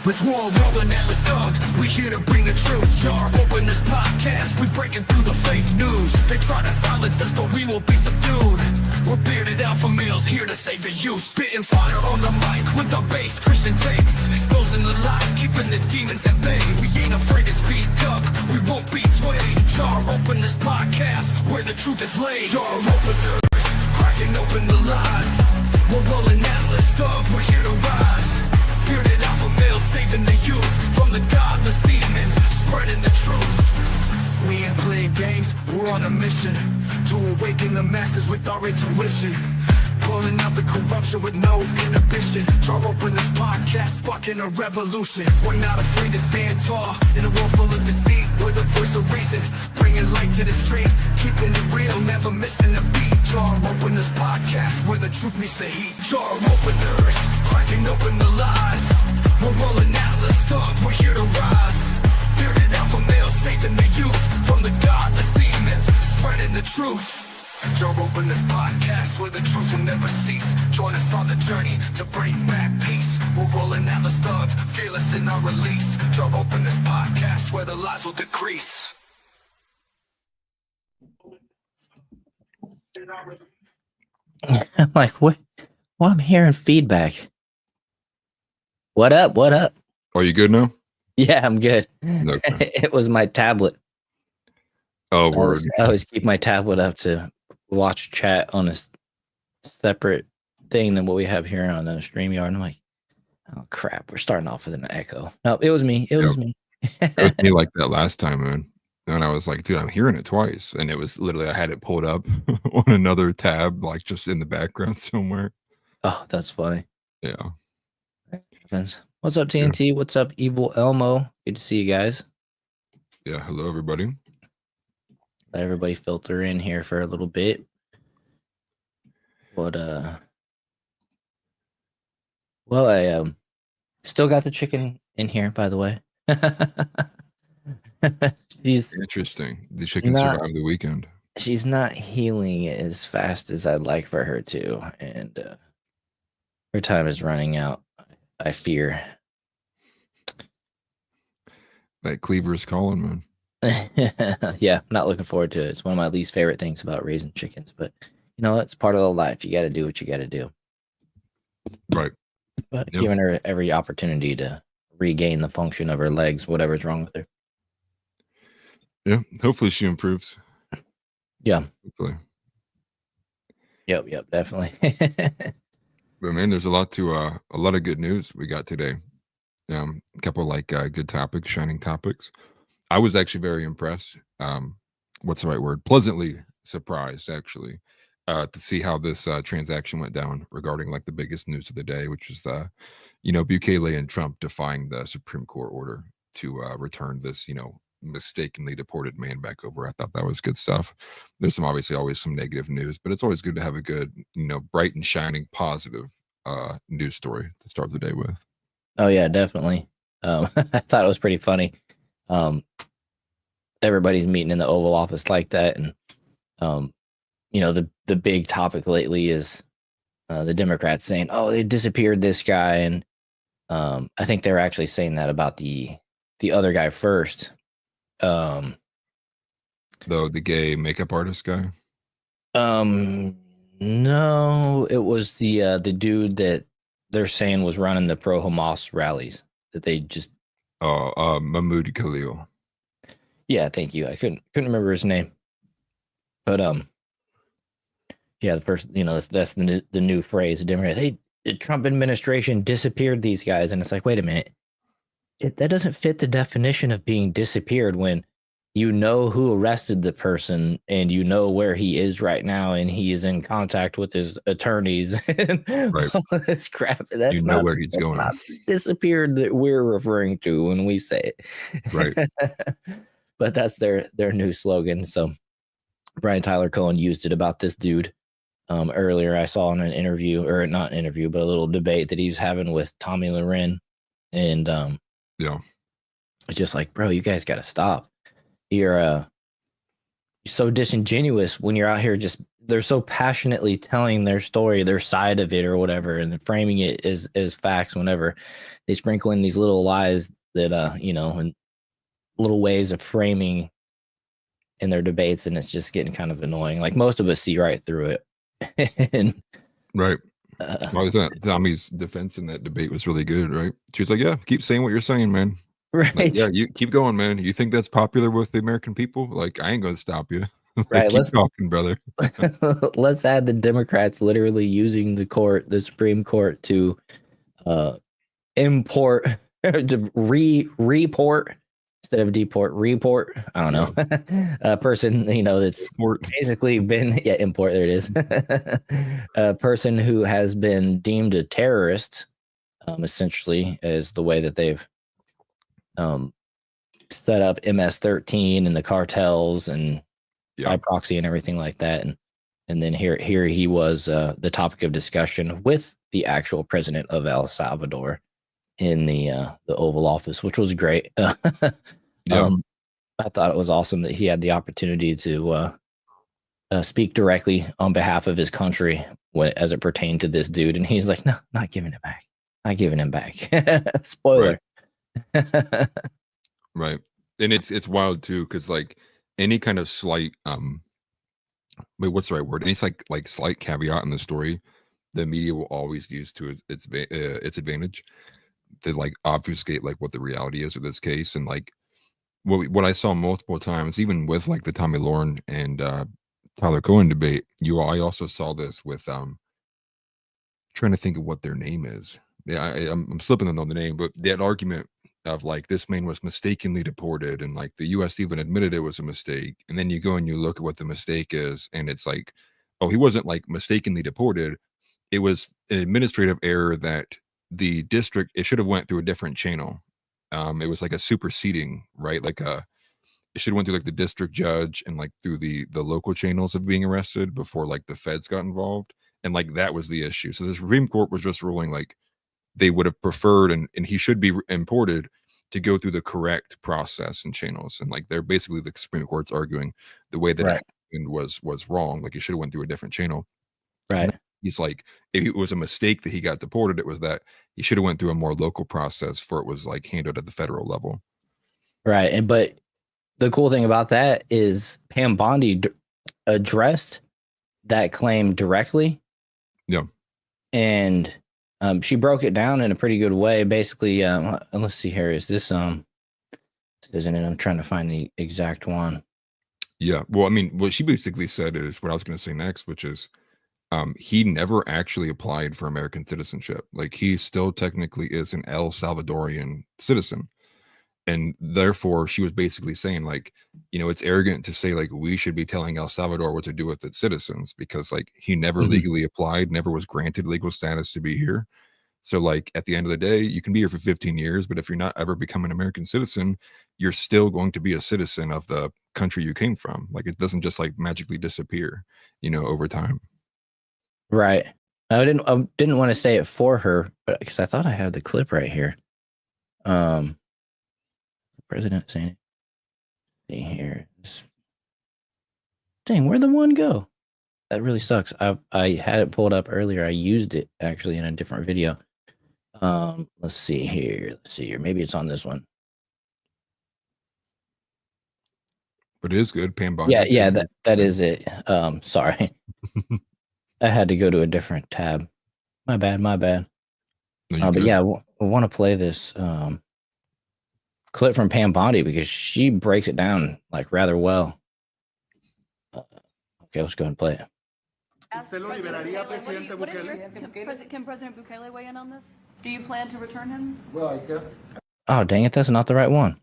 Let's roll, rolling at the start. We here to bring the truth. Jar open this podcast. We breaking through the fake news. They try to silence us, but we will be subdued. We're bearded alpha males here to save the youth. Spitting fire on the mic with the bass Christian takes. Exposing the lies, keeping the demons at bay. We ain't afraid to speak up. We won't be swayed. Jar open this podcast where the truth is laid. Jar openers, cracking open the lies. We're rolling Atlas Dub, we're here to rise. Bearded alpha males saving the youth from the godless demons, spreading the truth. We ain't playing games, we're on a mission to awaken the masses with our intuition. Pulling out the corruption with no inhibition. Jar open this podcast, sparking a revolution. We're not afraid to stand tall in a world full of deceit. We're the voice of reason, bringing light to the street. Keeping it real, never missing a beat. Jar open this podcast where the truth meets the heat. Jar openers, cracking open the lies. We're rolling Atlas Dub, we're here to rise. Bearded alpha males saving the youth from the godless demons, spreading the truth. Jar open this podcast where the truth will never cease. Join us on the journey to bring back peace. We're rolling Atlas Dub, fearless in our release. Jar open this podcast where the lies will decrease. I'm like, what? Well, I'm hearing feedback. What up? What up? Are you good now? Yeah, I'm good. Okay. It was my tablet. Oh, word. I always keep my tablet up to watch chat on a separate thing than what we have here on the StreamYard. And I'm like, oh crap, we're starting off with an echo. No, it was me. It was me. It was me like that last time, man. And I was like, dude, I'm hearing it twice. And it was literally, I had it pulled up on another tab, like just in the background somewhere. Oh, that's funny. Yeah. What's up, TNT? What's up, Evil Elmo? Good to see you guys. Yeah. Hello, everybody. Let everybody filter in here for a little bit. But well, I still got the chicken in here, by the way. She's interesting. The chicken survived the weekend. She's not healing as fast as I'd like for her to, and her time is running out, I fear. That cleaver is calling, man. Yeah, I'm not looking forward to it. It's one of my least favorite things about raising chickens, but you know, it's part of the life. You got to do what you got to do. Right. But giving her every opportunity to regain the function of her legs, whatever's wrong with her. Yeah, hopefully she improves. Yeah. Hopefully. Yep, definitely. But man, there's a lot of good news we got today. A couple of like good topics, shining topics. I was actually very impressed. What's the right word? Pleasantly surprised, actually, to see how this transaction went down regarding like the biggest news of the day, which is the, Bukele and Trump defying the Supreme Court order to return this, mistakenly deported man back over. I thought that was good stuff. There's some obviously always some negative news, but it's always good to have a good, bright and shining positive news story to start the day with. Oh yeah, definitely. I thought it was pretty funny. Everybody's meeting in the Oval Office like that, and the big topic lately is the Democrats saying, "Oh, they disappeared this guy," and I think they were actually saying that about the other guy first. The gay makeup artist guy. No, it was the dude that they're saying was running the pro Hamas rallies that they just. Mahmoud Khalil. Yeah, thank you. I couldn't remember his name, but yeah, the first, that's the new phrase. The Trump administration disappeared these guys, and it's like, wait a minute, that doesn't fit the definition of being disappeared when you know who arrested the person and you know where he is right now, and he is in contact with his attorneys and right. all this crap. That's not where he's going. Not disappeared that we're referring to when we say it, right? But that's their new slogan. So Brian Tyler Cohen used it about this dude earlier. I saw in an interview, or not an interview, but a little debate that he was having with Tommy Loren, and yeah, it's just like, bro, you guys got to stop. You're so disingenuous when you're out here just they're so passionately telling their story, their side of it or whatever, and framing it as facts whenever they sprinkle in these little lies that and little ways of framing in their debates, and it's just getting kind of annoying. Like most of us see right through it. And Right. Well, I thought Tommy's defense in that debate was really good, right? She was like, "Yeah, keep saying what you're saying, man. right. Like, yeah, you keep going, man. You think that's popular with the American people? Like, I ain't gonna stop you. Like, Right. keep talking, brother." Let's add the Democrats literally using the Supreme Court to import to report instead of deport, report. I don't know. A person, that's basically been import. There it is. A person who has been deemed a terrorist, essentially, is the way that they've set up MS-13 and the cartels and proxy and everything like that. And then here he was the topic of discussion with the actual president of El Salvador in the Oval Office, which was great. I thought it was awesome that he had the opportunity to speak directly on behalf of his country as it pertained to this dude. And he's like, no, not giving it back. Not giving him back. Spoiler. Right. And it's wild too, because like any kind of slight what's the right word? Any like slight caveat in the story, the media will always use to its advantage to like obfuscate like what the reality is of this case. And like what I saw multiple times, even with like the Tommy Lauren and Tyler Cohen debate, I also saw this with trying to think of what their name is. Yeah, I'm slipping on the name, but that argument of like this man was mistakenly deported, and like the U.S. even admitted it was a mistake, and then you go and you look at what the mistake is, and it's like, oh, he wasn't like mistakenly deported. It was an administrative error that the district, it should have went through a different channel. It was like a superseding, right? Like it should have went through like the district judge and like through the local channels of being arrested before like the feds got involved. And like that was the issue. So the Supreme Court was just ruling like they would have preferred and he should be imported to go through the correct process and channels. And like they're basically the Supreme Court's arguing the way that it happened was wrong. Like it should have went through a different channel. Right. He's like, if it was a mistake that he got deported, it was that he should have went through a more local process for it was like handled at the federal level. Right. But the cool thing about that is Pam Bondi addressed that claim directly. Yeah. And she broke it down in a pretty good way. Basically, let's see here. Is this isn't it? I'm trying to find the exact one. Yeah. Well, I mean, what she basically said is what I was going to say next, which is he never actually applied for American citizenship. Like he still technically is an El Salvadorian citizen. And therefore she was basically saying like, it's arrogant to say like we should be telling El Salvador what to do with its citizens because like he never legally applied, never was granted legal status to be here. So like at the end of the day, you can be here for 15 years, but if you're not ever become an American citizen, you're still going to be a citizen of the country you came from. Like it doesn't just like magically disappear, over time. Right. I didn't want to say it for her, but because I thought I had the clip right here. President saying it. See here. Dang, where'd the one go? That really sucks. I had it pulled up earlier. I used it actually in a different video. Let's see here. Maybe it's on this one. But it is good. Pam Bondi. Yeah, that is it. Sorry. I had to go to a different tab. My bad. No, but yeah, I want to play this clip from Pam Bondi because she breaks it down like rather well. Okay, let's go ahead and play it. Can President Bukele weigh in on this? Do you plan to return him? Well, I guess. Oh, dang it, that's not the right one.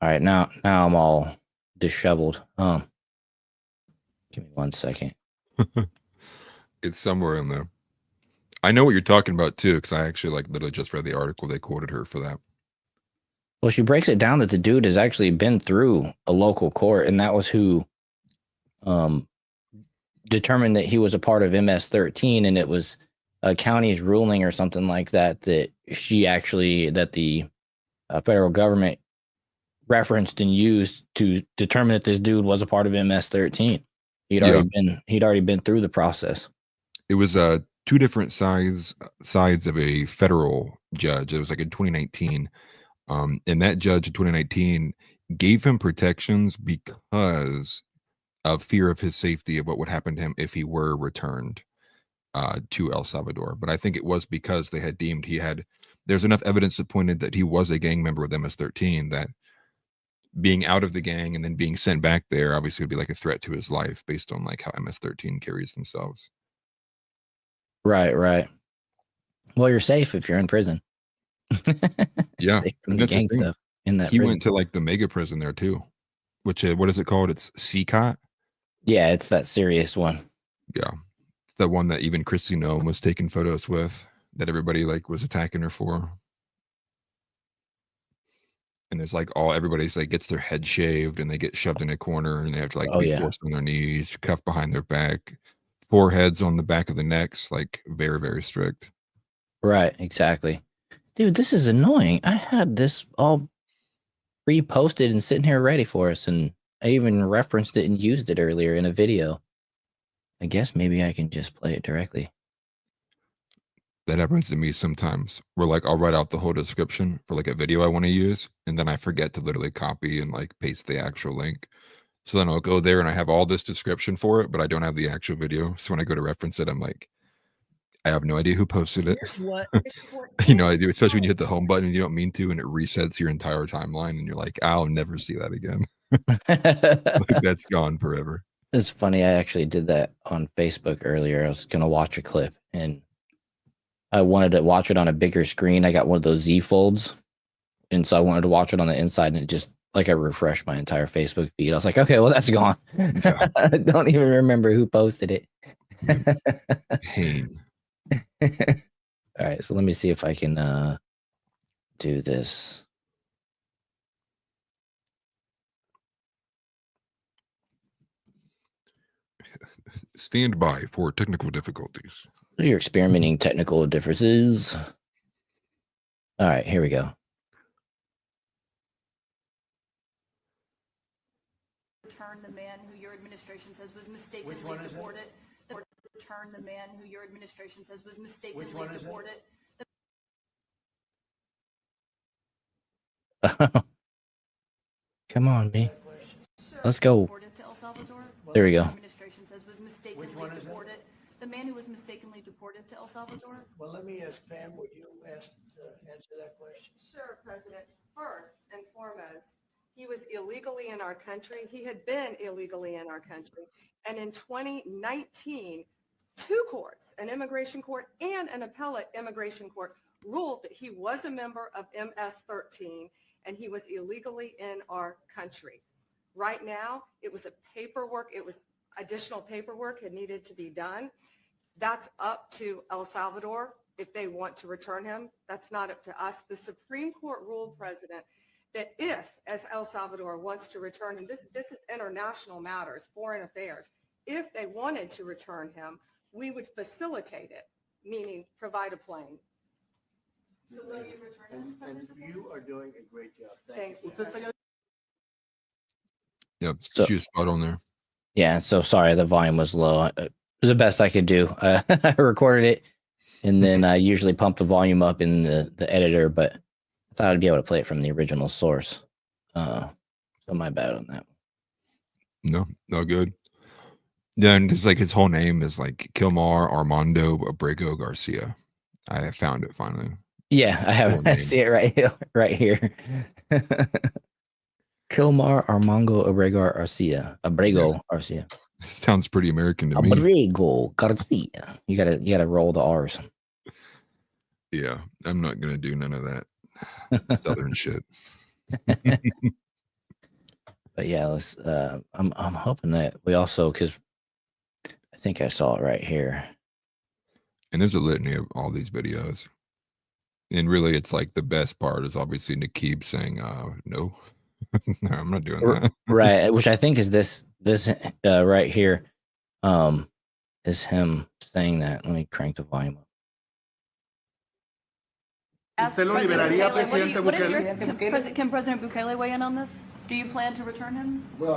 All right, now I'm all disheveled. Give me 1 second. It's somewhere in there. I know what you're talking about too, because I actually like literally just read the article. They quoted her for that. Well, she breaks it down that the dude has actually been through a local court, and that was who determined that he was a part of MS-13, and it was a county's ruling or something like that, that the federal government referenced and used to determine that this dude was a part of MS-13. He'd Yeah. already been through the process. It was two different sides of a federal judge. It was like in 2019. And that judge in 2019 gave him protections because of fear of his safety, of what would happen to him if he were returned to El Salvador. But I think it was because they had deemed there's enough evidence that pointed that he was a gang member with MS-13, that being out of the gang and then being sent back there obviously would be like a threat to his life based on like how MS-13 carries themselves. Right. Well, you're safe if you're in prison. Yeah. Safe from the gang stuff in that He prison. went to like the mega prison there too, which what is it called? It's CCOT. Yeah, it's that serious one. Yeah. The one that even Christy Nome was taking photos with, that everybody like was attacking her for. And there's like everybody's like gets their head shaved and they get shoved in a corner and they have to like be forced on their knees, cuffed behind their back, foreheads on the back of the necks, like very, very strict. Right, exactly. Dude, this is annoying. I had this all pre-posted and sitting here ready for us, and I even referenced it and used it earlier in a video. I guess maybe I can just play it directly. That happens to me sometimes, where like I'll write out the whole description for like a video I want to use, and then I forget to literally copy and like paste the actual link. So then I'll go there and I have all this description for it, but I don't have the actual video. So when I go to reference it, I'm like, I have no idea who posted it. You know, I do, especially when you hit the home button and you don't mean to, and it resets your entire timeline, and you're like, I'll never see that again. Like, that's gone forever. It's funny. I actually did that on Facebook earlier. I was going to watch a clip and I wanted to watch it on a bigger screen. I got one of those Z folds. And so I wanted to watch it on the inside, and it just like I refreshed my entire Facebook feed. I was like, okay, well, that's gone. Yeah. I don't even remember who posted it. Pain. All right, so let me see if I can do this. Stand by for technical difficulties. You're experimenting technical differences. All right, here we go. Return the man who your administration says was mistakenly deported. Return the man who your administration says was mistakenly deported. Come on, me. Let's go. Deported to El Salvador. There we go. Administration says was mistakenly deported. The man who was mistakenly deported to El Salvador. Well, let me ask Pam, would you answer that question? Sure, President. First and foremost, he was illegally in our country. He had been illegally in our country. And in 2019, two courts, an immigration court and an appellate immigration court, ruled that he was a member of MS-13 and he was illegally in our country. Right now, it was additional paperwork had needed to be done. That's up to El Salvador if they want to return him. That's not up to us. The Supreme Court ruled, President, that if, as El Salvador wants to return him, this is international matters, foreign affairs, if they wanted to return him, we would facilitate it, meaning provide a plane. So will you return him, And President? you are doing a great job. Thank you. Yep. So- She was spot on there. Yeah, so sorry, the volume was low. It was the best I could do. I recorded it, and then I usually pump the volume up in the editor, but I thought I'd be able to play it from the original source. So my bad on that. No good. Then it's like his whole name is like Kilmar Armando Abrego Garcia. I found it finally. Yeah, I have. Cool I name. see it right here. Kilmar Armando Abrego Garcia. Garcia. Sounds pretty American to me. Abrego Garcia. You gotta roll the R's. Yeah, I'm not gonna do none of that Southern shit. But yeah, let's. I'm hoping that we also, because I think I saw it right here. And there's a litany of all these videos. And really, it's like the best part is obviously Nakeeb saying, no, no, I'm not doing that. Right, which I think is this right here, is him saying that. Let me crank the volume up. Ask ¿Usted lo President liberaría, Bukele, what do you- Presidente what is Bukele? your- Can President Bukele weigh in on this? Do you plan to return him? Well,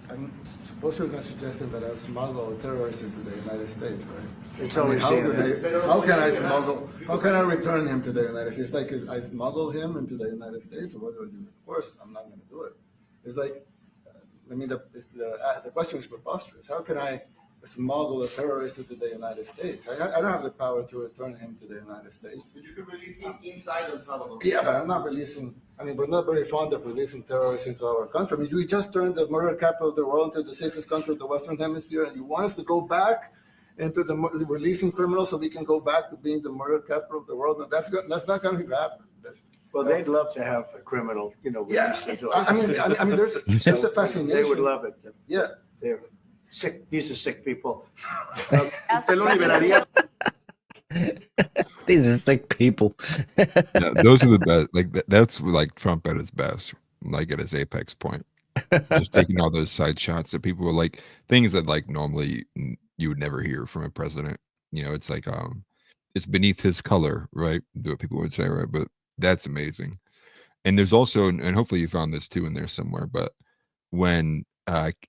I'm supposed to suggesting that I smuggle a terrorist into the United States, right? It's always how can I saying smuggle? How can I return him to the United States? Like, I smuggle him into the United States, or what do I do? Of course, I'm not going to do it. It's like, I mean, the question is preposterous. How can I smuggle a terrorist into the United States? I don't have the power to return him to the United States. You could release him inside El Salvador. Yeah, but I'm not releasing. I mean, we're not very fond of releasing terrorists into our country. I mean, we just turned the murder capital of the world into the safest country of the Western Hemisphere, and you want us to go back into the releasing criminals so we can go back to being the murder capital of the world? No, that's not going to happen. Well, they'd love to have a criminal, Yeah, released into I mean, there's a fascination. They would love it. Yeah. They're sick. These are sick people. Ask ¿Usted lo President- liberaría? These are sick people. Yeah, those are the best. Like that's like Trump at his best, like at his apex point. Just taking all those side shots that people were like things that like normally you would never hear from a president. You know, it's like it's beneath his color, right? Do what people would say, right? But that's amazing. And there's also, and hopefully you found this too in there somewhere, but when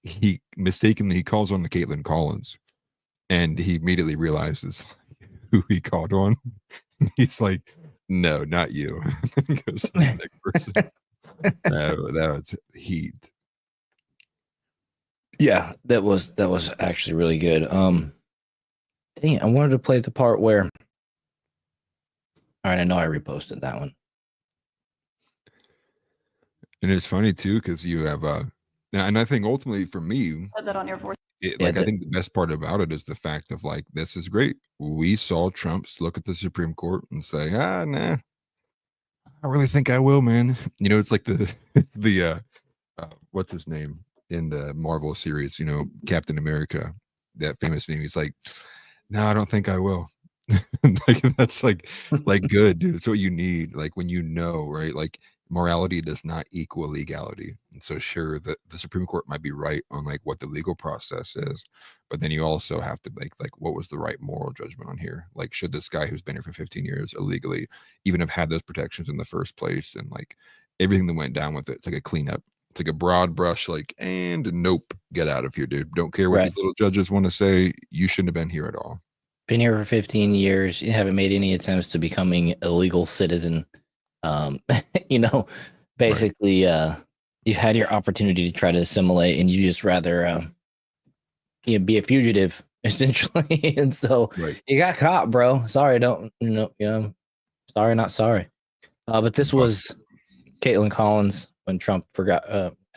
he mistakenly calls on the Caitlin Collins, and he immediately realizes who he called on. He's like, "No, not you." Goes to the next person. That was heat. Yeah, that was actually really good. Dang it, I wanted to play the part where. All right, I know I reposted that one. And it's funny too because you have and I think ultimately for me, Put that on your voice. I think the best part about it is the fact of like this is great. We saw Trump look at the Supreme Court and say, nah, I really think I will, man. You know, it's like the what's his name in the Marvel series, you know, Captain America, that famous meme. He's like, no, I don't think I will. Like that's like good, dude. It's what you need. Like when you know, right? Like morality does not equal legality. And so sure, the Supreme Court might be right on like what the legal process is, but then you also have to make like what was the right moral judgment on here? Like should this guy who's been here for 15 years illegally even have had those protections in the first place? And like everything that went down with it, it's like a cleanup. It's like a broad brush, like, and nope, get out of here, dude. Don't care what these little judges want to say. You shouldn't have been here at all. Been here for 15 years. You haven't made any attempts to becoming a legal citizen. You know, basically, you've had your opportunity to try to assimilate, and you just rather, be a fugitive essentially. And so you got caught, bro. Sorry, sorry, not sorry. But this was Caitlin Collins when Trump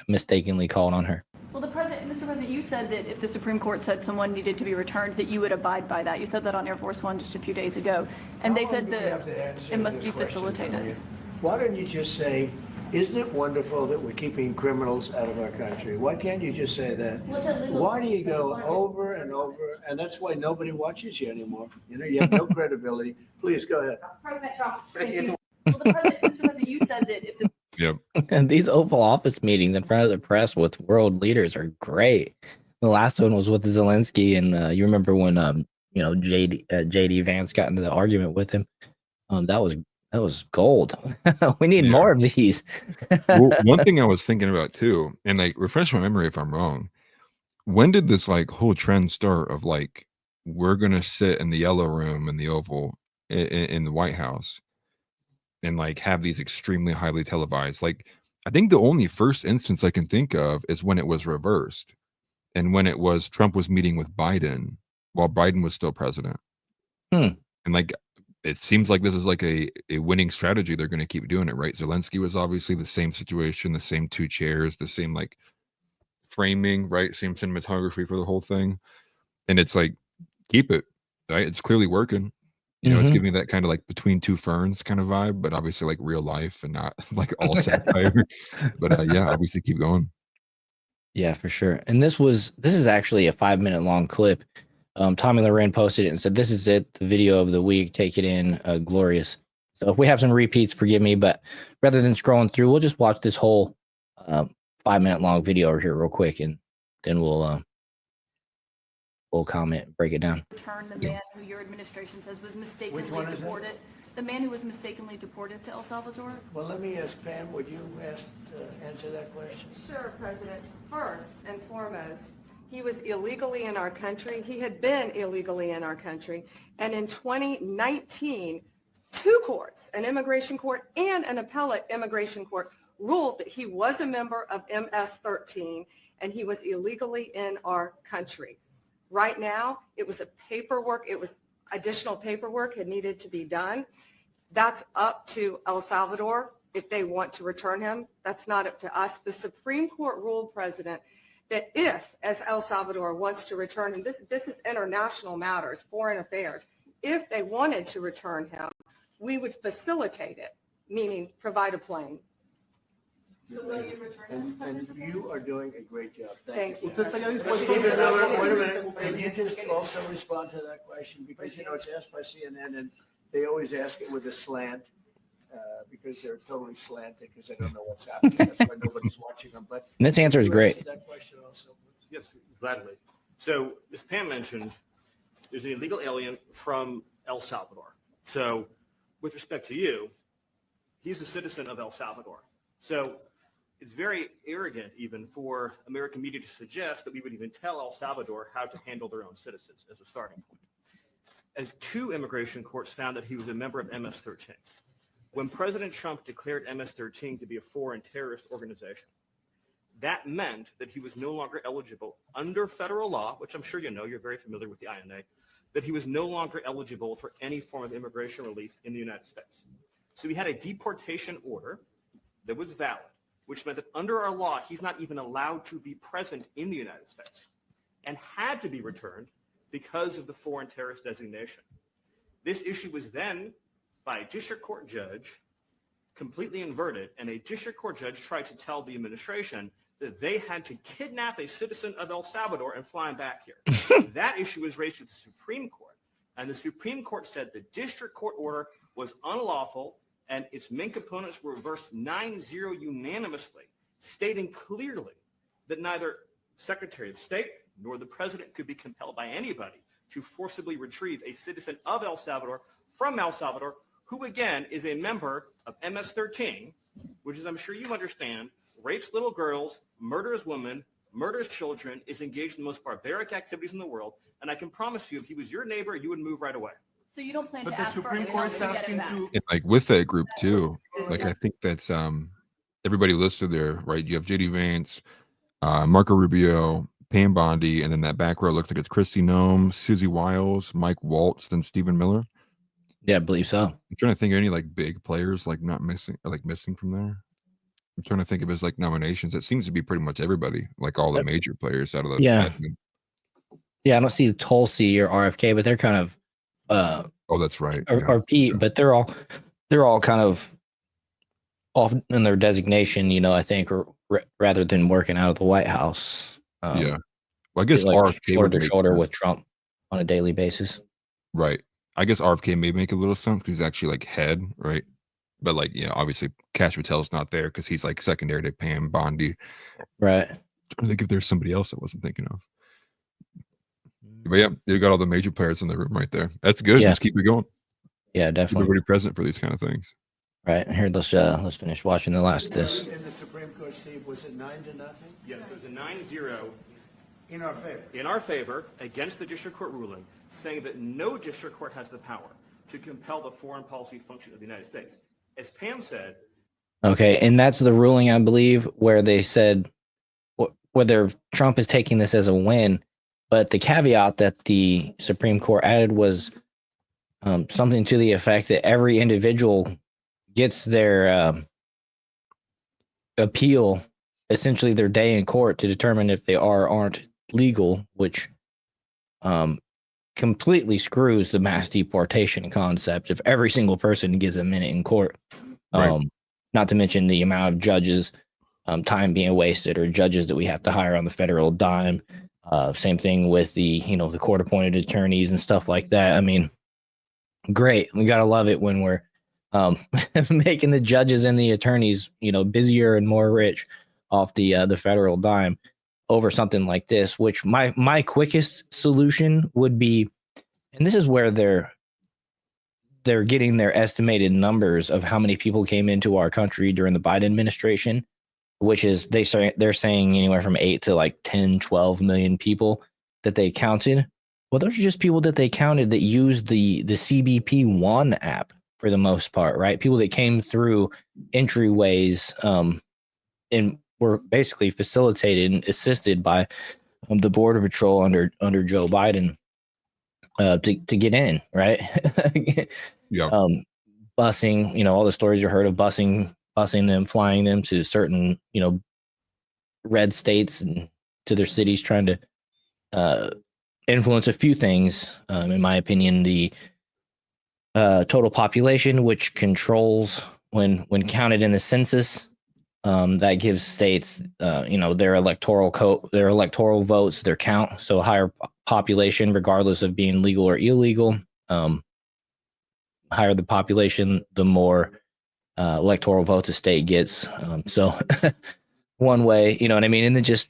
mistakenly called on her. Well, Mr. President, you said that if the Supreme Court said someone needed to be returned, that you would abide by that. You said that on Air Force One just a few days ago, and they said that it must be facilitated. Why don't you just say, isn't it wonderful that we're keeping criminals out of our country? Why can't you just say that? Why do you go over and over? And that's why nobody watches you anymore. You know, you have no credibility. Please go ahead. President Trump. Well, Mr. President, you said that if the And these Oval Office meetings in front of the press with world leaders are great. The last one was with Zelensky, and you remember when JD Vance got into the argument with him. That was gold. We need more of these. Well, one thing I was thinking about too, and like refresh my memory if I'm wrong. When did this like whole trend start of like we're gonna sit in the yellow room in the Oval in the White House and like have these extremely highly televised? Like I think the only first instance I can think of is when it was reversed, and when it was Trump was meeting with Biden while Biden was still president. And like it seems like this is like a winning strategy. They're going to keep doing it, right? Zelensky was obviously the same situation, the same two chairs, the same like framing, right? Same cinematography for the whole thing. And it's like, keep it, right? It's clearly working. You know, it's giving that kind of like between two ferns kind of vibe, but obviously like real life and not like all satire. But yeah, obviously keep going. Yeah, for sure. And this is actually a 5-minute long clip. Tommy Loren posted it and said, "This is it, the video of the week. Take it in, glorious." So if we have some repeats, forgive me, but rather than scrolling through, we'll just watch this whole 5-minute long video over here real quick, and then we'll comment and break it down. return the man who your administration says was mistakenly Which one is that? deported. The man who was mistakenly deported to El Salvador? Well, let me ask Pam, would you answer that question? Sure, President. First and foremost, he was illegally in our country. He had been illegally in our country. And in 2019, two courts, an immigration court and an appellate immigration court, ruled that he was a member of MS-13 and he was illegally in our country. Right now, it was additional paperwork had needed to be done. That's up to El Salvador if they want to return him. That's not up to us. The Supreme Court ruled, President, that if, as El Salvador wants to return him, this is international matters, foreign affairs, if they wanted to return him, we would facilitate it, meaning provide a plane. So will you return him? And you are doing a great job. Thank you. Stephen Miller, wait a minute. Can you just also respond to that question? Because, it's asked by CNN and they always ask it with a slant because they're totally slanted because they don't know what's happening. That's why nobody's watching them. But And this answer is you great. answer that question also. Yes, gladly. So, as Pam mentioned, there's an illegal alien from El Salvador. So, with respect to you, he's a citizen of El Salvador. So, it's very arrogant even for American media to suggest that we would even tell El Salvador how to handle their own citizens as a starting point. And two immigration courts found that he was a member of MS-13. When President Trump declared MS-13 to be a foreign terrorist organization, that meant that he was no longer eligible under federal law, which I'm sure you know, you're very familiar with the INA, that he was no longer eligible for any form of immigration relief in the United States. So we had a deportation order that was valid, which meant that under our law, he's not even allowed to be present in the United States and had to be returned because of the foreign terrorist designation. This issue was then, by a district court judge, completely inverted, and a district court judge tried to tell the administration that they had to kidnap a citizen of El Salvador and fly him back here. That issue was raised to the Supreme Court, and the Supreme Court said the district court order was unlawful, and its main components were reversed 9-0 unanimously, stating clearly that neither Secretary of State nor the president could be compelled by anybody to forcibly retrieve a citizen of El Salvador from El Salvador, who again is a member of MS-13, which, as I'm sure you understand, rapes little girls, murders women, murders children, is engaged in the most barbaric activities in the world. And I can promise you, if he was your neighbor, you would move right away. So you don't plan But to the ask for Supreme anything Court's to get asking him back? to. And like with that group too, like I think that's everybody listed there, right? You have JD Vance, Marco Rubio, Pam Bondi, and then that back row looks like it's Kristi Noem, Susie Wiles, Mike Waltz, then Stephen Miller. Yeah, I believe so. I'm trying to think of any like big players like not missing or like missing from there. I'm trying to think of his like nominations. It seems to be pretty much everybody, like all the major players out of the Yeah. admin. Yeah, I don't see Tulsi or RFK, but they're kind of Oh, that's right. or Pete, but they're all kind of off in their designation, I think, or rather than working out of the White House. Yeah. Well, I guess like RFK shoulder would to make shoulder sense. with Trump on a daily basis. Right. I guess RFK may make a little sense because he's actually like head, right? But like, obviously Cash Patel's not there because he's like secondary to Pam Bondi. Right. I think if there's somebody else I wasn't thinking of. But yeah, you got all the major players in the room right there. That's good. Yeah. Just keep it going. Yeah, Keep definitely. everybody present for these kind of things. Right. Here, let's finish watching the last of this. In the Supreme Court, Steve, was it 9-0 Yes, there's a 9-0 in our favor? in our favor against the district court ruling, saying that no district court has the power to compel the foreign policy function of the United States. As Pam said, Okay, and that's the ruling, I believe, where they said whether Trump is taking this as a win, but the caveat that the Supreme Court added was something to the effect that every individual gets their appeal, essentially their day in court, to determine if they are or aren't legal, which completely screws the mass deportation concept if every single person gets a minute in court. Right. Not to mention the amount of judges, time being wasted, or judges that we have to hire on the federal dime. Same thing with the court appointed attorneys and stuff like that. I mean, great. We got to love it when we're making the judges and the attorneys, busier and more rich off the federal dime over something like this, which my quickest solution would be, and this is where they're getting their estimated numbers of how many people came into our country during the Biden administration, which is they're saying anywhere from 8 to like 10, 12 million people that they counted. Well, those are just people that they counted that used the CBP-1 app for the most part, right? People that came through entryways and were basically facilitated and assisted by the Border Patrol under Joe Biden to get in, right? Yeah. Busing, all the stories you heard of busing them, flying them to certain, red states and to their cities, trying to influence a few things. In my opinion, the total population, which controls when counted in the census, that gives states, their electoral votes, their count. So higher population, regardless of being legal or illegal, higher the population, the more electoral votes a state gets. So one way, you know what I mean? And then just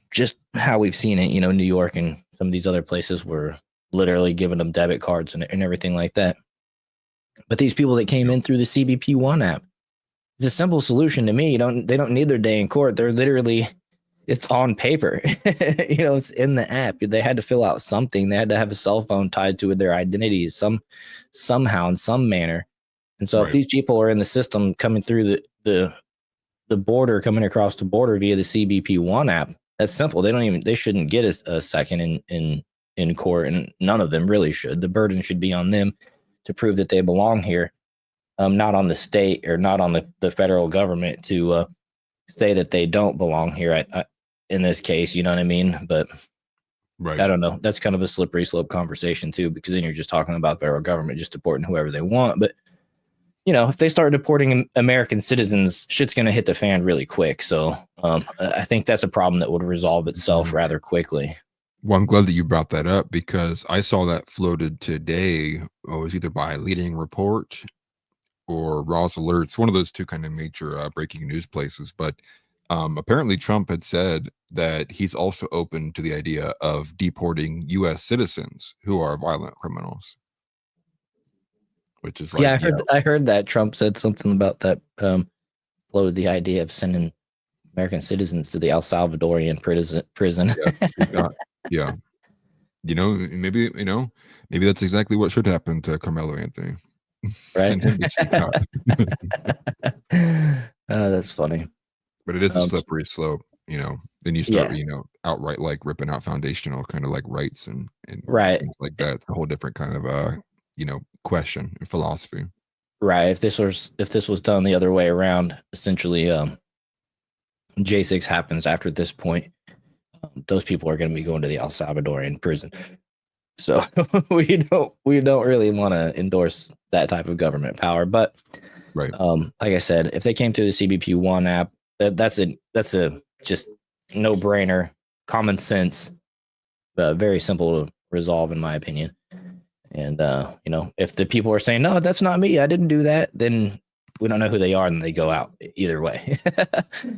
how we've seen it, New York and some of these other places were literally giving them debit cards and everything like that. But these people that came in through the CBP-1 app, it's a simple solution to me. They don't need their day in court. They're literally, it's on paper. It's in the app. They had to fill out something. They had to have a cell phone tied to their identities somehow in some manner. And so if these people are in the system coming through the border, coming across the border via the CBP-1 app, that's simple. They shouldn't get a second in court, and none of them really should. The burden should be on them to prove that they belong here, not on the state or not on the federal government to say that they don't belong here. In this case, you know what I mean? But I don't know. That's kind of a slippery slope conversation too, because then you're just talking about the federal government just deporting whoever they want. But if they start deporting American citizens, shit's going to hit the fan really quick. So I think that's a problem that would resolve itself rather quickly. Well, I'm glad that you brought that up, because I saw that floated today. It was either by Leading Report or Raw's Alerts, one of those two kind of major breaking news places. But apparently Trump had said that he's also open to the idea of deporting U.S. citizens who are violent criminals. Which is like, I heard that Trump said something about that. Floated the idea of sending American citizens to the El Salvadorian prison. Yeah. Maybe that's exactly what should happen to Karmelo Anthony. Right. That's funny. But it is a slippery slope, then you start, outright like ripping out foundational kind of like rights and things like that. It's a whole different kind of question and philosophy. Right. If this was done the other way around, essentially J6 happens after this point, those people are going to be going to the El Salvadorian prison. So we don't really want to endorse that type of government power. But like I said, if they came through the CBP-1 app, that's a just no brainer, common sense, very simple to resolve in my opinion. And if the people are saying, no, that's not me, I didn't do that, then we don't know who they are and they go out either way.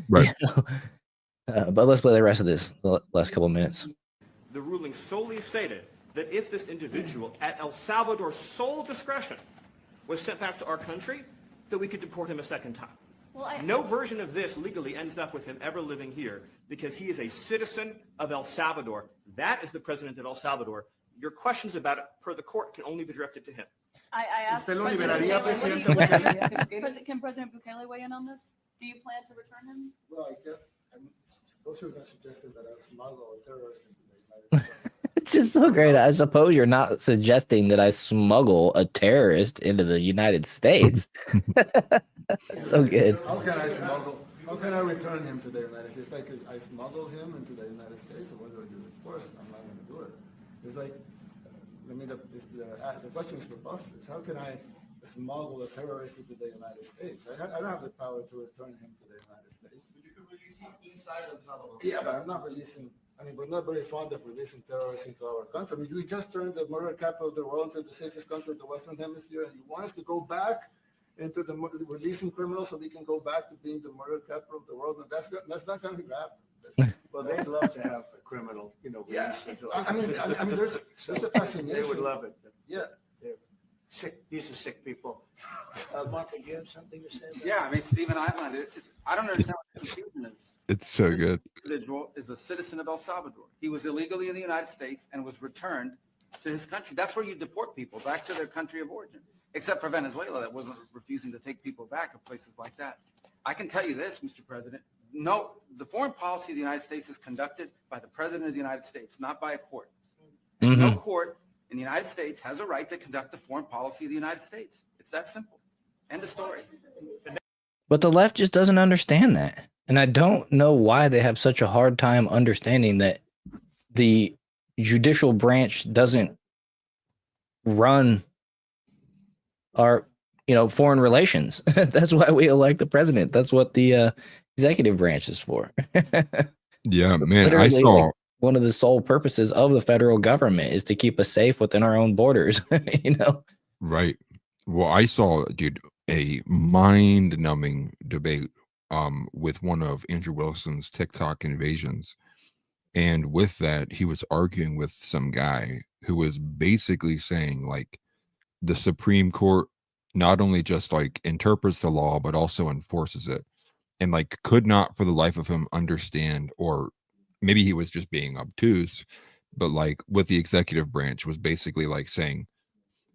Right. But let's play the rest of this, the last couple of minutes. The ruling solely stated that if this individual at El Salvador's sole discretion was sent back to our country, that we could deport him a second time. No version of this legally ends up with him ever living here, because he is a citizen of El Salvador. That is the president of El Salvador. Your questions about it, per the court, can only be directed to him. I asked Usted lo President liberaría, Bukele, Presidente can President Bukele weigh in on this? Do you plan to return him? Well, I guess those who have suggested that I smuggle a terrorist into the United States. It's just so great. I suppose you're not suggesting that I smuggle a terrorist into the United States. So good. How can I return him to the United States? Like, I smuggle him into the United States, or what do I do? Of course, I'm not going to do it. It's like, the question is preposterous. How can I smuggle a terrorist into the United States? I don't have the power to return him to the United States. You can release him inside El Salvador. Yeah, but I'm not releasing. We're not very fond of releasing terrorists into our country. We just turned the murder capital of the world into the safest country of the Western Hemisphere, and you want us to go back into releasing criminals so they can go back to being the murder capital of the world? And that's not going to happen. Well, they'd love to have a criminal, Yeah. released into There's a fascination. They would love it. Yeah. Sick, these are sick people. Marco, do you have something to say? Yeah, I mean, Stephen Island, I don't understand what the confusion is. It's so good. This individual is a citizen of El Salvador. He was illegally in the United States and was returned to his country. That's where you deport people, back to their country of origin, except for Venezuela that wasn't refusing to take people back of places like that. I can tell you this, Mr. President. No, the foreign policy of the United States is conducted by the President of the United States, not by a court. And no court in the United States has a right to conduct the foreign policy of the United States. It's that simple. End of story. But the left just doesn't understand that. And I don't know why they have such a hard time understanding that the judicial branch doesn't run our, foreign relations. That's why we elect the president. That's what the executive branch is for. Yeah, man. I Literally, saw one of the sole purposes of the federal government is to keep us safe within our own borders, right. Well, I saw, dude, a mind-numbing debate with one of Andrew Wilson's TikTok invasions. And with that, he was arguing with some guy who was basically saying, like, the Supreme Court not only just like interprets the law, but also enforces it, and like could not for the life of him understand, or maybe he was just being obtuse, but like with the executive branch was basically like saying,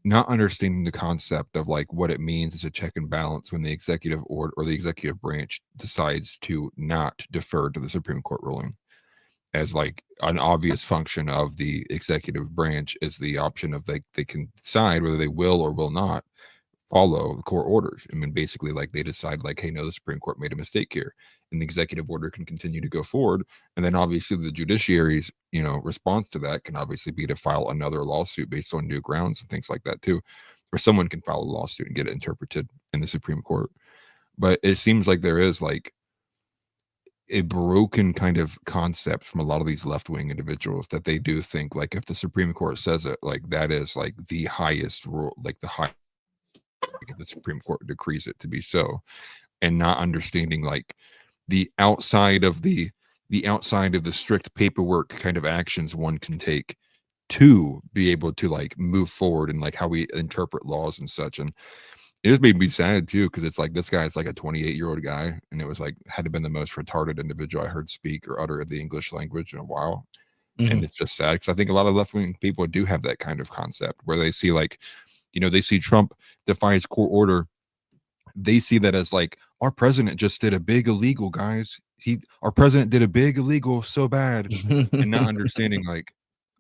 not understanding the concept of like what it means as a check and balance when the executive or the executive branch decides to not defer to the Supreme Court ruling, as like an obvious function of the executive branch is the option of they can decide whether they will or will not follow the court orders. I mean, basically, like they decide, like, hey, no, the Supreme Court made a mistake here, and the executive order can continue to go forward. And then obviously the judiciary's, response to that can obviously be to file another lawsuit based on new grounds and things like that too, or someone can file a lawsuit and get it interpreted in the Supreme Court. But it seems like there is like a broken kind of concept from a lot of these left-wing individuals that they do think like if the Supreme Court says it, like that is like the highest rule, like the high. If the Supreme Court decrees it to be so, and not understanding like the outside of the strict paperwork kind of actions one can take to be able to like move forward and like how we interpret laws and such. And it just made me sad too, because it's like this guy's like a 28-year-old guy, and it was like had to been the most retarded individual I heard speak or utter the English language in a while. And it's just sad because I think a lot of left-wing people do have that kind of concept where they see like, they see Trump defies court order. They see that as like, our president just did a big illegal, guys. Our president did a big illegal so bad, and not understanding like,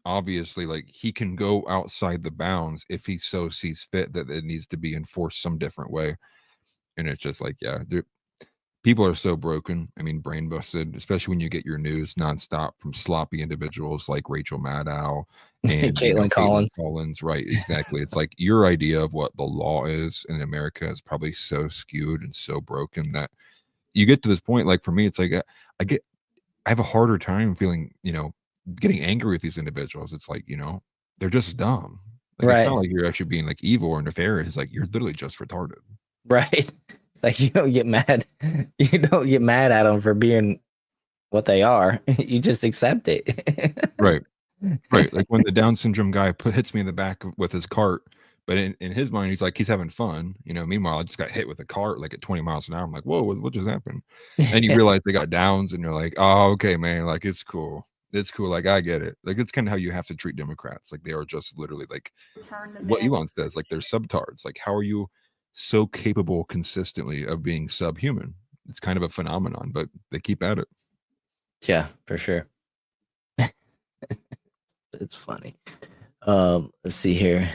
obviously, like he can go outside the bounds if he so sees fit that it needs to be enforced some different way. And it's just like, yeah, dude, people are so broken. I mean, brain busted, especially when you get your news nonstop from sloppy individuals like Rachel Maddow and Caitlin Collins. Right, exactly. It's like your idea of what the law is in America is probably so skewed and so broken that you get to this point. Like for me, it's like I have a harder time feeling, getting angry with these individuals. It's like, they're just dumb. Like, right. It's not like you're actually being like evil or nefarious. It's like you're literally just retarded. Right. It's like you don't get mad. You don't get mad at them for being what they are. You just accept it. Right. Right. Like when the Down syndrome guy hits me in the back with his cart, but in his mind, he's like, he's having fun. Meanwhile, I just got hit with a cart like at 20 miles an hour. I'm like, whoa, what just happened? And you realize they got Downs, and you're like, oh, okay, man. Like, it's cool. It's cool. Like, I get it. Like, it's kind of how you have to treat Democrats. Like, they are just literally like what Elon says, like they're subtards. Like, how are you so capable consistently of being subhuman? It's kind of a phenomenon, but they keep at it. Yeah, for sure. It's funny. Let's see here.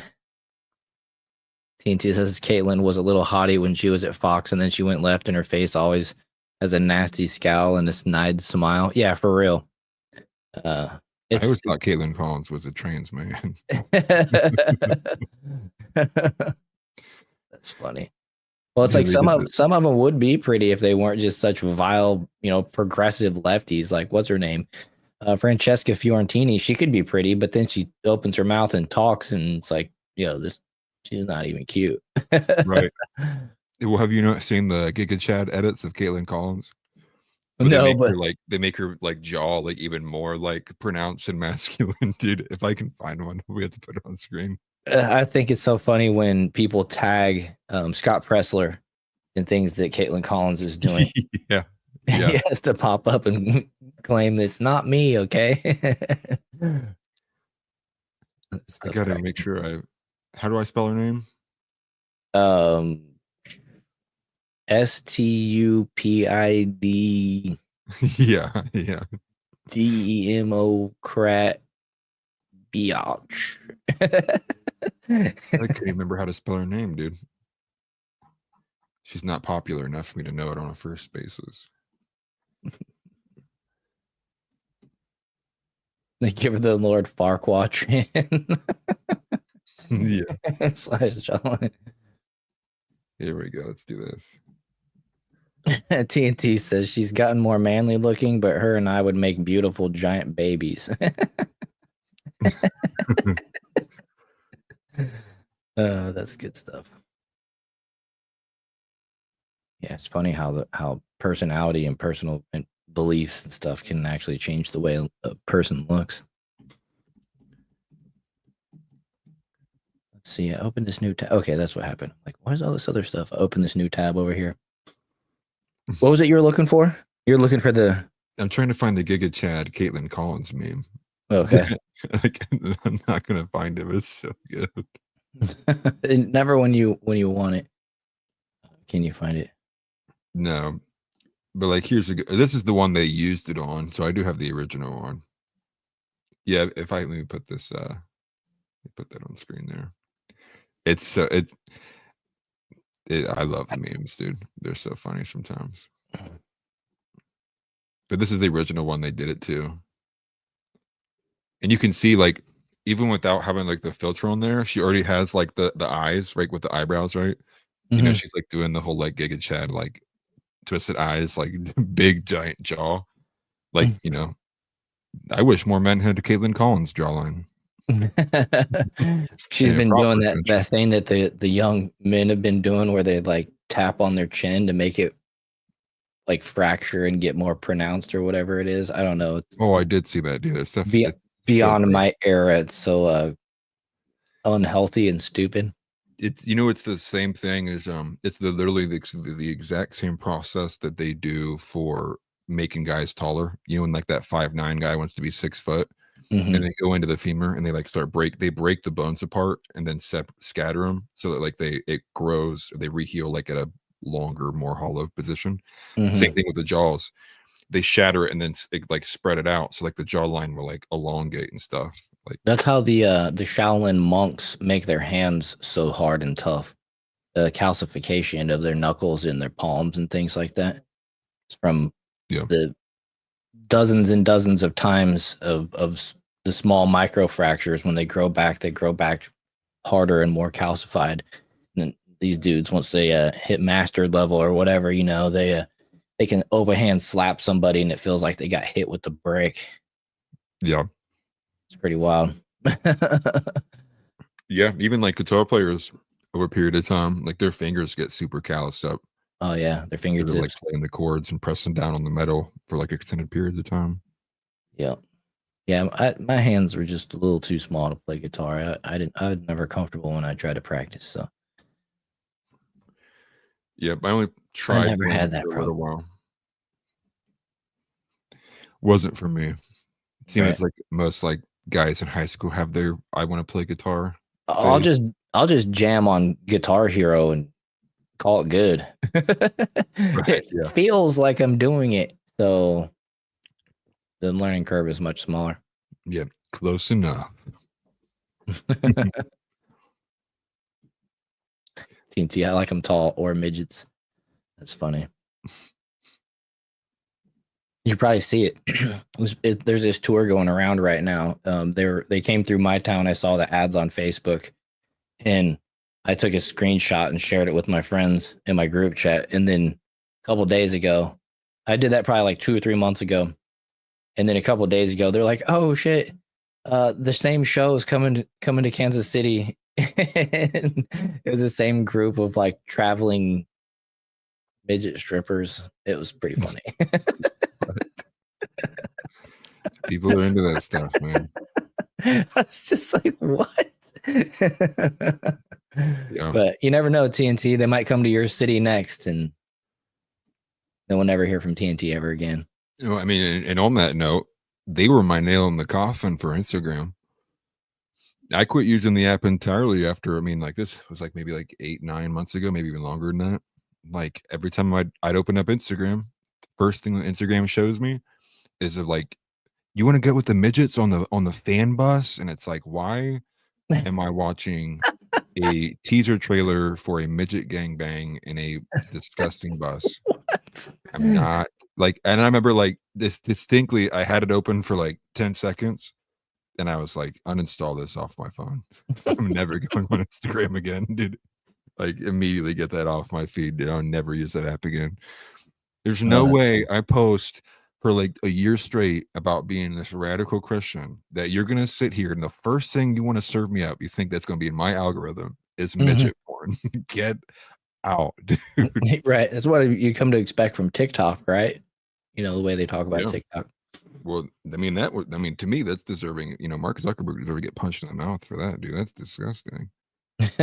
TNT says Caitlyn was a little haughty when she was at Fox, and then she went left, and her face always has a nasty scowl and a snide smile. Yeah, for real. I always thought Caitlin Collins was a trans man. That's funny. Well, it's like some of them would be pretty if they weren't just such vile, progressive lefties. Like, what's her name? Francesca Fiorentini. She could be pretty, but then she opens her mouth and talks, and it's like, she's not even cute. Right. Well, have you not seen the Giga Chad edits of Caitlin Collins? No, but they make her like jaw like even more like pronounced and masculine. Dude, if I can find one, we have to put it on screen. I think it's so funny when people tag Scott Pressler in things that Caitlin Collins is doing. Yeah. He Yeah. has to pop up and claim it's not me, okay? I Stuff gotta cracks make sure how do I spell her name? me. Stupid Yeah, yeah. Democrat biatch. I can't remember how to spell her name, dude. She's not popular enough for me to know it on a first basis. They give her the Lord Farquaad Yeah. slash John. Here we go. Let's do this. TNT says she's gotten more manly looking, but her and I would make beautiful giant babies. That's good stuff. Yeah, it's funny how personality and personal beliefs and stuff can actually change the way a person looks. Let's see. I opened this new tab. Okay, that's what happened. Like, what is all this other stuff? I opened this new tab over here. What was it you were looking for? You're looking for the. I'm trying to find the Giga Chad Caitlin Collins meme. Okay. I'm not gonna find it, but it's so good. Never when you want it. Can you find it? No, but like this is the one they used it on, so I do have the original one. Yeah, let me put this put that on screen there. It's so I love the memes, dude. They're so funny sometimes. But this is the original one they did it to. And you can see, like, even without having like the filter on there, she already has like the eyes, right, with the eyebrows, right? You know, she's like doing the whole like Giga Chad, like twisted eyes, like big giant jaw. Like, you know, I wish more men had Caitlin Collins jawline. She's Yeah, been proper doing attention. that thing that the young men have been doing where they like tap on their chin to make it like fracture and get more pronounced or whatever it is. I don't know. It's Oh, I did see that, dude. It's definitely beyond my era. It's so unhealthy and stupid. It's, you know, it's the same thing as it's literally the exact same process that they do for making guys taller. You know, when like that 5'9" guy wants to be 6 foot, and they go into the femur and they like break the bones apart and then scatter them so that like it grows, or they reheal like at a longer, more hollow position. Same thing with the jaws. They shatter it and then like spread it out, so like the jawline will like elongate and stuff. Like That's how the Shaolin monks make their hands so hard and tough. The calcification of their knuckles and their palms and things like that. It's from the dozens and dozens of times of the small micro fractures. When they grow back harder and more calcified. And these dudes, once they hit master level or whatever, you know, they can overhand slap somebody and it feels like they got hit with the brick. Yeah. It's pretty wild. Yeah, even like guitar players over a period of time, like their fingers get super calloused up. Oh yeah, their fingertips. They're like playing the chords and pressing down on the metal for like extended periods of time. Yeah. Yeah, my hands were just a little too small to play guitar. I was never comfortable when I tried to practice. So yeah, I only tried. I never had that for a little while. Wasn't for me. It seems like most like guys in high school have their I want to play guitar. I'll just jam on Guitar Hero and call it good. It feels like I'm doing it, so the learning curve is much smaller. Yeah, close enough. TNT, I like them tall or midgets. That's funny. You probably see it. There's this tour going around right now. They came through my town. I saw the ads on Facebook, and I took a screenshot and shared it with my friends in my group chat. And then a couple days ago, I did that probably like 2 or 3 months ago. And then a couple days ago, they're like, "Oh shit, the same show is coming to Kansas City." And it was the same group of like traveling midget strippers. It was pretty funny. People are into that stuff, man. I was just like, what? But you never know, TNT. They might come to your city next, and then we'll never hear from TNT ever again. You know, I mean, and on that note, they were my nail in the coffin for Instagram. I quit using the app entirely after, I mean, like this was like maybe like 8-9 months ago, maybe even longer than that. Like every time I'd open up Instagram, the first thing that Instagram shows me is of like, you want to get with the midgets on the fan bus, and it's like, why am I watching a teaser trailer for a midget gangbang in a disgusting bus? I'm not like, and I remember like this distinctly. I had it open for like 10 seconds, and I was like, uninstall this off my phone. I'm never going on Instagram again, dude. Like immediately get that off my feed. Dude. I'll never use that app again. There's no way I post for like a year straight about being this radical Christian that you're gonna sit here and the first thing you want to serve me up, you think that's gonna be in my algorithm is midget porn. Get out, dude. Right. That's what you come to expect from TikTok, right? You know, the way they talk about TikTok. Well, I mean, to me, that's deserving. You know, Mark Zuckerberg deserves to get punched in the mouth for that, dude. That's disgusting. It's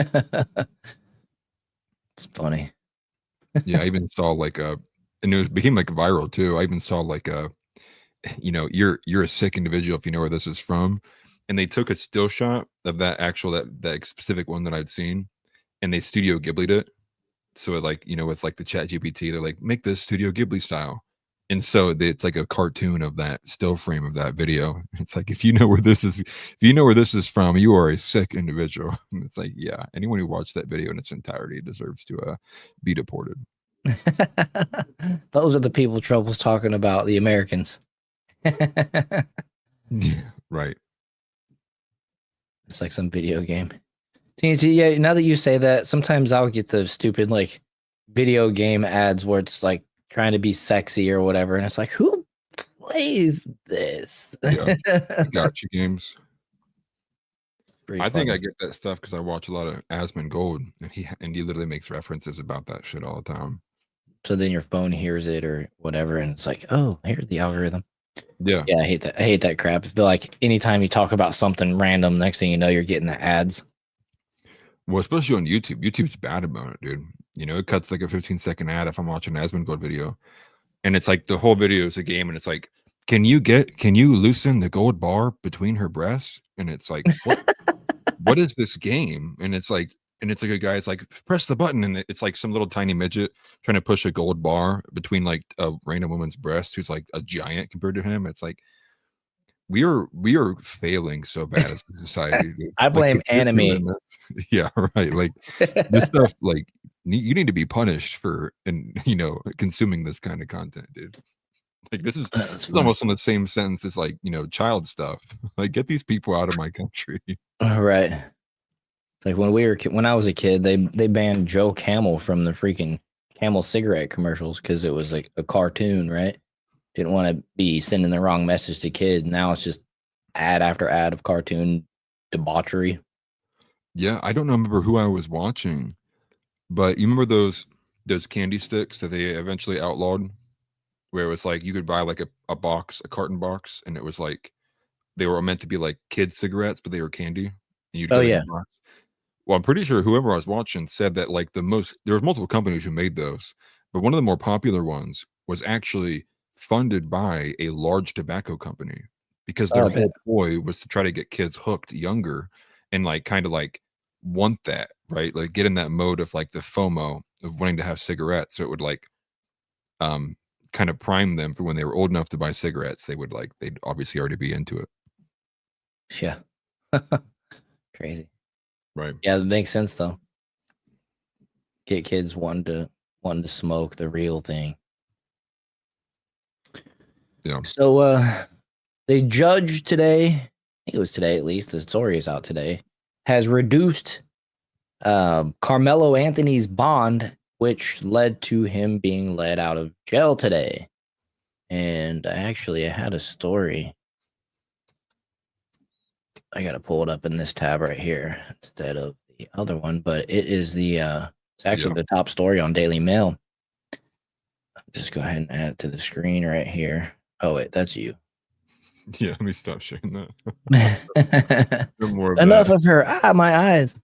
funny. Yeah, I even saw like and it became like viral too. I even saw like you know, you're a sick individual if you know where this is from, and they took a still shot of that specific one that I'd seen, and they Studio Ghibli'd it. So it like, you know, with like the Chat GPT, they're like, make this Studio Ghibli style. And so it's like a cartoon of that still frame of that video. It's like, if you know where this is from, you are a sick individual. And it's like, yeah, anyone who watched that video in its entirety deserves to be deported. Those are the people Trouble's talking about, the Americans. Yeah, right. It's like some video game. TNT, yeah, now that you say that, sometimes I'll get the stupid like video game ads where it's like trying to be sexy or whatever, and it's like, who plays this? Yeah, gotcha games. Pretty I think funny. I get that stuff because I watch a lot of Asmongold, and he literally makes references about that shit all the time. So then your phone hears it or whatever, and it's like, oh, here's the algorithm. Yeah. Yeah, I hate that. I hate that crap. I feel like anytime you talk about something random, next thing you know, you're getting the ads. Well, especially on YouTube. YouTube's bad about it, dude. You know, it cuts like a 15-second ad if I'm watching an Asmongold video. And it's like the whole video is a game, and it's like, can you loosen the gold bar between her breasts? And it's like, what is this game? And it's like a guy's like, press the button, and it's like some little tiny midget trying to push a gold bar between like a random woman's breast who's like a giant compared to him. It's like we are failing so bad as a society. Dude. I blame like, anime. Yeah, right. Like this stuff, like you need to be punished for consuming this kind of content, dude. Like this is almost in the same sentence as like, you know, child stuff. Like get these people out of my country. Right. Like when I was a kid, they banned Joe Camel from the freaking Camel cigarette commercials because it was like a cartoon, right? Didn't want to be sending the wrong message to kids. Now it's just ad after ad of cartoon debauchery. Yeah, I don't remember who I was watching, but you remember those candy sticks that they eventually outlawed, where it was like you could buy like a carton box, and it was like they were meant to be like kid cigarettes, but they were candy. And you'd get a box. Well, I'm pretty sure whoever I was watching said that like there was multiple companies who made those, but one of the more popular ones was actually funded by a large tobacco company because their whole ploy was to try to get kids hooked younger and like kind of like want that, right? Like get in that mode of like the FOMO of wanting to have cigarettes. So it would like kind of prime them for when they were old enough to buy cigarettes. They'd obviously already be into it. Yeah. Crazy. Right. Yeah, that makes sense though. Get kids wanting to smoke the real thing. Yeah. So the judge today, I think it was today at least, the story is out today, has reduced Karmelo Anthony's bond, which led to him being let out of jail today. And actually I had a story. I got to pull it up in this tab right here instead of the other one, but it is it's actually the top story on Daily Mail. I'll just go ahead and add it to the screen right here. Oh, wait, that's you. Yeah, let me stop sharing that. No more of Enough that. of her. Ah, my eyes.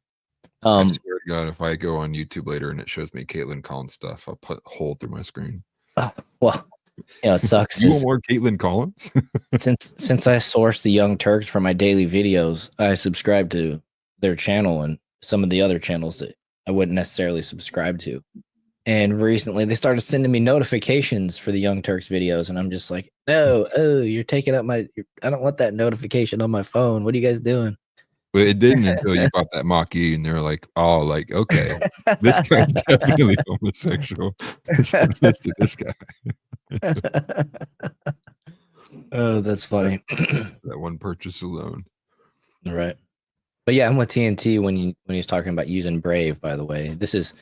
I swear to God, if I go on YouTube later and it shows me Caitlin Collins stuff, I'll put a hole through my screen. Well, it sucks. You want more Caitlin Collins? since I source the Young Turks for my daily videos, I subscribe to their channel and some of the other channels that I wouldn't necessarily subscribe to. And recently they started sending me notifications for the Young Turks videos, and I'm just like, no, you're taking up I don't want that notification on my phone. What are you guys doing? But it didn't until you bought that Mach-E, and they're like, oh, like, okay, this guy's definitely homosexual. This guy. Oh, that's funny. That one purchase alone. Right. But yeah, I'm with TNT when he's talking about using Brave, by the way. This is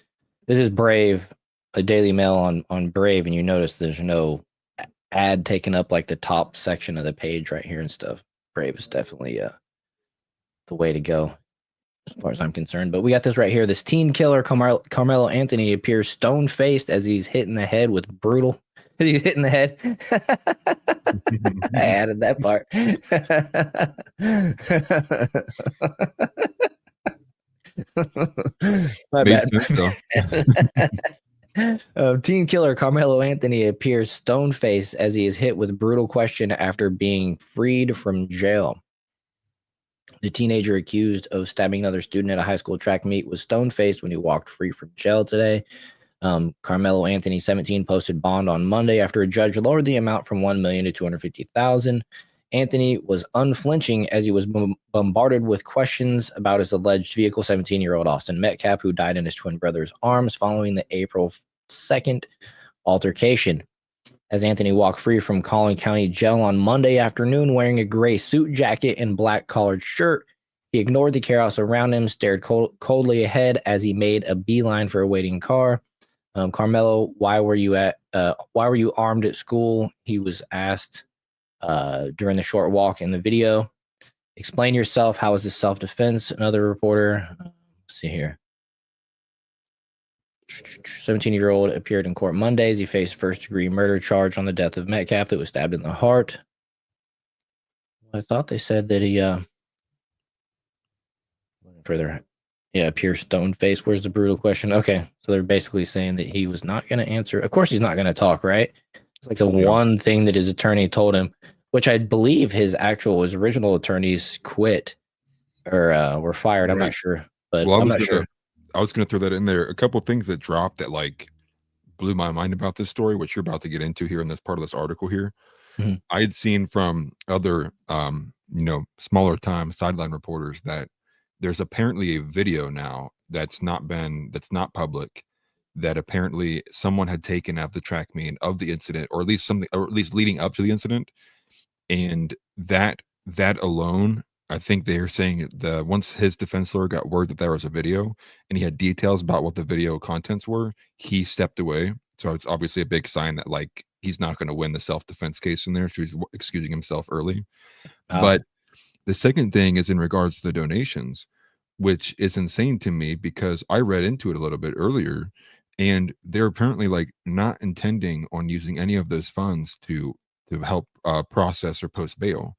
Brave, a Daily Mail on Brave, and you notice there's no ad taking up like the top section of the page right here and stuff. Brave is definitely the way to go as far as I'm concerned. But we got this right here. This teen killer, Karmelo Anthony, appears stone-faced as he's hit in the head with brutal. As he's hitting the head. I added that part. My bad. Teen killer Karmelo Anthony appears stone-faced as he is hit with a brutal question after being freed from jail. The teenager accused of stabbing another student at a high school track meet was stone-faced when he walked free from jail today. Karmelo Anthony, 17, posted bond on Monday after a judge lowered the amount from $1 million to $250,000. Anthony was unflinching as he was bombarded with questions about his alleged vehicle. 17-year-old Austin Metcalf, who died in his twin brother's arms following the April 2nd altercation. As Anthony walked free from Collin County Jail on Monday afternoon wearing a gray suit jacket and black collared shirt, he ignored the chaos around him, stared coldly ahead as he made a beeline for a waiting car. Karmelo, why were you armed at school? He was asked during the short walk in the video. Explain yourself. How is this self-defense? Another reporter. Let's see here. 17-year-old appeared in court Monday as he faced first-degree murder charge on the death of Metcalf that was stabbed in the heart. I thought they said that he appears stone-faced. Where's the brutal question? Okay, so they're basically saying that he was not going to answer. Of course he's not going to talk, right? It's like the one thing that his attorney told him, which I believe his original attorneys quit or were fired. I'm not sure, but I'm not sure. I was going to throw that in there. A couple of things that dropped that like blew my mind about this story, which you're about to get into here in this part of this article here. Mm-hmm. I had seen from other, smaller time sideline reporters that there's apparently a video now that's not public, that apparently someone had taken of the track meet of the incident, or at least leading up to the incident. And that alone, I think they're saying once his defense lawyer got word that there was a video and he had details about what the video contents were, he stepped away. So it's obviously a big sign that like he's not going to win the self-defense case in there. So he's excusing himself early. But the second thing is in regards to the donations, which is insane to me because I read into it a little bit earlier, and they're apparently like not intending on using any of those funds to help process or post bail.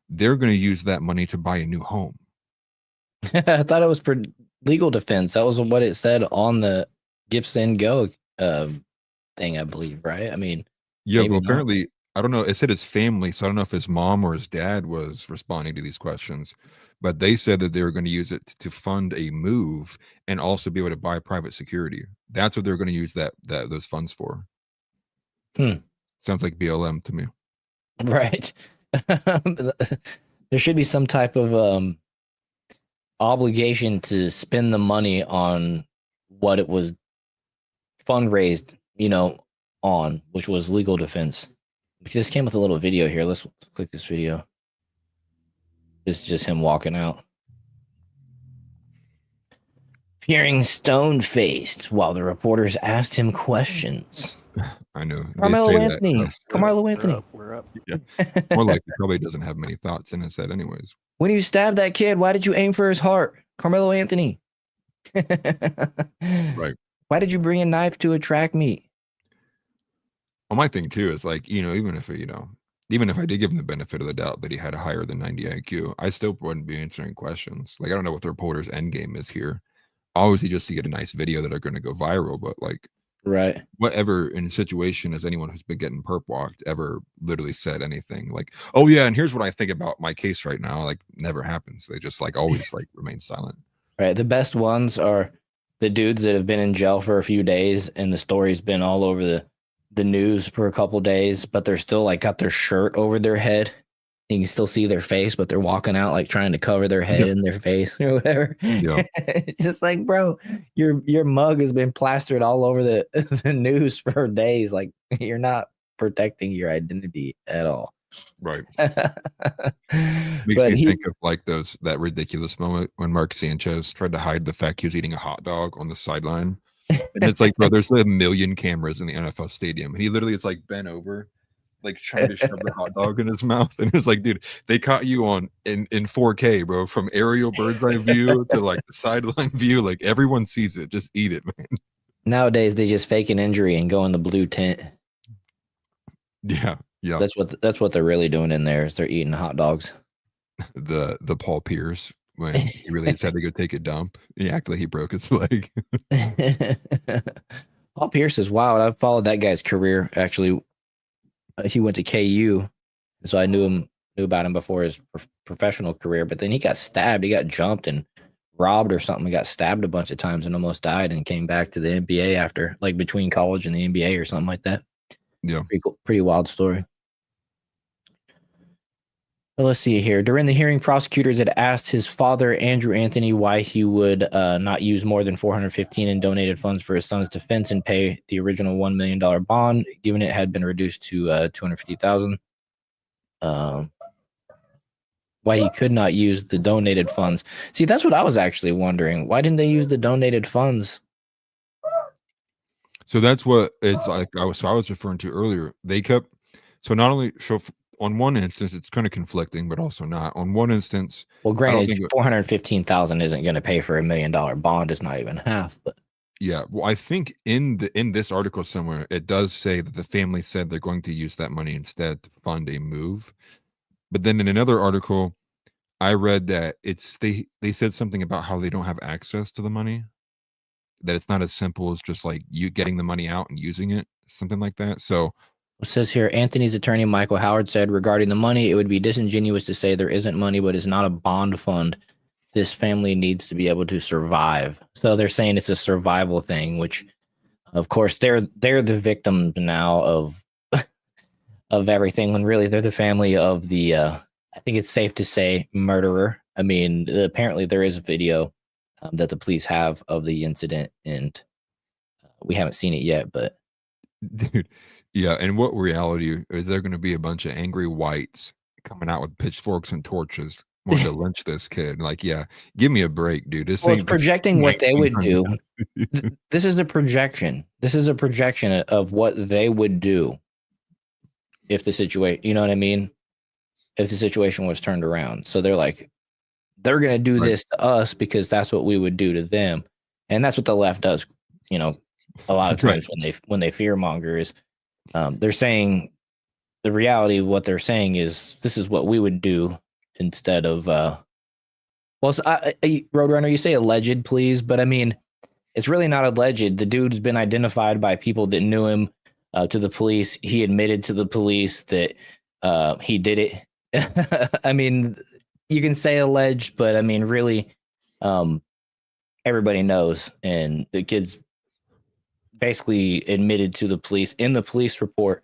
They're going to use that money to buy a new home. I thought it was for legal defense. That was what it said on the Give Send Go thing, I believe, right? I mean, yeah, but apparently, I don't know. It said his family, so I don't know if his mom or his dad was responding to these questions, but they said that they were going to use it to fund a move and also be able to buy private security. That's what they're going to use those funds for. Sounds like BLM to me. Right. There should be some type of obligation to spend the money on what it was fundraised, on, which was legal defense. This came with a little video here. Let's click this video. This is just him walking out. Appearing stone-faced while the reporters asked him questions. I know. Karmelo Anthony. Karmelo Anthony. We're up. Yeah. More like he probably doesn't have many thoughts in his head anyways. When you stabbed that kid, why did you aim for his heart? Karmelo Anthony. Right. Why did you bring a knife to a track meet? Well, my thing too is like, even if, even if I did give him the benefit of the doubt that he had a higher than 90 IQ, I still wouldn't be answering questions. Like, I don't know what the reporter's end game is here. Obviously, just to get a nice video that are going to go viral, but like, Right. whatever in a situation as anyone who's been getting perp walked ever literally said anything like, oh yeah, and here's what I think about my case right now, like never happens. They just like always like remain silent. Right. The best ones are the dudes that have been in jail for a few days and the story's been all over the news for a couple days, but they're still like got their shirt over their head. You can still see their face, but they're walking out like trying to cover their head and their face or whatever. Yeah. It's just like, bro, your mug has been plastered all over the news for days. Like, you're not protecting your identity at all. Right. But Makes me think of like that ridiculous moment when Mark Sanchez tried to hide the fact he was eating a hot dog on the sideline. And it's like, bro, there's like a million cameras in the NFL stadium. And he literally is like bent over, like trying to shove the hot dog in his mouth. And it's like, dude, they caught you in 4K, bro, from aerial bird's eye view to like the sideline view. Like everyone sees it. Just eat it, man. Nowadays, they just fake an injury and go in the blue tent. Yeah. Yeah. That's what they're really doing in there is they're eating hot dogs. The Paul Pierce when he really just had to go take a dump. He acted like he broke his leg. Paul Pierce is wild. I've followed that guy's career. Actually, he went to KU, so I knew about him before his professional career. But then he got stabbed. He got jumped and robbed or something. He got stabbed a bunch of times and almost died, and came back to the NBA after, like between college and the NBA or something like that. Yeah, pretty cool, pretty wild story. Well, let's see here. During the hearing, prosecutors had asked his father, Andrew Anthony, why he would not use more than $415 in donated funds for his son's defense and pay the original $1 million bond, given it had been reduced to $250,000. Why he could not use the donated funds. See, that's what I was actually wondering. Why didn't they use the donated funds? So that's what it's like. I was referring to earlier. They kept not only on one instance, it's kind of conflicting, but also not. On one instance, well, granted, $415,000 isn't going to pay for $1 million bond. It's not even half. But yeah, well, I think in this article somewhere, it does say that the family said they're going to use that money instead to fund a move. But then in another article, I read that they said something about how they don't have access to the money. That it's not as simple as just like you getting the money out and using it, something like that. So. It says here, Anthony's attorney, Michael Howard, said regarding the money, it would be disingenuous to say there isn't money, but it's not a bond fund. This family needs to be able to survive. So they're saying it's a survival thing, which, of course, they're the victims now of everything, when really they're the family of the, I think it's safe to say, murderer. I mean, apparently there is a video that the police have of the incident, and we haven't seen it yet, but. Dude. Yeah, and what reality is there going to be a bunch of angry whites coming out with pitchforks and torches wanting to lynch this kid? Like, yeah, give me a break, dude. This it's projecting what they would do. This is a projection. This is a projection of what they would do if the situation, you know what I mean? If the situation was turned around. So they're like, they're going to do this to us because that's what we would do to them. And that's what the left does, you know, a lot of times when they fearmonger is, they're saying the reality of what they're saying is this is what we would do instead of Roadrunner, you say alleged, please, but I mean it's really not alleged. The dude's been identified by people that knew him to the police. He admitted to the police that he did it. I mean, you can say alleged, but I mean really everybody knows, and the kid's basically admitted to the police in the police report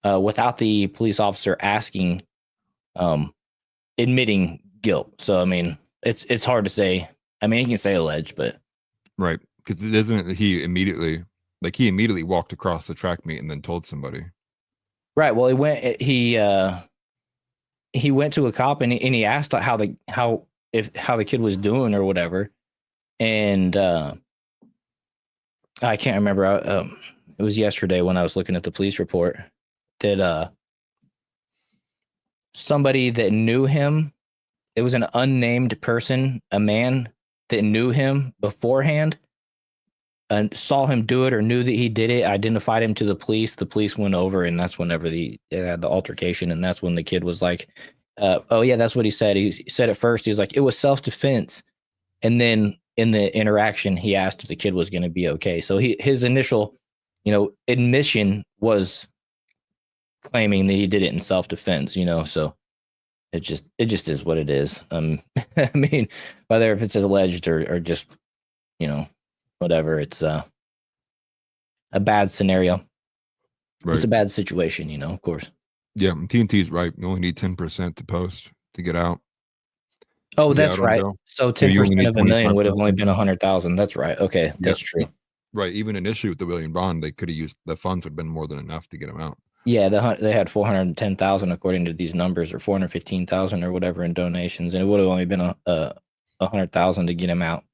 without the police officer asking, admitting guilt. So, I mean, it's hard to say. I mean, you can say alleged, but. Right. Because isn't he immediately walked across the track meet and then told somebody. Right. Well, he went to a cop and he asked how the kid was doing or whatever. And, I can't remember. It was yesterday when I was looking at the police report that somebody that knew him, it was an unnamed person, a man that knew him beforehand, saw him do it or knew that he did it, identified him to the police. The police went over, and that's whenever they had the altercation, and that's when the kid was like, "Oh yeah, that's what he said." He said at first, he's like, "It was self-defense," and then in the interaction, he asked if the kid was going to be okay. So his initial, admission was claiming that he did it in self-defense. So it just is what it is. I mean, whether if it's alleged or just, whatever, it's a bad scenario. Right. It's a bad situation, of course. Yeah, TNT's right. You only need 10% to post to get out. Oh, Get that's out on right. bail. So So you only 10% need of $1 million would have only 25,000. been 100,000. That's right. Okay, that's true. Right. Even initially with the $1 billion bond, they could have used the funds would have been more than enough to get them out. Yeah, they had 410,000 according to these numbers, or 415,000 or whatever in donations, and it would have only been a 100,000 to get him out.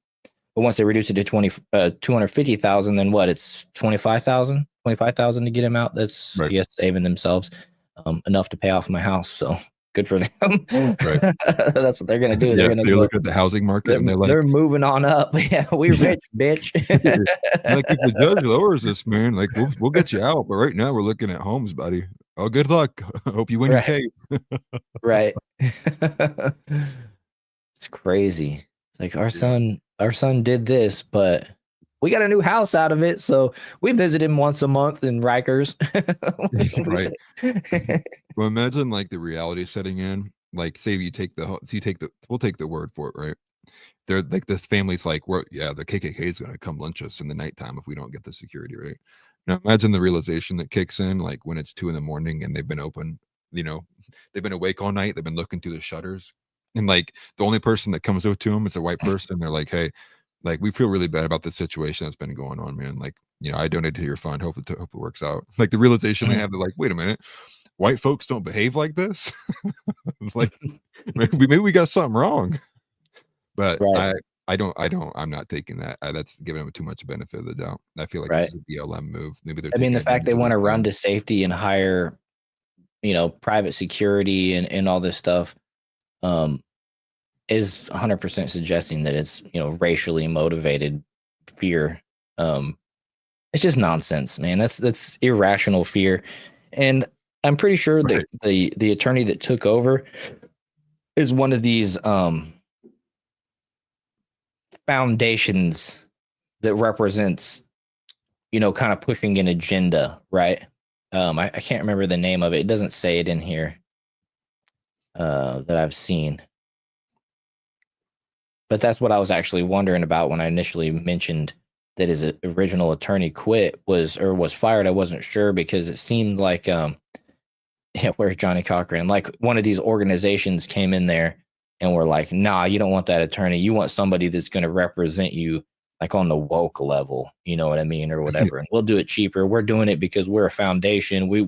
But once they reduce it to 250,000, then what? It's 25,000 to get him out. That's Right. I guess saving themselves enough to pay off my house. So good for them. Right. That's what they're gonna do. Yeah, they look at the housing market and they're like, they're moving on up. Yeah, we rich, bitch. like if the judge lowers this, man, like we'll get you out. But right now we're looking at homes, buddy. Oh, good luck. Hope you win your case. Right. It's crazy. It's like our son did this, but we got a new house out of it. So we visit him once a month in Rikers. Right. Well, imagine like the reality setting in. Like, say we'll take the word for it, right? They're like, this family's like, the KKK is going to come lynch us in the nighttime if we don't get the security, right? Now imagine the realization that kicks in, like when it's 2 a.m. and they've been open, they've been awake all night. They've been looking through the shutters, and like the only person that comes up to them is a white person. They're like, hey, like, we feel really bad about the situation that's been going on, man. Like, I donated to your fund. Hope it works out. Like the realization they have, they're like, wait a minute, white folks don't behave like this. Like maybe we got something wrong. But Right. I'm not taking that. That's giving them too much benefit of the doubt. I feel like Right. this is a BLM move. Maybe they're. I mean, the taking fact they advantage want to of this run time. to safety and hire, private security and all this stuff, is 100% suggesting that it's, racially motivated fear. It's just nonsense, man. That's irrational fear. And I'm pretty sure that the attorney that took over is one of these foundations that represents, kind of pushing an agenda, right? I can't remember the name of it. It doesn't say it in here that I've seen. But that's what I was actually wondering about when I initially mentioned that his original attorney quit was fired. I wasn't sure because it seemed like, where's Johnny Cochran? Like one of these organizations came in there and were like, nah, you don't want that attorney. You want somebody that's going to represent you like on the woke level, you know what I mean? Or whatever. And we'll do it cheaper. We're doing it because we're a foundation. We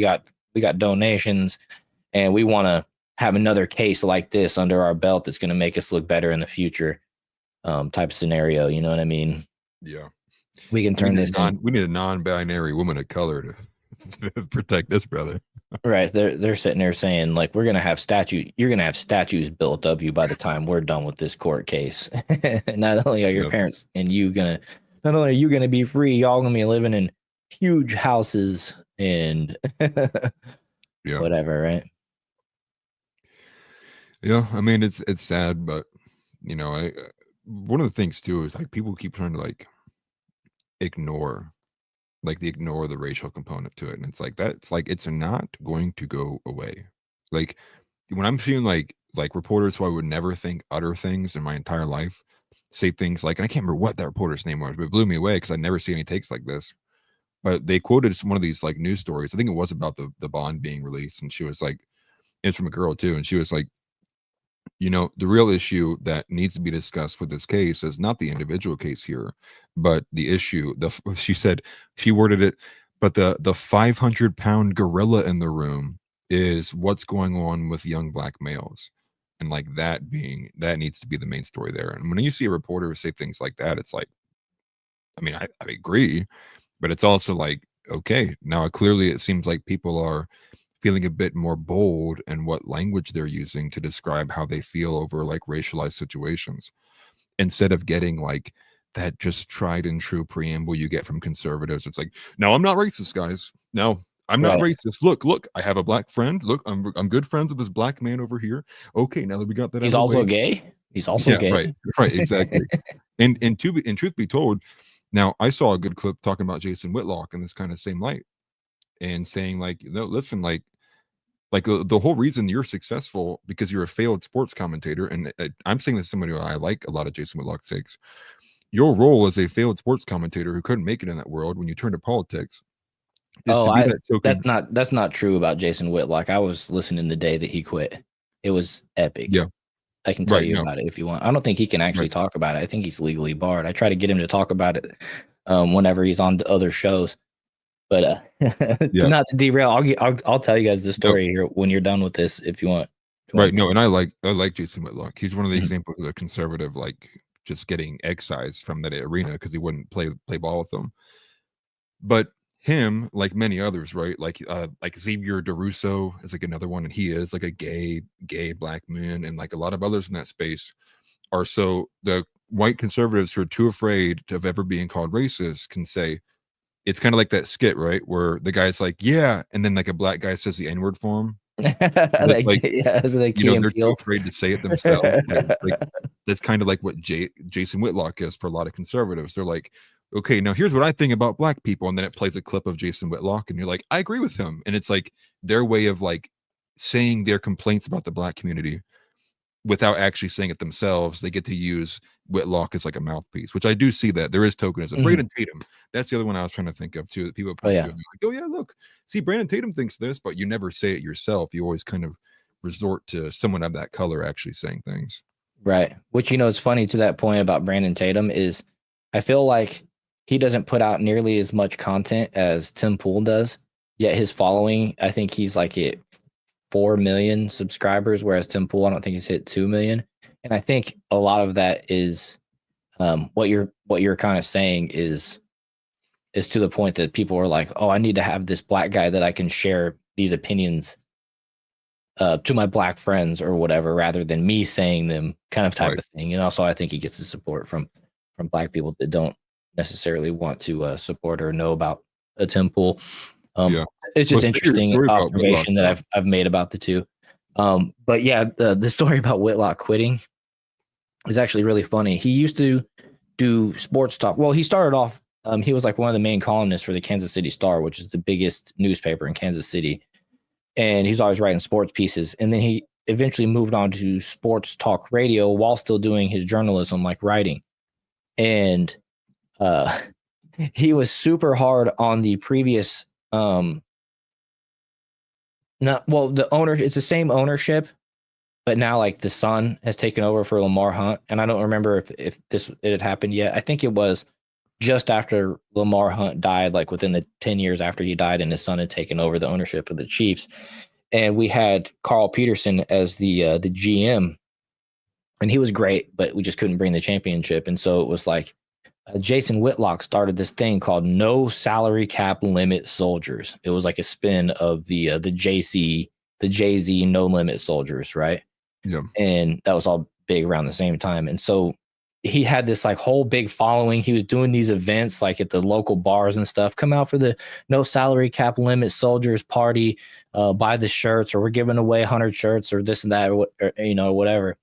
got donations, and we want to have another case like this under our belt that's going to make us look better in the future, type scenario. You know what I mean? Yeah. We can turn this in. We need a non-binary woman of color to protect this brother. Right. They're sitting there saying, like, you're going to have statues built of you by the time we're done with this court case. Not only are your parents and not only are you going to be free, y'all going to be living in huge houses and whatever, right? Yeah, I mean it's sad, but one of the things too is like people keep trying to like ignore the racial component to it, and it's like that. It's like it's not going to go away. Like when I'm seeing like reporters who I would never think utter things in my entire life say things like, and I can't remember what that reporter's name was, but it blew me away because I never see any takes like this. But they quoted one of these like news stories. I think it was about the bond being released, and she was like, it's from a girl too, and she was like, the real issue that needs to be discussed with this case is not the individual case here, but the issue. She worded it, but the 500-pound gorilla in the room is what's going on with young black males, and like that needs to be the main story there. And when you see a reporter say things like that, it's like, I mean, I agree, but it's also like, okay, now clearly it seems like people are feeling a bit more bold in what language they're using to describe how they feel over like racialized situations, instead of getting like that just tried and true preamble you get from conservatives. It's like, no, I'm not racist, guys. No, I'm not Right. racist. Look, I have a black friend. Look, I'm good friends with this black man over here. Okay, now that we got that out of He's the also way. gay. He's also Yeah, gay. right, exactly. And truth be told, now I saw a good clip talking about Jason Whitlock in this kind of same light, and saying like, no, listen, like the whole reason you're successful because you're a failed sports commentator, and I'm saying this as somebody who I like a lot of Jason Whitlock's takes. Your role as a failed sports commentator who couldn't make it in that world when you turn to politics is to be that token. That's not true about Jason Whitlock. I was listening the day that he quit. It was epic. Yeah, I can tell right. you No, about it if you want. I don't think he can actually right. talk about it. I think he's legally barred. I try to get him to talk about it whenever he's on other shows. But Yeah. not to derail, I'll tell you guys the Nope. story here when you're done with this if you want. Right. No, and I like Jason Whitlock. He's one of the Mhm. examples of a conservative, like just getting excised from that arena because he wouldn't play ball with them. But him, like many others, right? Like Xavier DeRusso is like another one, and he is like a gay black man, and like a lot of others in that space are so the white conservatives who are too afraid of ever being called racist can say it's kind of like that skit, right? Where the guy's like, yeah, and then like a black guy says the N-word for him. Like, yeah, it's like you know, they're Key too afraid to say it themselves. Like that's kind of like what Jason Whitlock is for a lot of conservatives. They're like, okay, now here's what I think about black people, and then it plays a clip of Jason Whitlock, and you're like, I agree with him, and it's like their way of like saying their complaints about the black community without actually saying it themselves. They get to use Whitlock as like a mouthpiece, which I do see that there is tokenism. Mhm. Brandon Tatum, that's the other one I was trying to think of too. That people point yeah. to and they're like, oh yeah, look, see, Brandon Tatum thinks this, but you never say it yourself. You always kind of resort to someone of that color actually saying things. Right. Which, you know, it's funny to that point about Brandon Tatum is I feel like he doesn't put out nearly as much content as Tim Pool does. Yet his following, I think he's like at 4 million subscribers, whereas Tim Pool, I don't think he's hit 2 million. And I think a lot of that is what you're kind of saying is to the point that people are like, oh, I need to have this black guy that I can share these opinions to my black friends or whatever, rather than me saying them, kind of type Right. of thing. And also, I think he gets the support from black people that don't necessarily want to support or know about the Tim Pool. Yeah. It's just Well, interesting story about observation Whitlock, that I've made about the two. But yeah, the story about Whitlock quitting is actually really funny. He used to do sports talk. Well, he started off, he was like one of the main columnists for the Kansas City Star, which is the biggest newspaper in Kansas City. And he's always writing sports pieces. And then he eventually moved on to sports talk radio while still doing his journalism, like writing. And he was super hard on the previous the owner, it's the same ownership, but now like the son has taken over for Lamar Hunt. And I don't remember if it had happened yet. I think it was just after Lamar Hunt died, like within the 10 years after he died, and his son had taken over the ownership of the Chiefs. And we had Carl Peterson as the GM, and he was great, but we just couldn't bring the championship. And so it was like Jason Whitlock started this thing called No Salary Cap Limit Soldiers. It was like a spin of the Jay-Z No Limit Soldiers, right? Yeah. And that was all big around the same time. And so he had this like whole big following. He was doing these events like at the local bars and stuff. Come out for the No Salary Cap Limit Soldiers party, buy the shirts, or we're giving away 100 shirts or this and that, or whatever.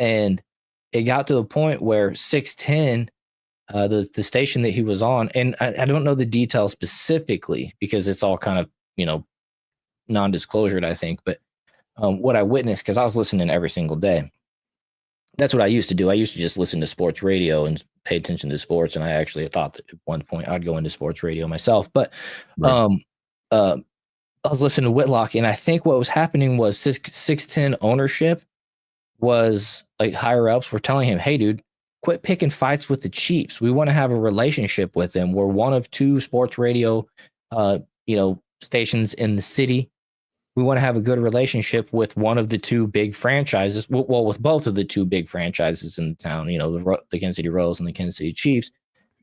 And it got to the point where 610, the station that he was on, and I don't know the details specifically because it's all kind of, non-disclosured, I think. But what I witnessed, because I was listening every single day. That's what I used to do. I used to just listen to sports radio and pay attention to sports. And I actually thought that at one point I'd go into sports radio myself. But Right. I was listening to Whitlock, and I think what was happening was 610 ownership was like higher ups were telling him, hey, dude, quit picking fights with the Chiefs. We want to have a relationship with them. We're one of 2 sports radio, stations in the city. We want to have a good relationship with one of the 2 big franchises. Well, with both of the 2 big franchises in the town, the Kansas City Royals and the Kansas City Chiefs.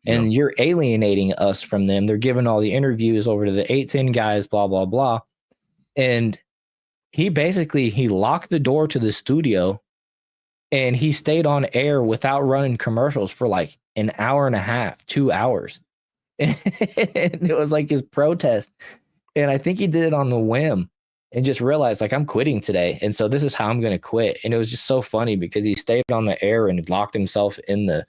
And you're alienating us from them. They're giving all the interviews over to the 810 guys, blah, blah, blah. And he basically, locked the door to the studio and he stayed on air without running commercials for like an hour and a half, 2 hours. And it was like his protest. And I think he did it on the whim and just realized like I'm quitting today. And so this is how I'm going to quit. And it was just so funny because he stayed on the air and locked himself in the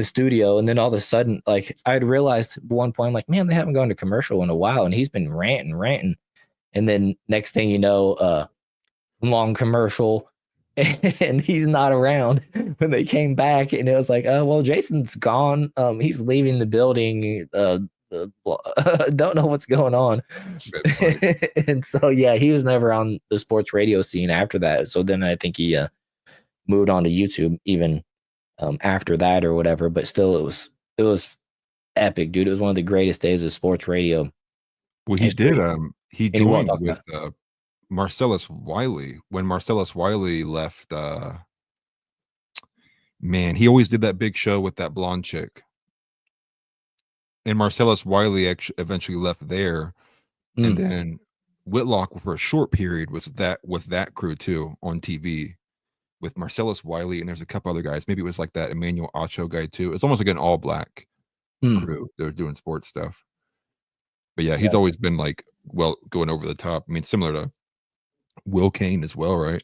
studio. And then all of a sudden, like I had realized at one point, I'm like, man, they haven't gone to commercial in a while. And he's been ranting. And then next thing you know, long commercial and he's not around when they came back. And it was like, oh, well, Jason's gone. He's leaving the building. Don't know what's going on. And so, yeah, he was never on the sports radio scene after that. So then I think he moved on to YouTube even after that or whatever. But still, it was epic, dude. It was one of the greatest days of sports radio. Well, he history. did. He And he won't joined talk with Marcellus Wiley when Marcellus Wiley left. Man, he always did that big show with that blonde chick. And Marcellus Wiley eventually left there, and then Whitlock for a short period was with that crew too on TV with Marcellus Wiley, and there's a couple other guys. Maybe it was like that Emmanuel Acho guy too. It's almost like an all black crew. They're doing sports stuff. But yeah, he's always been like, well, going over the top. I mean, similar to Will Kane as well, right?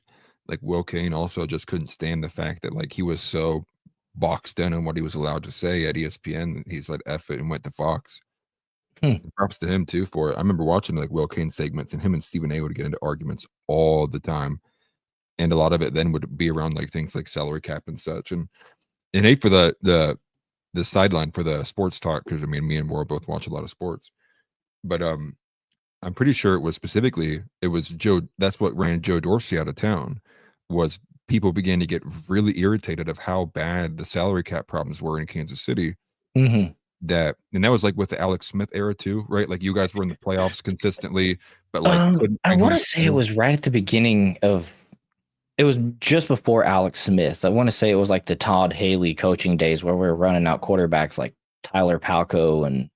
Like Will Kane also just couldn't stand the fact that like he was so boxed in on what he was allowed to say at ESPN. He's like, F it, and went to Fox. Props to him too for it. I remember watching like Will Kane segments, and him and Stephen A would get into arguments all the time. And a lot of it then would be around like things like salary cap and such. And A for the sideline for the sports talk, because I mean me and Maura both watch a lot of sports. But I'm pretty sure it was Joe. That's what ran Joe Dorsey out of town. Was people began to get really irritated of how bad the salary cap problems were in Kansas City. That was like with the Alex Smith era too, right? Like you guys were in the playoffs consistently, but like I want to say it was right at the beginning of. It was just before Alex Smith. I want to say it was like the Todd Haley coaching days where we were running out quarterbacks like Tyler Palco and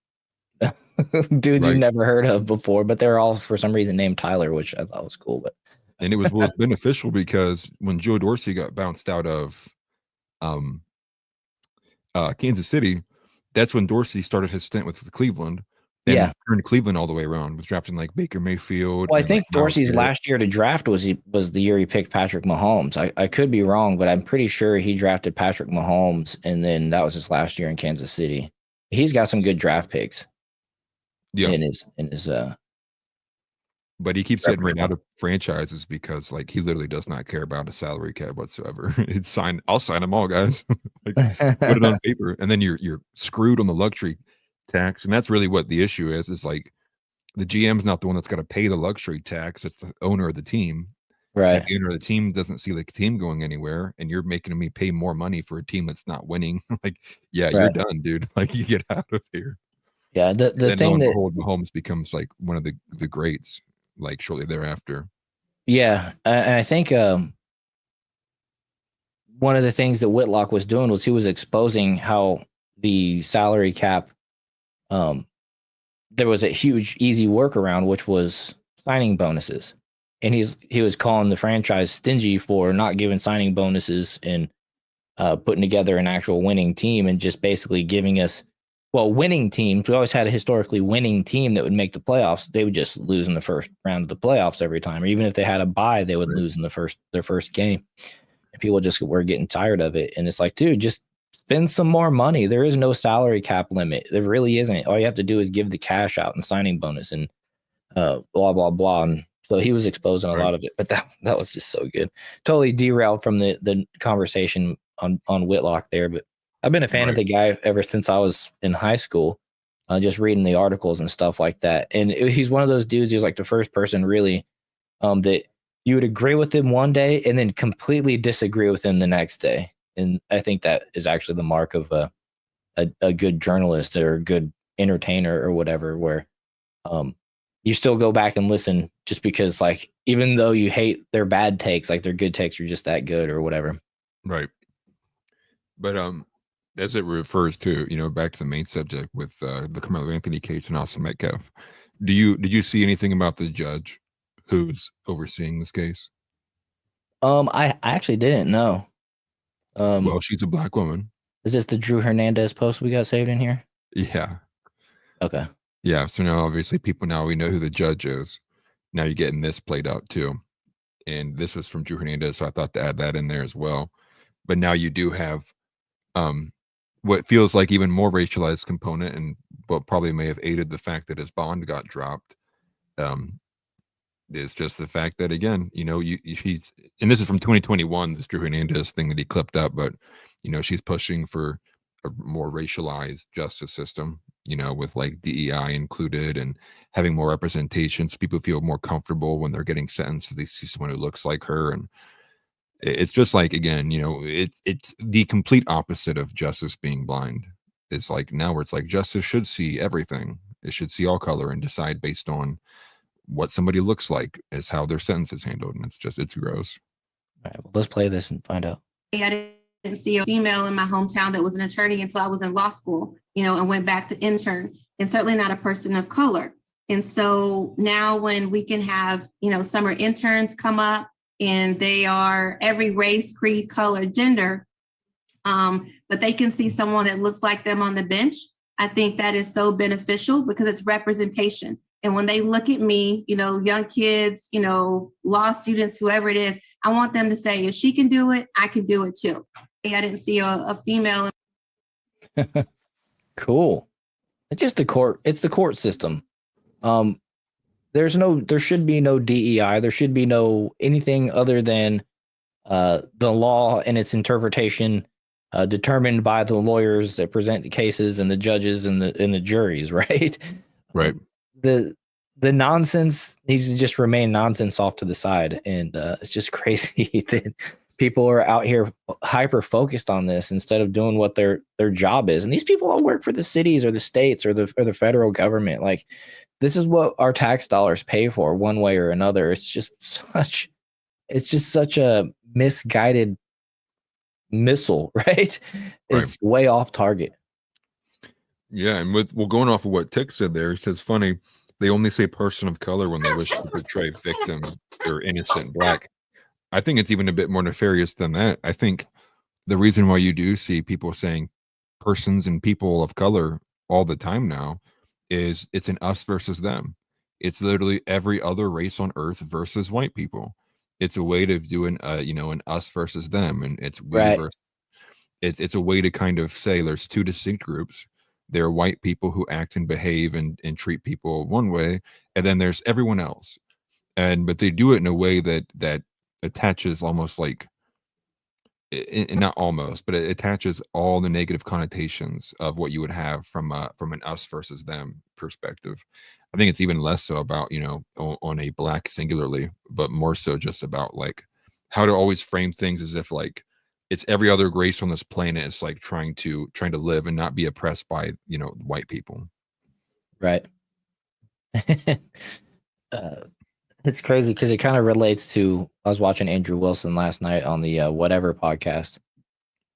dudes you've never heard of before, but they're all for some reason named Tyler, which I thought was cool. But and it was beneficial because when Joe Dorsey got bounced out of Kansas City, that's when Dorsey started his stint with Cleveland. And turned Cleveland all the way around, was drafting like Baker Mayfield. Well, I think Dorsey's last year to draft was the year he picked Patrick Mahomes. I could be wrong, but I'm pretty sure he drafted Patrick Mahomes, and then that was his last year in Kansas City. He's got some good draft picks. Yeah, in his but he keeps getting rid out of franchises because like he literally does not care about a salary cap whatsoever. I'll sign them all, guys. Like, put it on paper, and then you're screwed on the luxury tax. And that's really what the issue is like the GM's not the one that's got to pay the luxury tax. It's the owner of the team. Right. The owner of the team doesn't see the team going anywhere, and you're making me pay more money for a team that's not winning. Like, yeah, you're done, dude. Like, you get out of here. Yeah. The thing that Mahomes becomes like one of the greats, like shortly thereafter. Yeah. And I think one of the things that Whitlock was doing was he was exposing how the salary cap, there was a huge easy workaround, which was signing bonuses. And he was calling the franchise stingy for not giving signing bonuses and putting together an actual winning team, and just basically giving us, winning teams. We always had a historically winning team that would make the playoffs. They would just lose in the first round of the playoffs every time, or even if they had a bye, they would lose in their first game. And people just were getting tired of it. And it's like, dude, just spend some more money. There is no salary cap limit. There really isn't. All you have to do is give the cash out and signing bonus and blah, blah, blah. And so he was exposing a lot of it, but that was just so good. Totally derailed from the conversation on Whitlock there, but I've been a fan of the guy ever since I was in high school, just reading the articles and stuff like that. And he's one of those dudes who's like the first person really that you would agree with him one day and then completely disagree with him the next day. And I think that is actually the mark of a good journalist or a good entertainer or whatever, where you still go back and listen just because, like, even though you hate their bad takes, like their good takes are just that good or whatever. Right. But as it refers to, back to the main subject with the Karmelo Anthony case and Austin Metcalf, did you see anything about the judge who's overseeing this case? I actually didn't know. Well, she's a black woman. Is this the Drew Hernandez post we got saved in here? Yeah. Okay. Yeah. So now obviously we know who the judge is. Now you're getting this played out too. And this was from Drew Hernandez, so I thought to add that in there as well. But now you do have what feels like even more racialized component, and what probably may have aided the fact that his bond got dropped. Is just the fact that, again, she's, and this is from 2021, this Drew Hernandez thing that he clipped up, but she's pushing for a more racialized justice system, with like DEI included, and having more representation so people feel more comfortable when they're getting sentenced, so they see someone who looks like her. And it's just like, again, it's the complete opposite of justice being blind. It's like now where it's like justice should see everything. It should see all color and decide based on what somebody looks like is how their sentence is handled. And it's gross. All right, well, let's play this and find out. I didn't see a female in my hometown that was an attorney until I was in law school, and went back to intern, and certainly not a person of color. And so now when we can have, summer interns come up, and they are every race, creed, color, gender, but they can see someone that looks like them on the bench, I think that is so beneficial because it's representation. And when they look at me, young kids, law students, whoever it is, I want them to say, if she can do it, I can do it too. I didn't see a female. Cool. It's just the court. It's the court system. There should be no DEI. There should be no anything other than the law and its interpretation determined by the lawyers that present the cases and the judges and the juries, right? Right. The nonsense needs to just remain nonsense off to the side. And it's just crazy that people are out here hyper focused on this instead of doing what their job is. And these people all work for the cities or the states or the federal government. Like, this is what our tax dollars pay for one way or another. It's just such a misguided missile, right? It's way off target. Yeah, and going off of what Tick said there, it says funny, they only say person of color when they wish to portray victim or innocent black. I think it's even a bit more nefarious than that. I think the reason why you do see people saying persons and people of color all the time now is it's an us versus them. It's literally every other race on earth versus white people. It's a way to do an us versus them, and it's it's a way to kind of say there's two distinct groups. There are white people who act and behave and treat people one way, and then there's everyone else. But they do it in a way that attaches almost like, not almost, but it attaches all the negative connotations of what you would have from an us versus them perspective. I think it's even less so about, on a black singularly, but more so just about like how to always frame things as if like it's every other race on this planet is like trying to live and not be oppressed by, white people. Right. It's crazy because it kind of relates to, I was watching Andrew Wilson last night on the Whatever podcast,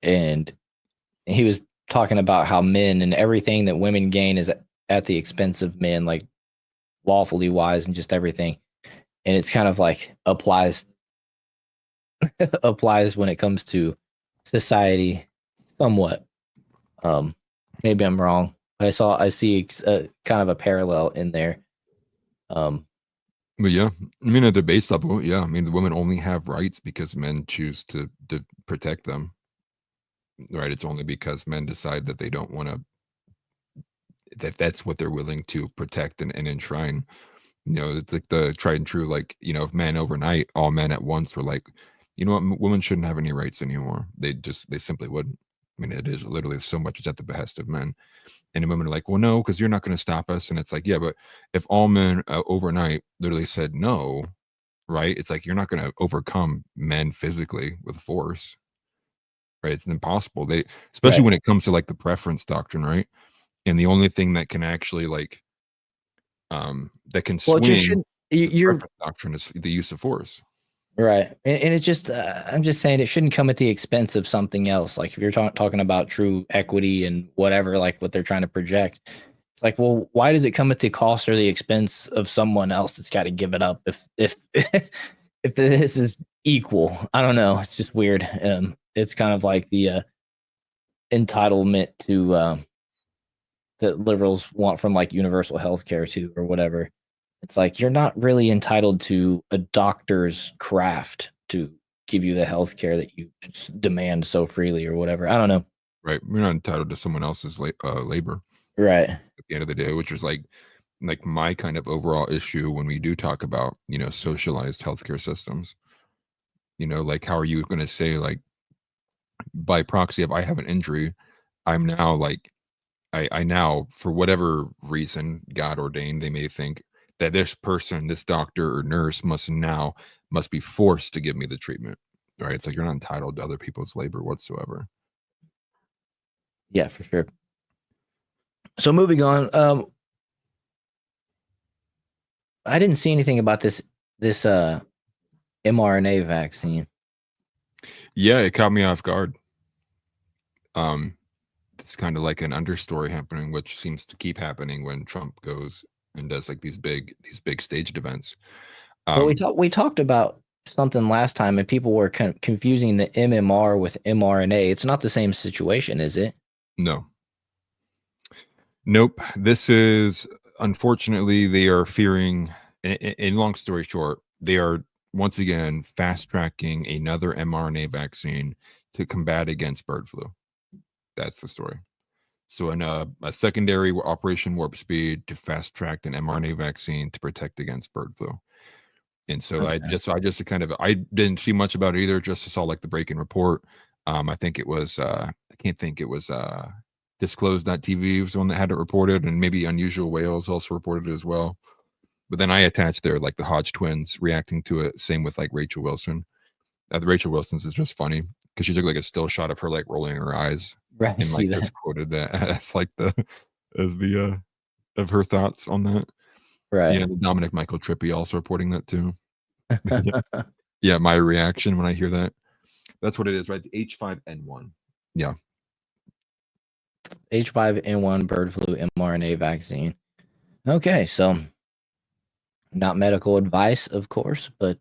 and he was talking about how men and everything that women gain is at the expense of men, like lawfully wise and just everything. And it's kind of like applies when it comes to society somewhat. Maybe I'm wrong, but I see kind of a parallel in there. But yeah, I mean, at the base level, yeah, I mean, the women only have rights because men choose to protect them, right? It's only because men decide that they don't want to, that's what they're willing to protect and enshrine. It's like the tried and true, like, if men overnight, all men at once were like, you know what, women shouldn't have any rights anymore. They simply wouldn't. I mean, it is literally so much is at the behest of men. And the women are like, well, no, because you're not going to stop us. And it's like, yeah, but if all men overnight literally said no, right? It's like, you're not going to overcome men physically with force, right? It's impossible. Especially when it comes to like the preference doctrine, right? And the only thing that can actually like, that can swing your doctrine is the use of force. Right. And it's just, I'm just saying it shouldn't come at the expense of something else. Like if you're talking about true equity and whatever, like what they're trying to project, it's like, well, why does it come at the cost or the expense of someone else that's got to give it up if if this is equal? I don't know. It's just weird. it's kind of like the entitlement to that liberals want from like universal health care too, or whatever. It's like you're not really entitled to a doctor's craft to give you the health care that you demand so freely, or whatever. I don't know. Right. We're not entitled to someone else's labor Right. at the end of the day, which is like my kind of overall issue when we do talk about, socialized healthcare systems. Like, how are you going to say, like, by proxy, if I have an injury, I'm now like, I now, for whatever reason, God ordained, they may think that this person, this doctor or nurse must be forced to give me the treatment. Right. It's like you're not entitled to other people's labor whatsoever. Yeah, for sure. So moving on, I didn't see anything about this mRNA vaccine. Yeah, it caught me off guard. It's kind of like an understory happening, which seems to keep happening when Trump goes and does like these big staged events. Well, we talked about something last time, and people were confusing the MMR with mRNA. It's not the same situation, is it? No. Nope. This is, unfortunately, they are fearing, in long story short, they are once again fast tracking another mRNA vaccine to combat against bird flu. That's the story. So in a secondary Operation Warp Speed to fast track an mRNA vaccine to protect against bird flu. And so Okay. I didn't see much about it either, just saw like the breaking report. I think it was Disclosed.tv was the one that had it reported, and maybe Unusual Whales also reported it as well. But then I attached there like the Hodge twins reacting to it. Same with like Rachel Wilson. The Rachel Wilson's is just funny because she took like a still shot of her like rolling her eyes, Right. and like just quoted that as like of her thoughts on that. Right. Yeah, Dominic Michael Trippi also reporting that too. Yeah, my reaction when I hear that. That's what it is, right? The H5N1. Yeah. H5N1 bird flu mRNA vaccine. Okay, so not medical advice, of course, but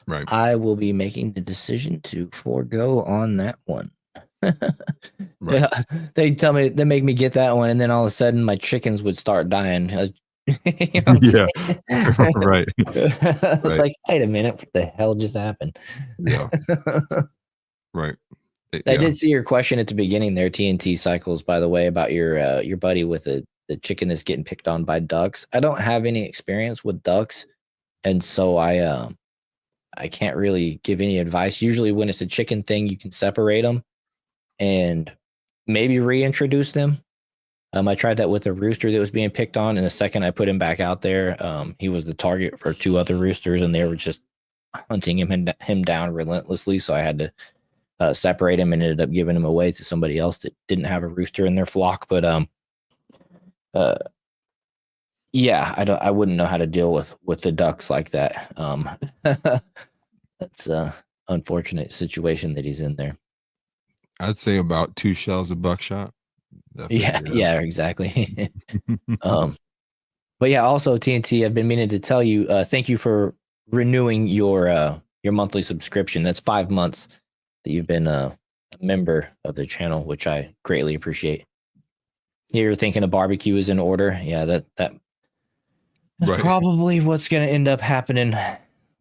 Right. I will be making the decision to forego on that one. Right. Yeah, they make me get that one, and then all of a sudden my chickens would start dying. You know what I'm Yeah. saying? Right. It's Right. like, wait a minute, what the hell just happened? Yeah. Right. I Yeah. did see your question at the beginning there, TNT Cycles, by the way, about your buddy with the chicken that's getting picked on by ducks. I don't have any experience with ducks, and so I can't really give any advice. Usually when it's a chicken thing, you can separate them and maybe reintroduce them. I tried that with a rooster that was being picked on, and the second I put him back out there, he was the target for two other roosters, and they were just hunting him down relentlessly. So I had to separate him and ended up giving him away to somebody else that didn't have a rooster in their flock. But yeah, I wouldn't know how to deal with the ducks like that. That's a unfortunate situation that he's in there. I'd say about 2 shells of buckshot. Yeah, exactly. But yeah, also TNT, I've been meaning to tell you, thank you for renewing your monthly subscription. That's 5 months that you've been a member of the channel, which I greatly appreciate. You're thinking a barbecue is in order. Yeah, that's Right. probably what's going to end up happening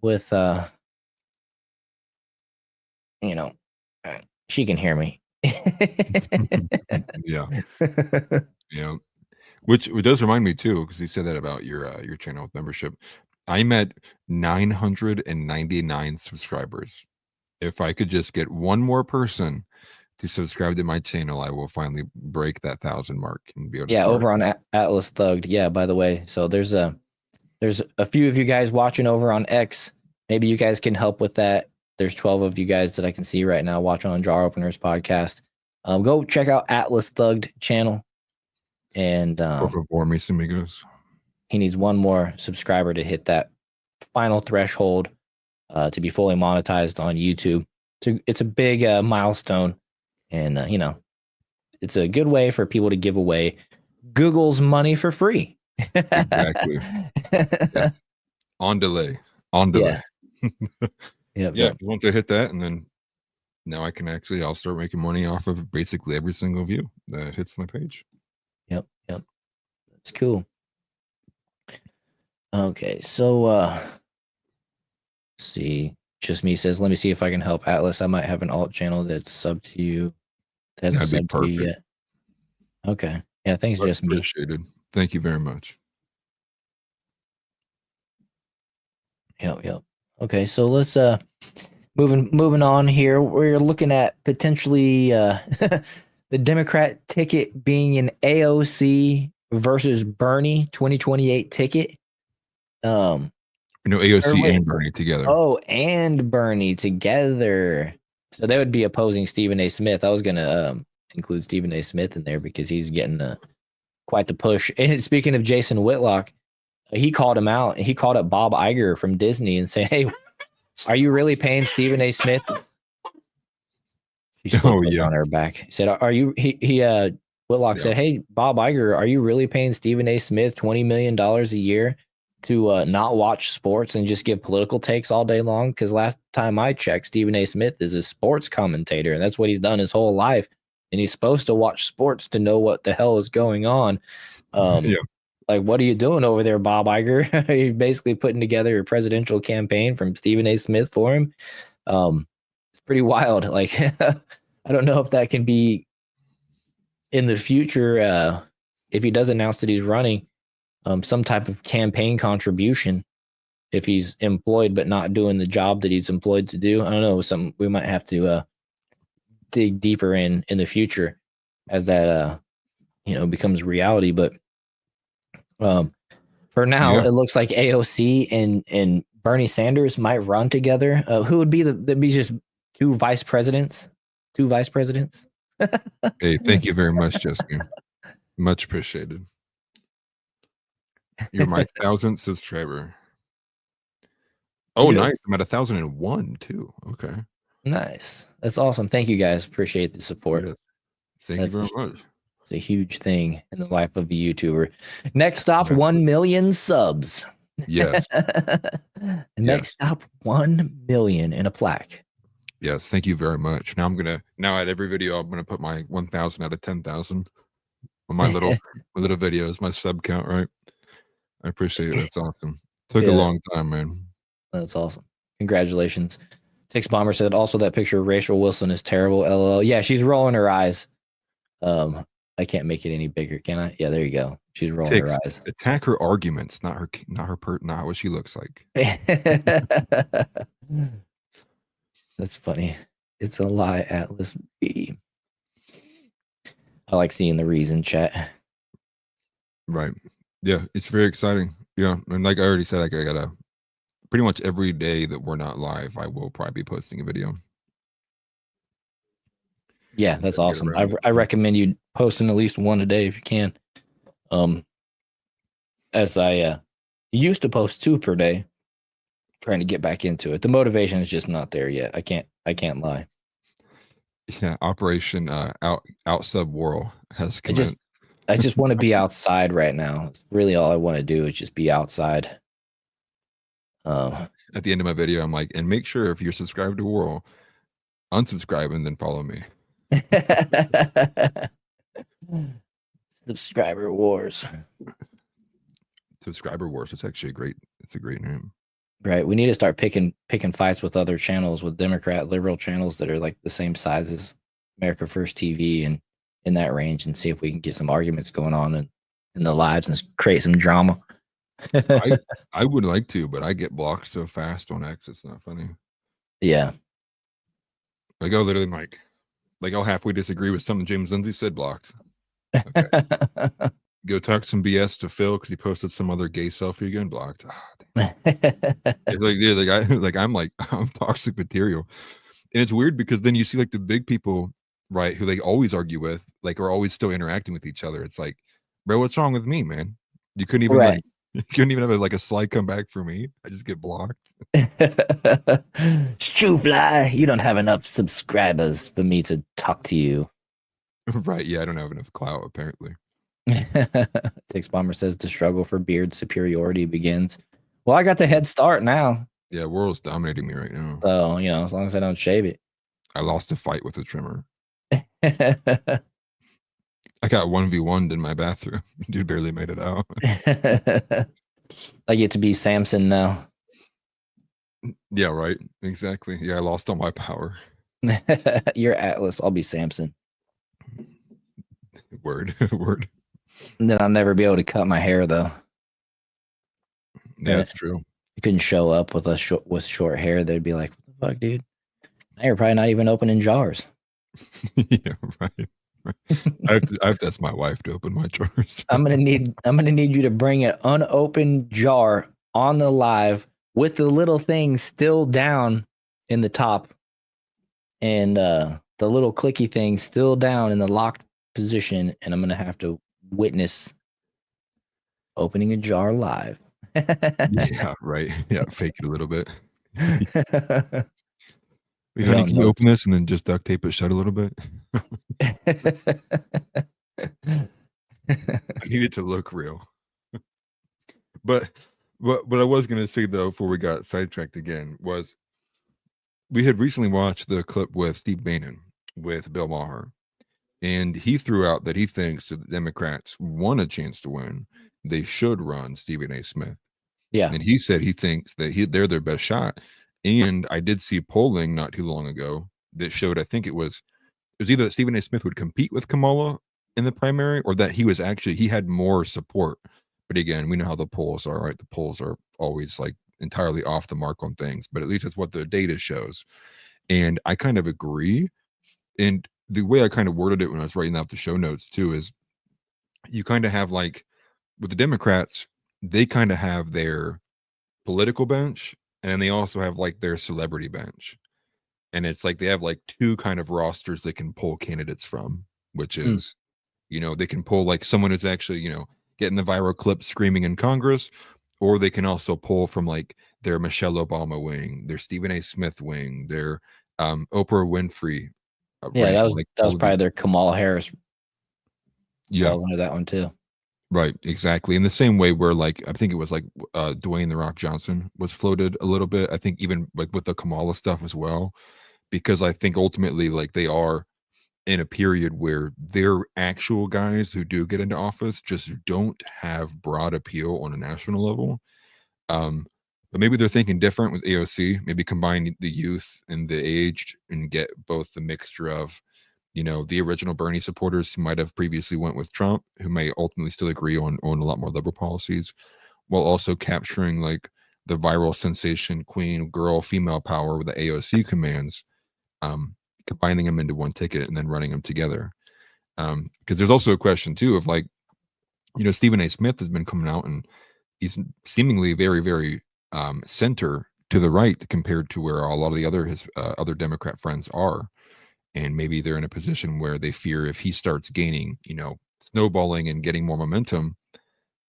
with, she can hear me. Yeah. Yeah. Which it does remind me too, because you said that about your channel with membership. I'm at 999 subscribers. If I could just get one more person to subscribe to my channel, I will finally break that 1,000 mark and be able to start. Over on Atlas Thugged. Yeah, by the way. So there's a few of you guys watching over on X. Maybe you guys can help with that. There's 12 of you guys that I can see right now watching on Jar Openers podcast. Go check out Atlas Thugged channel. And Por favor, mis amigos. he needs one more subscriber to hit that final threshold to be fully monetized on YouTube. It's a big milestone, and it's a good way for people to give away Google's money for free. Exactly. Yeah. On delay. Yeah. Yeah, once I hit that, and then now I'll start making money off of basically every single view that hits my page. Yep. That's cool. Okay, so see, just me says, let me see if I can help Atlas. I might have an alt channel that's sub to you. That hasn't That'd be subbed to you perfect. yet. Okay. Yeah, thanks, Much just me. appreciated. Thank you very much. Yep. Okay, so let's moving on here. We're looking at potentially the Democrat ticket being an AOC versus Bernie 2028 ticket. AOC and Bernie together. Oh, and Bernie together. So they would be opposing Stephen A. Smith. I was gonna include Stephen A. Smith in there because he's getting quite the push. And speaking of Jason Whitlock, he called him out. He called up Bob Iger from Disney and said, "Hey, are you really paying Stephen A. Smith?" She's on her back. He said, "Are you?" Whitlock said, "Hey, Bob Iger, are you really paying Stephen A. Smith $20 million a year to not watch sports and just give political takes all day long? Because last time I checked, Stephen A. Smith is a sports commentator, and that's what he's done his whole life. And he's supposed to watch sports to know what the hell is going on." Like, what are you doing over there, Bob Iger? You're basically putting together a presidential campaign from Stephen A. Smith for him. It's pretty wild. Like, I don't know if that can be in the future. If he does announce that he's running, some type of campaign contribution, if he's employed but not doing the job that he's employed to do. I don't know. Some we might have to dig deeper in the future as that becomes reality. But for now, it looks like AOC and Bernie Sanders might run together. Who would be that'd be just two vice presidents? Hey, thank you very much, Jessica. Much appreciated. You're my 1,000th subscriber. Oh, nice. I'm at 1,001 too. Okay. Nice. That's awesome. Thank you guys. Appreciate the support. Yes. Thank you very much. It's a huge thing in the life of a YouTuber. Next stop, 1 million subs. Yes. Next stop, 1 million in a plaque. Yes. Thank you very much. Now at every video, I'm gonna put my 1,000 out of 10,000 on my little videos, my sub count, right? I appreciate it. That's awesome. Took a long time, man. That's awesome. Congratulations. Tix Bomber said also that picture of Rachel Wilson is terrible. LOL. Yeah, she's rolling her eyes. I can't make it any bigger, can I? Yeah, there you go. She's rolling her eyes. Attack her arguments, not what she looks like. That's funny. It's a lie, Atlas B. I like seeing the reason chat. Right. Yeah, it's very exciting. Yeah, and like I already said, I gotta pretty much every day that we're not live, I will probably be posting a video. Yeah, that's awesome. I recommend you posting at least one a day if you can. As I used to post 2 per day, trying to get back into it. The motivation is just not there yet. I can't lie. Yeah, Operation out sub world has commenced. I just want to be outside right now. It's really all I want to do is just be outside. At the end of my video, I'm like, and make sure if you're subscribed to World, unsubscribe and then follow me. Subscriber Wars. Subscriber Wars. It's actually a great name. Right. We need to start picking fights with other channels, with Democrat liberal channels that are like the same size as America First TV and in that range, and see if we can get some arguments going on in the lives and create some drama. I would like to, but I get blocked so fast on X. It's not funny. Yeah. Like I'll literally like I'll halfway disagree with something James Lindsay said, blocked. Okay. Go talk some BS to Phil because he posted some other gay selfie again, blocked. I'm toxic material. And it's weird because then you see like the big people, right, who they always argue with, like are always still interacting with each other. It's like, bro, what's wrong with me, man? You couldn't even you couldn't even have a slight comeback for me. I just get blocked. Stupid. You don't have enough subscribers for me to talk to you. Right. Yeah, I don't have enough clout, apparently. Tix Bomber says the struggle for beard superiority begins. Well, I got the head start now. Yeah, World's dominating me right now. So, as long as I don't shave it. I lost a fight with a trimmer. I got 1v1'd in my bathroom. Dude barely made it out. I get to be Samson now. Yeah, right. Exactly. Yeah, I lost all my power. You're Atlas. I'll be Samson. Word. Word. And then I'll never be able to cut my hair though. Yeah, that's true. You couldn't show up with short hair. They'd be like, "What the fuck, dude? Now you're probably not even opening jars." Yeah, right. I have to ask my wife to open my drawers. I'm gonna need you to bring an unopened jar on the live with the little thing still down in the top, and the little clicky thing still down in the locked position, and I'm gonna have to witness opening a jar live. Yeah, right. Yeah, fake it a little bit. Wait, We honey, all can you know. open this and then just duct tape it shut a little bit? I need it to look real. But what I was gonna say though, before we got sidetracked again, was we had recently watched the clip with Steve Bannon with Bill Maher, and he threw out that he thinks if the Democrats want a chance to win, they should run Stephen A. Smith. Yeah. And he said he thinks that they're their best shot. And I did see polling not too long ago that showed, I think it was either that Stephen A. Smith would compete with Kamala in the primary, or that he had more support. But again, we know how the polls are, right? The polls are always like entirely off the mark on things, but at least it's what the data shows. And I kind of agree. And the way I kind of worded it when I was writing out the show notes too is you kind of have like with the Democrats, they kind of have their political bench, and then they also have like their celebrity bench. And it's like they have like two kind of rosters they can pull candidates from, which is, they can pull like someone who's actually, getting the viral clip screaming in Congress, or they can also pull from like their Michelle Obama wing, their Stephen A. Smith wing, their Oprah Winfrey. Yeah, rank, that was probably their Kamala Harris. Yeah, falls under that one too. right, exactly. In the same way where like I think it was like Dwayne the Rock Johnson was floated a little bit. I think even like with the Kamala stuff as well, because I think ultimately like they are in a period where their actual guys who do get into office just don't have broad appeal on a national level. But maybe they're thinking different with AOC, maybe combine the youth and the aged and get both the mixture of, the original Bernie supporters who might have previously went with Trump, who may ultimately still agree on a lot more liberal policies, while also capturing like the viral sensation queen, girl, female power with the AOC commands, combining them into one ticket and then running them together. Because there's also a question too of like, Stephen A. Smith has been coming out and he's seemingly very, very center to the right compared to where a lot of his other Democrat friends are. And maybe they're in a position where they fear if he starts gaining, snowballing and getting more momentum,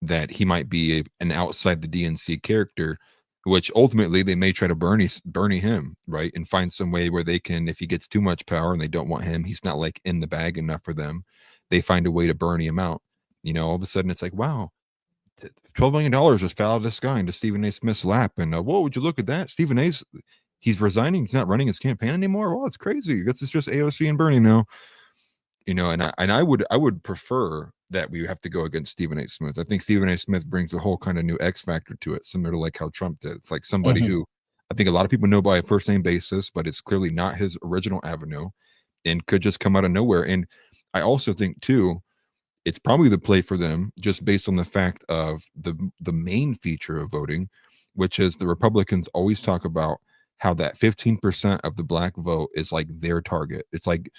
that he might be an outside the DNC character, which ultimately they may try to Bernie him, right? And find some way where they can, if he gets too much power and they don't want him, he's not like in the bag enough for them, they find a way to Bernie him out. All of a sudden it's like, wow, $12 million just fell out of the sky into Stephen A. Smith's lap. And whoa, would you look at that? Stephen A's, he's resigning. He's not running his campaign anymore. Well, it's crazy. It's just AOC and Bernie now. And I would prefer that we have to go against Stephen A. Smith. I think Stephen A. Smith brings a whole kind of new X factor to it, similar to like how Trump did. It's like somebody who I think a lot of people know by a first name basis, but it's clearly not his original avenue and could just come out of nowhere. And I also think too, it's probably the play for them just based on the fact of the main feature of voting, which is the Republicans always talk about how that 15% of the black vote is like their target. It's like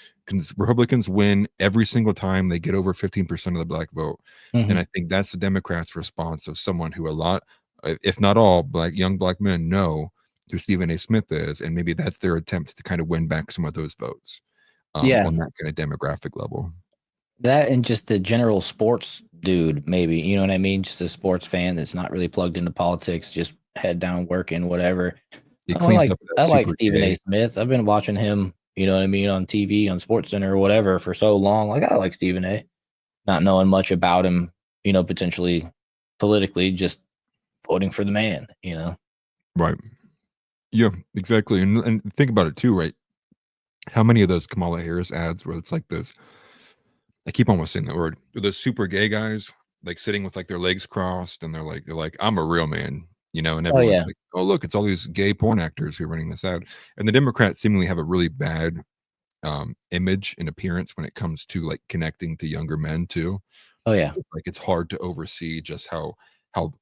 Republicans win every single time they get over 15% of the black vote. And I think that's the Democrats' response of someone who a lot, if not all, young black men know who Stephen A. Smith is. And maybe that's their attempt to kind of win back some of those votes on that kind of demographic level. That and just the general sports dude, maybe, you know what I mean? Just a sports fan that's not really plugged into politics, just head down working, whatever. I like Stephen A. Smith. I've been watching him, you know what I mean, on TV, on SportsCenter or whatever for so long. Like, I like Stephen A. Not knowing much about him, potentially politically, just voting for the man, Right. Yeah, exactly. And think about it too, right? how many of those Kamala Harris ads where it's like those, I keep almost saying that word, those super gay guys like sitting with like their legs crossed and they're like, I'm a real man, you know, and Oh everyone's yeah. like, oh look, it's all these gay porn actors who are running this ad. And the Democrats seemingly have a really bad image and appearance when it comes to like connecting to younger men too. Oh yeah. Like it's hard to oversee just how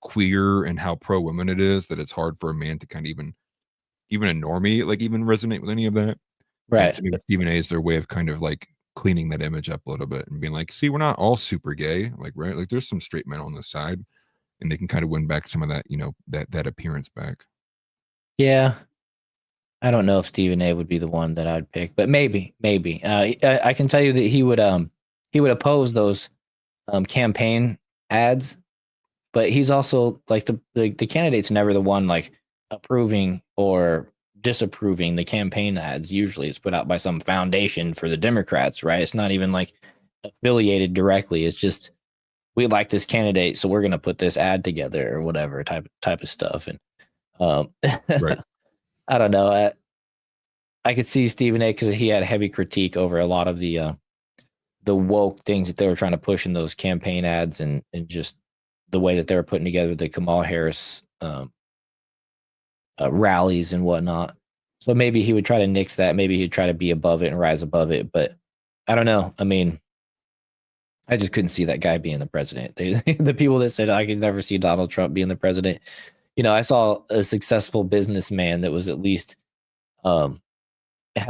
queer and how pro women it is, that it's hard for a man to kind of even a normie like even resonate with any of that. And Right. so maybe Stephen A is their way of kind of like cleaning that image up a little bit and being like, see, we're not all super gay, like right, like there's some straight men on this side, and they can kind of win back some of that, you know, that appearance back. Yeah. I don't know if Stephen A would be the one that I'd pick, but maybe. I can tell you that he would oppose those campaign ads, but he's also like the candidate's never the one like approving or disapproving the campaign ads. Usually it's put out by some foundation for the Democrats, right? It's not even like affiliated directly. It's just, we like this candidate, so we're gonna put this ad together or whatever type of stuff. And Right. I don't know. I could see Stephen A because he had heavy critique over a lot of the woke things that they were trying to push in those campaign ads, and just the way that they were putting together the Kamala Harris rallies and whatnot. So maybe he would try to nix that. Maybe he'd try to be above it and rise above it. But I don't know. I mean, I just couldn't see that guy being the president. The people that said I could never see Donald Trump being the president. You know, I saw a successful businessman that was at least had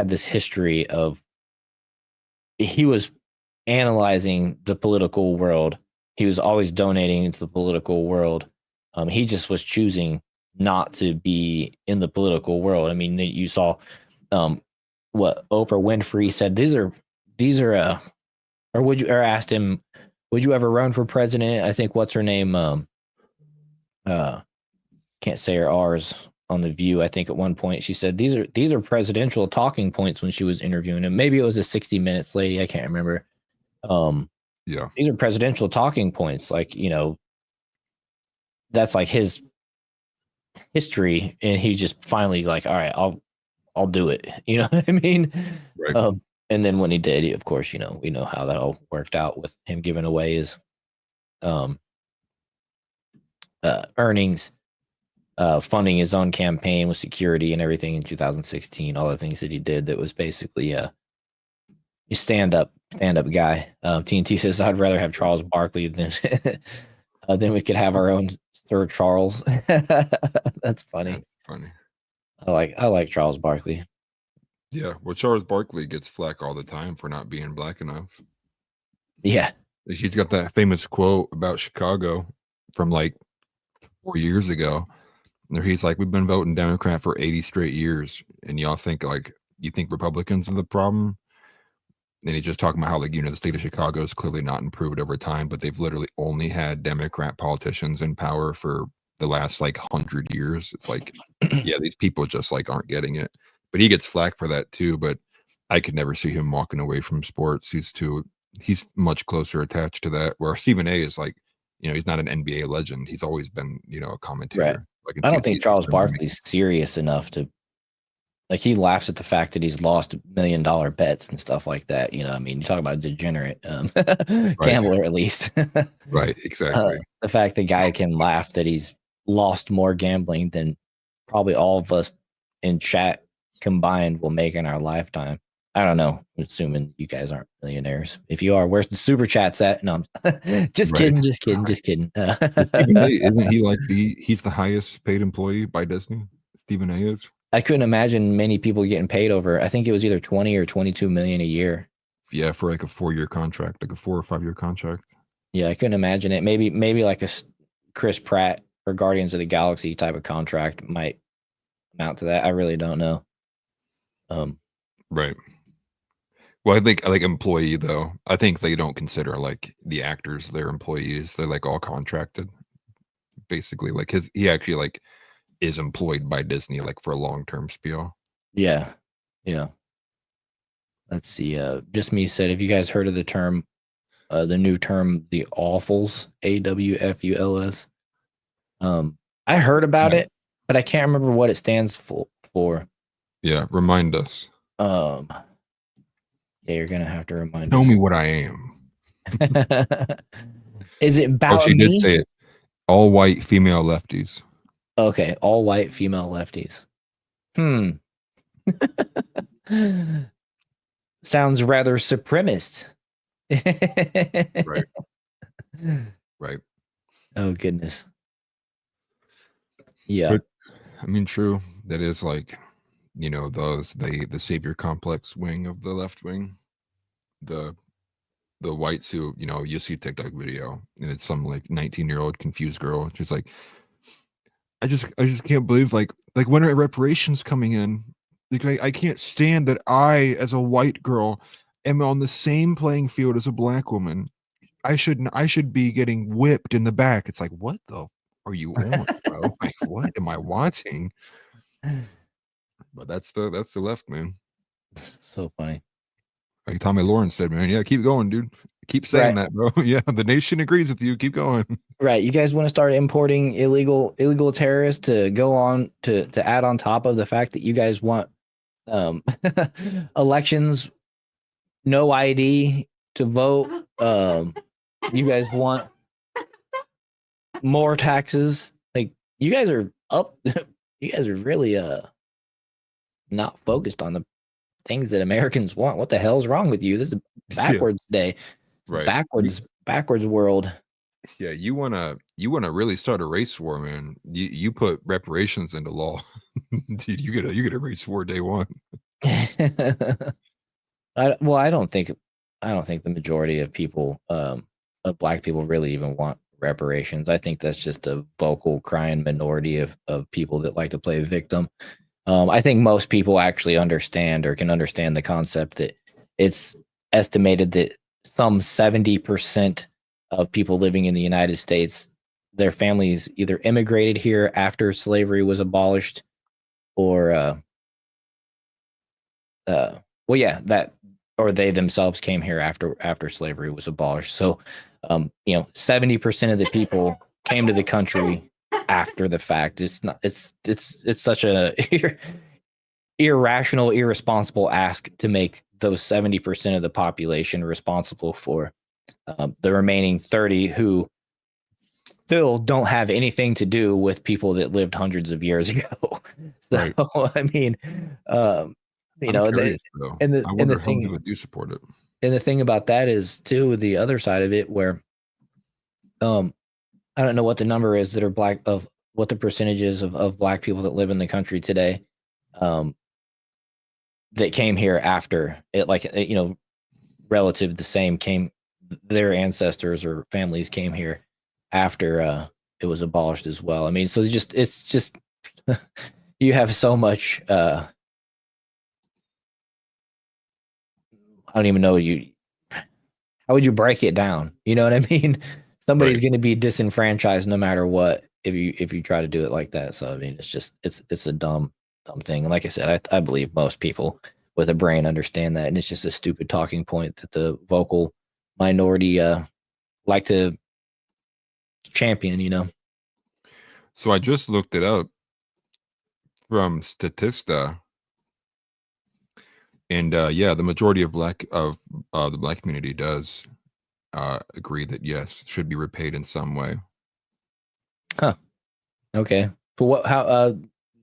this history of, he was analyzing the political world. He was always donating into the political world. He just was choosing not to be in the political world. I mean, you saw what Oprah Winfrey said. These are or asked him, would you ever run for president? I think what's her name? Can't say her R's on The View. I think at one point she said these are presidential talking points when she was interviewing him. Maybe it was a 60 Minutes lady. I can't remember. Yeah. These are presidential talking points. Like, you know, that's like his history, and he just finally like, all right, I'll do it. You know what I mean? Right. And then when he did, of course, you know, we know how that all worked out with him giving away his earnings, funding his own campaign with security and everything in 2016. All the things that he did that was basically a stand-up guy. TNT says I'd rather have Charles Barkley than we could have our own Sir Charles. That's funny. That's funny. I like Charles Barkley. Yeah, well, Charles Barkley gets flack all the time for not being black enough. Yeah. He's got that famous quote about Chicago from like 4 years ago. Where he's like, we've been voting Democrat for 80 straight years. And y'all think like, you think Republicans are the problem? And he's just talking about how, like, you know, the state of Chicago is clearly not improved over time, but they've literally only had Democrat politicians in power for the last like 100 years. It's like, yeah, these people just like aren't getting it. But he gets flack for that too. But I could never see him walking away from sports. He's much closer attached to that. Where Stephen A is like, you know, he's not an NBA legend. He's always been, you know, a commentator. Right. Like, I don't think Charles Barkley's serious enough to, like, he laughs at the fact that he's lost $1 million bets and stuff like that. You know, I mean, you talk about a degenerate gambler, at least. Right. Exactly. The fact the guy can laugh that he's lost more gambling than probably all of us in chat combined will make in our lifetime. I don't know. I'm assuming you guys aren't millionaires. If you are, where's the super chats at? No, just kidding. Stephen A, isn't he like he's the highest paid employee by Disney? Stephen A is. I couldn't imagine many people getting paid over. I think it was either 20 or 22 million a year. Yeah, for like a 4-year contract, like a 4 or 5 year contract. Yeah, I couldn't imagine it. Maybe like a Chris Pratt or Guardians of the Galaxy type of contract might amount to that. I really don't know. Right. Well, I think like employee though. I think they don't consider like the actors their employees. They're like all contracted, basically. Like he actually like is employed by Disney like for a long-term spiel. Yeah. Let's see. Just me said, have you guys heard of the term, the new term, the awfuls, AWFULS? I heard about it, but I can't remember what it stands for. Yeah, remind us. Yeah, you're gonna have to remind Tell us. me what I am. Is it Oh, about she did me? say it. All white female lefties. Okay, all white female lefties. Sounds rather supremacist. Right. Right. Oh goodness. Yeah. But I mean, true. That is like, the savior complex wing of the left wing. The whites who, you see a TikTok video and it's some like 19-year-old confused girl. She's like, I just can't believe like when are reparations coming in? Like I can't stand that I, as a white girl, am on the same playing field as a black woman. I should be getting whipped in the back. It's like, what the are you on, bro? Like, what am I watching? But that's the left, man. So funny. Like Tommy Lawrence said, man. Yeah, keep going, dude. Keep saying that, bro. Yeah, the nation agrees with you. Keep going. Right. You guys want to start importing illegal terrorists to go on to add on top of the fact that you guys want elections, no ID to vote. You guys want more taxes. Like you guys are up. You guys are really not focused on the things that Americans want. What the hell's wrong with you? This is backwards day. Right. Backwards world. Yeah, you wanna really start a race war, man. You put reparations into law. Dude, you get a race war day one. I don't think the majority of people, of black people, really even want reparations. I think that's just a vocal crying minority of people that like to play victim. I think most people actually understand or can understand the concept that it's estimated that some 70% of people living in the United States, their families either immigrated here after slavery was abolished, or or they themselves came here after slavery was abolished. So 70% of the people came to the country after the fact. It's such a irrational, irresponsible ask to make those 70% of the population responsible for the remaining 30 who still don't have anything to do with people that lived hundreds of years ago. So, Right. I mean, I'm curious, though. and the I wonder and the how many thing people do support it. and the thing about that is too the other side of it, where I don't know what the number is that are black, of what the percentage is of black people that live in the country today, that came here after it, relative the same, their ancestors or families came here after it was abolished as well. I mean, so it's just you have so much I don't even know how would you break it down? You know what I mean? Somebody's Right. going to be disenfranchised no matter what if you try to do it like that. So I mean, it's a dumb thing. And like I said, I believe most people with a brain understand that, and it's just a stupid talking point that the vocal minority like to champion. So I just looked it up from Statista, and the majority of the black community does agree that yes, should be repaid in some way. Okay, but how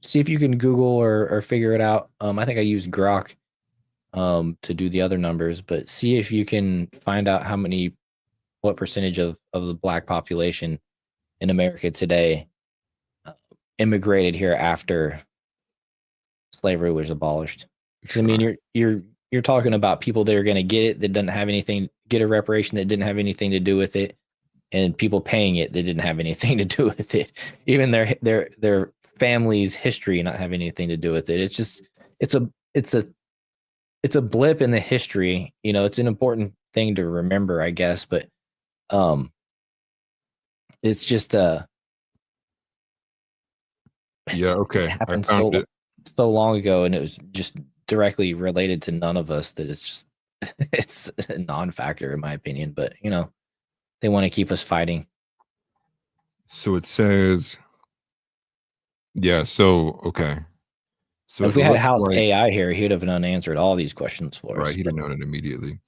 see if you can Google or figure it out. I think I used Grok to do the other numbers, but see if you can find out what percentage of the black population in America today immigrated here after slavery was abolished. Because I mean, you're talking about people that are going to get a reparation that didn't have anything to do with it, and people paying it that didn't have anything to do with it. Even their family's history not having anything to do with it. It's just it's a blip in the history. It's an important thing to remember, I guess, but it's just Yeah, okay. it I happened found it. so long ago, and it was just directly related to none of us, that it's a non-factor in my opinion. But they want to keep us fighting. So it says, yeah, so okay. So if it we had looks House like, AI here, he'd have answered all these questions for us. right, he'd have known it immediately.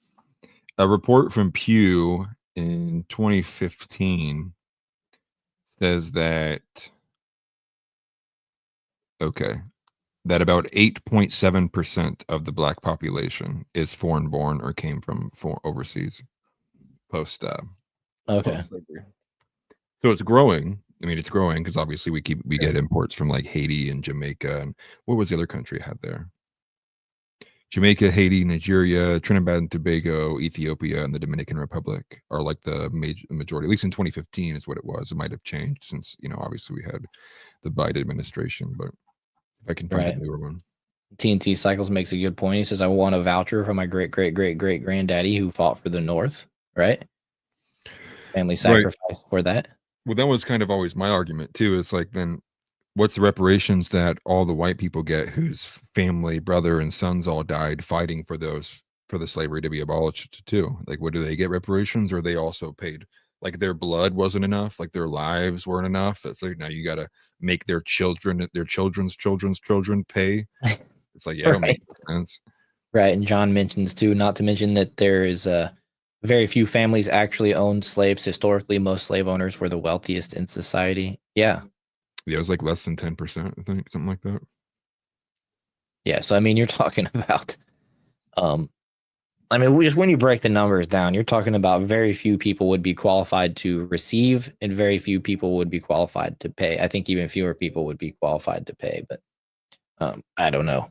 A report from Pew in 2015 says that, okay, that about 8.7% of the black population is foreign born or came from overseas post Okay. slavery. So it's growing. I mean, it's growing because obviously we get imports from like Haiti and Jamaica, and what was the other country I had there? Jamaica, Haiti, Nigeria, Trinidad and Tobago, Ethiopia, and the Dominican Republic are like the majority. At least in 2015 is what it was. It might have changed since, you know, obviously we had the Biden administration, but if I can find a newer one. TNT Cycles makes a good point. He says, I want a voucher from my great granddaddy who fought for the North, right? Family sacrifice for that. Well, that was kind of always my argument too. It's like, then what's the reparations that all the white people get whose family, brother, and sons all died fighting for the slavery to be abolished too? Like, what do they get reparations, or are they also paid? Like their blood wasn't enough, like their lives weren't enough. It's like now you got to make their children, their children's children pay. It's like, yeah, it don't make sense. Right. And John mentions too, not to mention that there is very few families actually owned slaves. Historically, most slave owners were the wealthiest in society. Yeah. Yeah, it was like less than 10%, I think, something like that. Yeah. So, I mean, you're talking about, I mean, just when you break the numbers down, you're talking about very few people would be qualified to receive and very few people would be qualified to pay. I think even fewer people would be qualified to pay, but I don't know.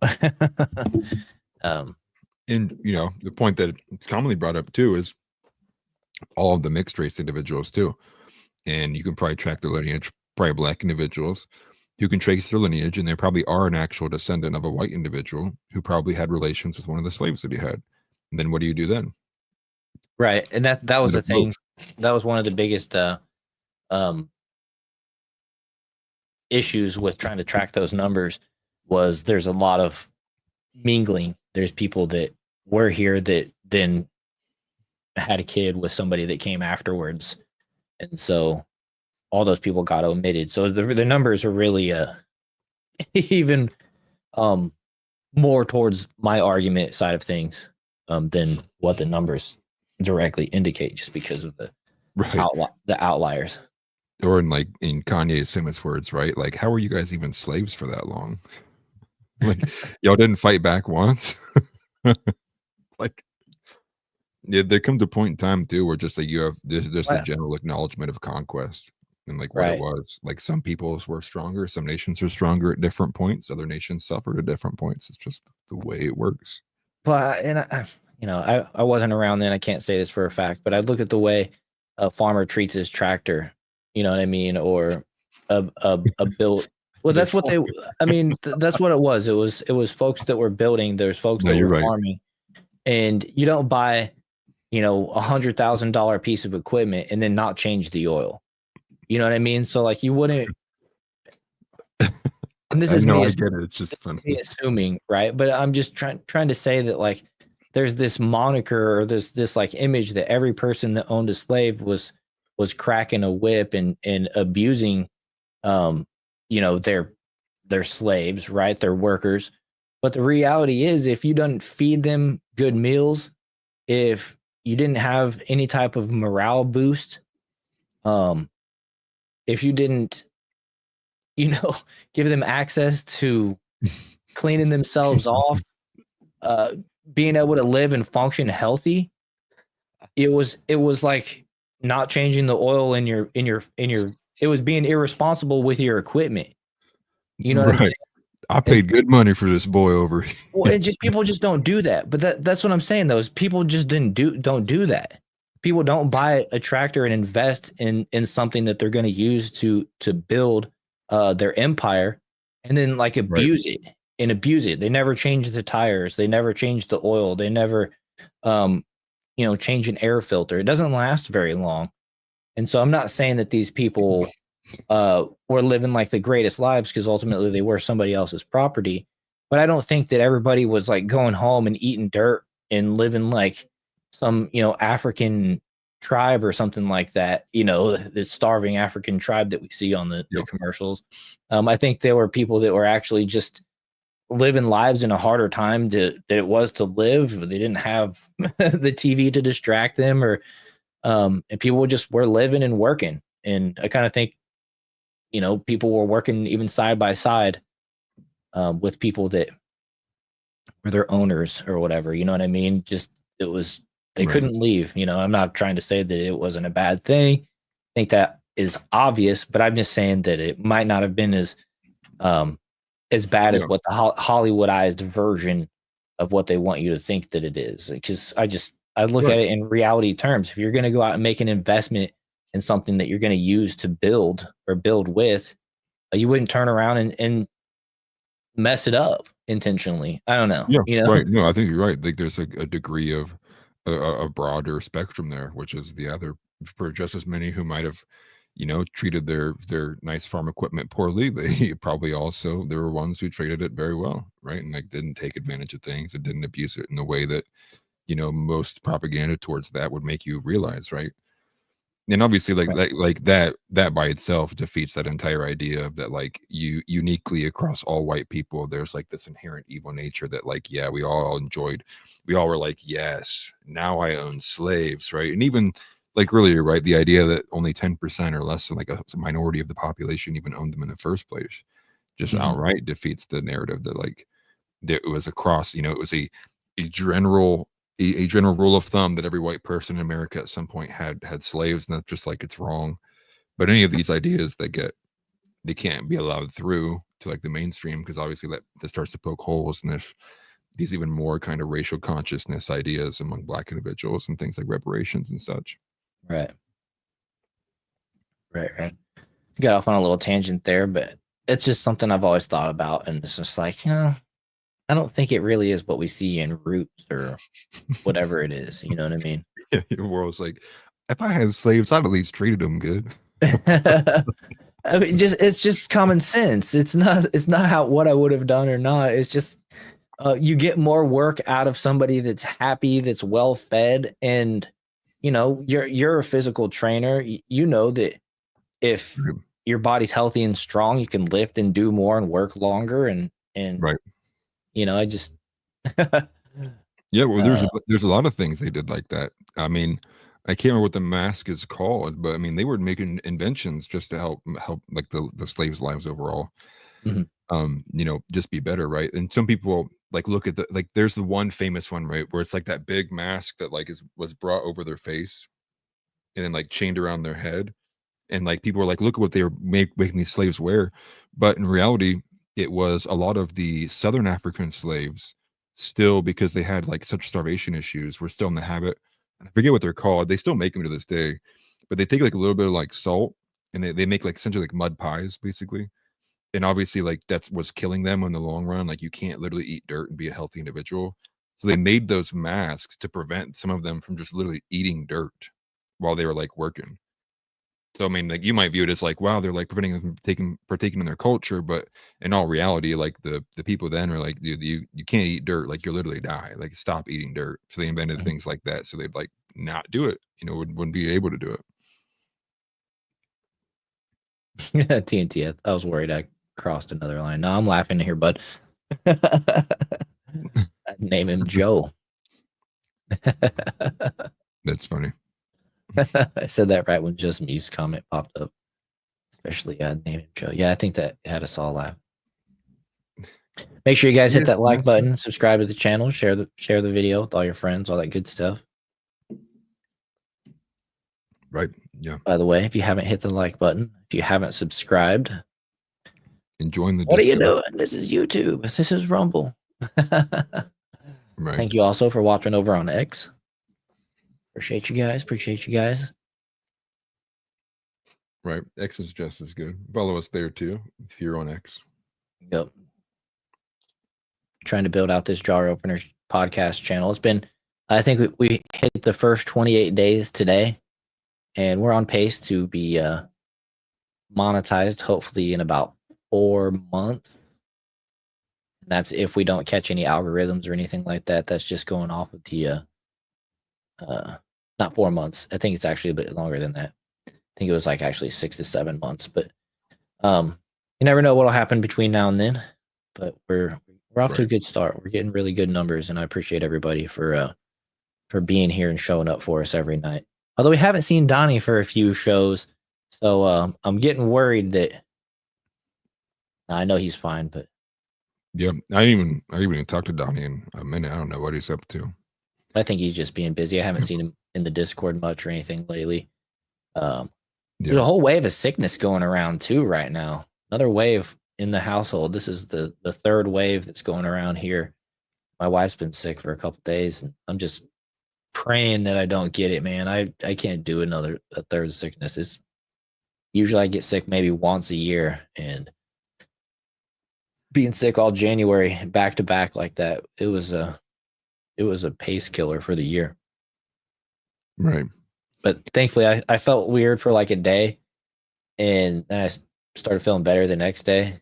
And, you know, the point that it's commonly brought up too is all of the mixed race individuals too. And you can probably track their lineage, probably black individuals who can trace their lineage, and they probably are an actual descendant of a white individual who probably had relations with one of the slaves that he had. And then what do you do then? Right. And that was the thing. That was one of the biggest issues with trying to track those numbers was there's a lot of mingling. There's people that were here that then had a kid with somebody that came afterwards. And so all those people got omitted. So the numbers are really even more towards my argument side of things than what the numbers directly indicate, just because of the outliers. Or in Kanye's famous words, right? Like, how were you guys even slaves for that long? Like, y'all didn't fight back once. Like, yeah, there comes a point in time too where just like there's just a general acknowledgement of conquest and like what it was. Like, some peoples were stronger, some nations were stronger at different points, other nations suffered at different points. It's just the way it works. But I wasn't around then. I can't say this for a fact, but I look at the way a farmer treats his tractor. You know what I mean? Or a build. Well, that's what that's what it was. It was folks that were building. There's folks that were farming, and you don't buy, $100,000 piece of equipment and then not change the oil. You know what I mean? So like you wouldn't. And this is me. I get it. It's just funny. Assuming, right? But I'm just trying to say that like there's this moniker or this like image that every person that owned a slave was cracking a whip and abusing their slaves, right? Their workers. But the reality is, if you don't feed them good meals, if you didn't have any type of morale boost, if you didn't, give them access to cleaning themselves off, being able to live and function healthy, it was like not changing the oil in your it was being irresponsible with your equipment. You know what I'm saying? I paid good money for this boy over here. Well, people just don't do that. But that's what I'm saying. Those people just don't do that. People don't buy a tractor and invest in something that they're going to use to build their empire and then like abuse it. They never change the tires. They never change the oil. They never change an air filter. It doesn't last very long. And so I'm not saying that these people were living like the greatest lives, because ultimately they were somebody else's property. But I don't think that everybody was like going home and eating dirt and living like some, African tribe or something like that, the starving African tribe that we see on the commercials. I think there were people that were actually just living lives in a harder time that it was to live. They didn't have the TV to distract them, or and people just were living and working. And I kind of think, you know, people were working even side by side with people that were their owners or whatever. You know what I mean? Just it was they Right. couldn't leave. You know, I'm not trying to say that it wasn't a bad thing. I think that is obvious, but I'm just saying that it might not have been as bad as Yeah. what the Hollywoodized version of what they want you to think that it is. Because I look Right. at it in reality terms. If you're going to go out and make an investment in something that you're going to use to build or build with, you wouldn't turn around and mess it up intentionally. I don't know. Yeah, You know? right. No, I think you're right. Like there's a degree of a broader spectrum there, which is the other for just as many who might have, you know, treated their nice farm equipment poorly. They probably also there were ones who treated it very well, right? And like didn't take advantage of things and didn't abuse it in the way that, you know, most propaganda towards that would make you realize, right? And obviously like that by itself defeats that entire idea of that like you uniquely across all white people there's like this inherent evil nature that like yeah we all were like yes now I own slaves, right? And even like earlier, right, the idea that only 10% or less than like a minority of the population even owned them in the first place just outright defeats the narrative that like that it was across, you know, it was a general a general rule of thumb that every white person in America at some point had slaves, and that's just like it's wrong. But any of these ideas that they can't be allowed through to like the mainstream because obviously that starts to poke holes in these even more kind of racial consciousness ideas among black individuals and things like reparations and such. Right. Got off on a little tangent there, but it's just something I've always thought about, and it's just like, you know, I don't think it really is what we see in Roots or whatever it is. You know what I mean? Yeah, the world's like, if I had slaves, I'd at least treated them good. I mean, it's just common sense. It's not how what I would have done or not. It's just you get more work out of somebody that's happy, that's well fed, and you know you're a physical trainer. You know that if your body's healthy and strong, you can lift and do more and work longer. And Right. you know, I just Yeah, well, there's a lot of things they did like that. I mean, I can't remember what the mask is called, but I mean, they were making inventions just to help like the slaves' lives overall. Mhm. You know, just be better, right? And some people like look at there's the one famous one, right, where it's like that big mask that like was brought over their face and then like chained around their head, and like people were like, look at what they were making these slaves wear, but in reality, it was a lot of the Southern African slaves still because they had like such starvation issues were still in the habit, and I forget what they're called. They still make them to this day, but they take like a little bit of like salt and they make like essentially like mud pies basically. And obviously like that's what's killing them in the long run. Like you can't literally eat dirt and be a healthy individual. So they made those masks to prevent some of them from just literally eating dirt while they were like working. So I mean, like you might view it as like, wow, they're like preventing them from partaking in their culture, but in all reality, like the people then are like, you can't eat dirt, like you'll literally die. Like stop eating dirt. So they invented things like that, so they'd like not do it. You know, wouldn't be able to do it. TNT. I was worried I crossed another line. No, I'm laughing here, bud. Name him Joe. That's funny. I said that right when Just Me's comment popped up. Especially name him Joe. Yeah, I think that had us all laugh. Make sure you guys hit that like button, subscribe to the channel, share the video with all your friends, all that good stuff. Right. Yeah. By the way, if you haven't hit the like button, if you haven't subscribed, and join the what are you Discord. doing? This is YouTube. This is Rumble. Right. Thank you also for watching over on X. Appreciate you guys. Right. X is just as good. Follow us there too if you're on X. Yep. Trying to build out this Jar Openers podcast channel. It's been, I think we hit the first 28 days today, and we're on pace to be monetized hopefully in about 4 months. That's if we don't catch any algorithms or anything like that. That's just going off of the not 4 months. I think it's actually a bit longer than that. I think it was like actually 6 to 7 months. But you never know what'll happen between now and then. But we're we're off to a Right. good start. We're getting really good numbers, and I appreciate everybody for being here and showing up for us every night. Although we haven't seen Donnie for a few shows, so I'm getting worried that I know he's fine, but Yeah, I didn't even talk to Donnie in a minute. I don't know what he's up to. I think he's just being busy. I haven't seen him in the Discord much or anything lately. There's a whole wave of sickness going around too right now. Another wave in the household. This is the third wave that's going around here. My wife's been sick for a couple days, and I'm just praying that I don't get it, man. I can't do a third sickness. It's usually I get sick maybe once a year, and being sick all January back to back like that, it was a pace killer for the year. Right. But thankfully I felt weird for like a day, and then I started feeling better the next day.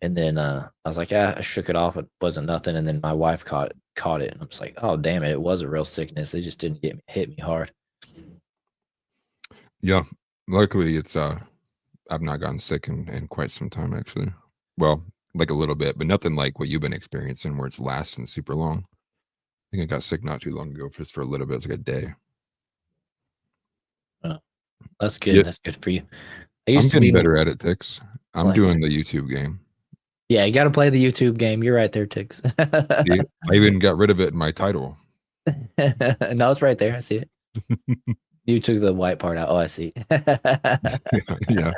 And then I was like, I shook it off. It wasn't nothing. And then my wife caught it, and I'm just like, oh damn it, it was a real sickness. It just didn't hit me hard. Yeah. Luckily, it's I've not gotten sick in quite some time actually. Well, like a little bit, but nothing like what you've been experiencing where it's lasting super long. I think I got sick not too long ago, just for a little bit. It's like a day. Oh, that's good. Yeah. That's good for you. I'm getting better at it, Tix. I'm What? doing the YouTube game. Yeah, you got to play the YouTube game. You're right there, Tix. See, I even got rid of it in my title. No, it's right there. I see it. You took the white part out. Oh, I see. Yeah.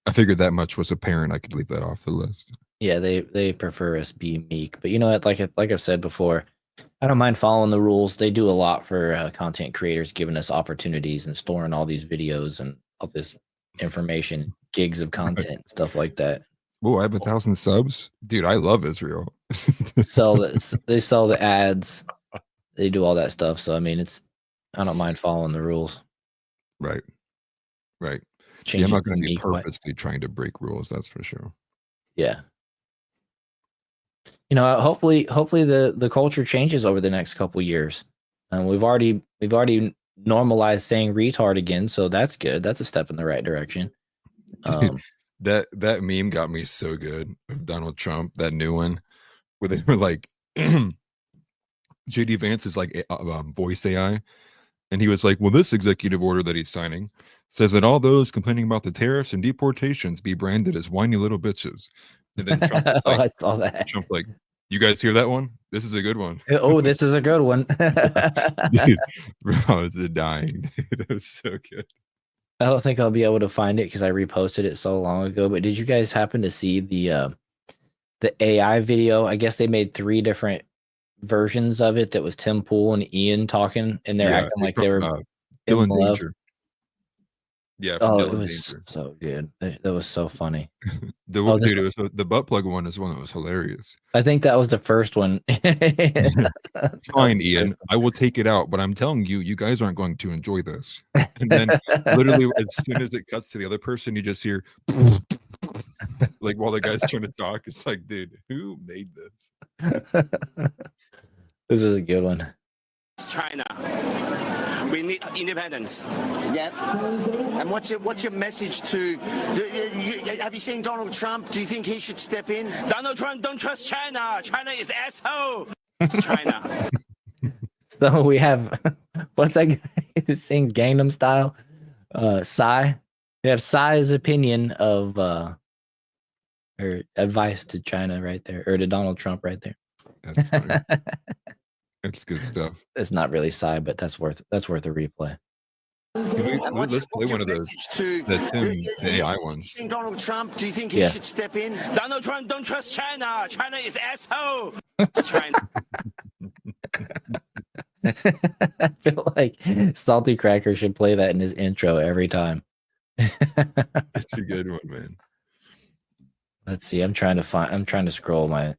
I figured that much was apparent. I could leave that off the list. Yeah, they prefer us be meek, but you know what? Like I've said before, I don't mind following the rules. They do a lot for content creators, giving us opportunities and storing all these videos and all this information, gigs of content, stuff like that. Oh, I have 1,000 subs, dude. I love Israel. They sell the ads, they do all that stuff. So I mean, I don't mind following the rules. Right. Yeah, Change I'm it not going to be meek way. purposely trying to break rules. That's for sure. Yeah. You know, hopefully the culture changes over the next couple years. And we've already normalized saying retard again, so that's good. That's a step in the right direction. That meme got me so good of Donald Trump, that new one where they were like JD Vance is like voice AI, and he was like, well, this executive order that he's signing says that all those complaining about the tariffs and deportations be branded as whiny little bitches. And then Trump was like, I saw that. Trump like, you guys hear that one? This is a good one. Oh, this is a good one. Dude, bro, I was dying. That was so good. I don't think I'll be able to find it because I reposted it so long ago. But did you guys happen to see the AI video? I guess they made 3 different versions of it. That was Tim Pool and Ian talking, and they're acting like they were in Dylan love. Danger. Yeah. Oh, Dylan it was Danger. so good. That was so funny. Dude, it was the butt plug one is one that was hilarious. I think that was the first one. Fine, Ian, I will take it out, but I'm telling you, you guys aren't going to enjoy this. And then literally as soon as it cuts to the other person, you just hear like while the guy's trying to talk. It's like, dude, who made this? This is a good one. China. We need independence. Yep. And what's your message to? Have you seen Donald Trump? Do you think he should step in? Donald Trump don't trust China. China is asshole. It's China. So we have what's that guy who sings Gangnam Style? Psy. We have Psy's opinion of or advice to China right there, or to Donald Trump right there. That's funny. That's good stuff. It's not really Psy, but that's worth a replay. Let's play one of those. The AI ones. Seen Donald Trump? Do you think he should step in? Donald Trump don't trust China. China is asshole. It's China. I feel like Salty Cracker should play that in his intro every time. It's a good one, man. Let's see. I'm trying to scroll I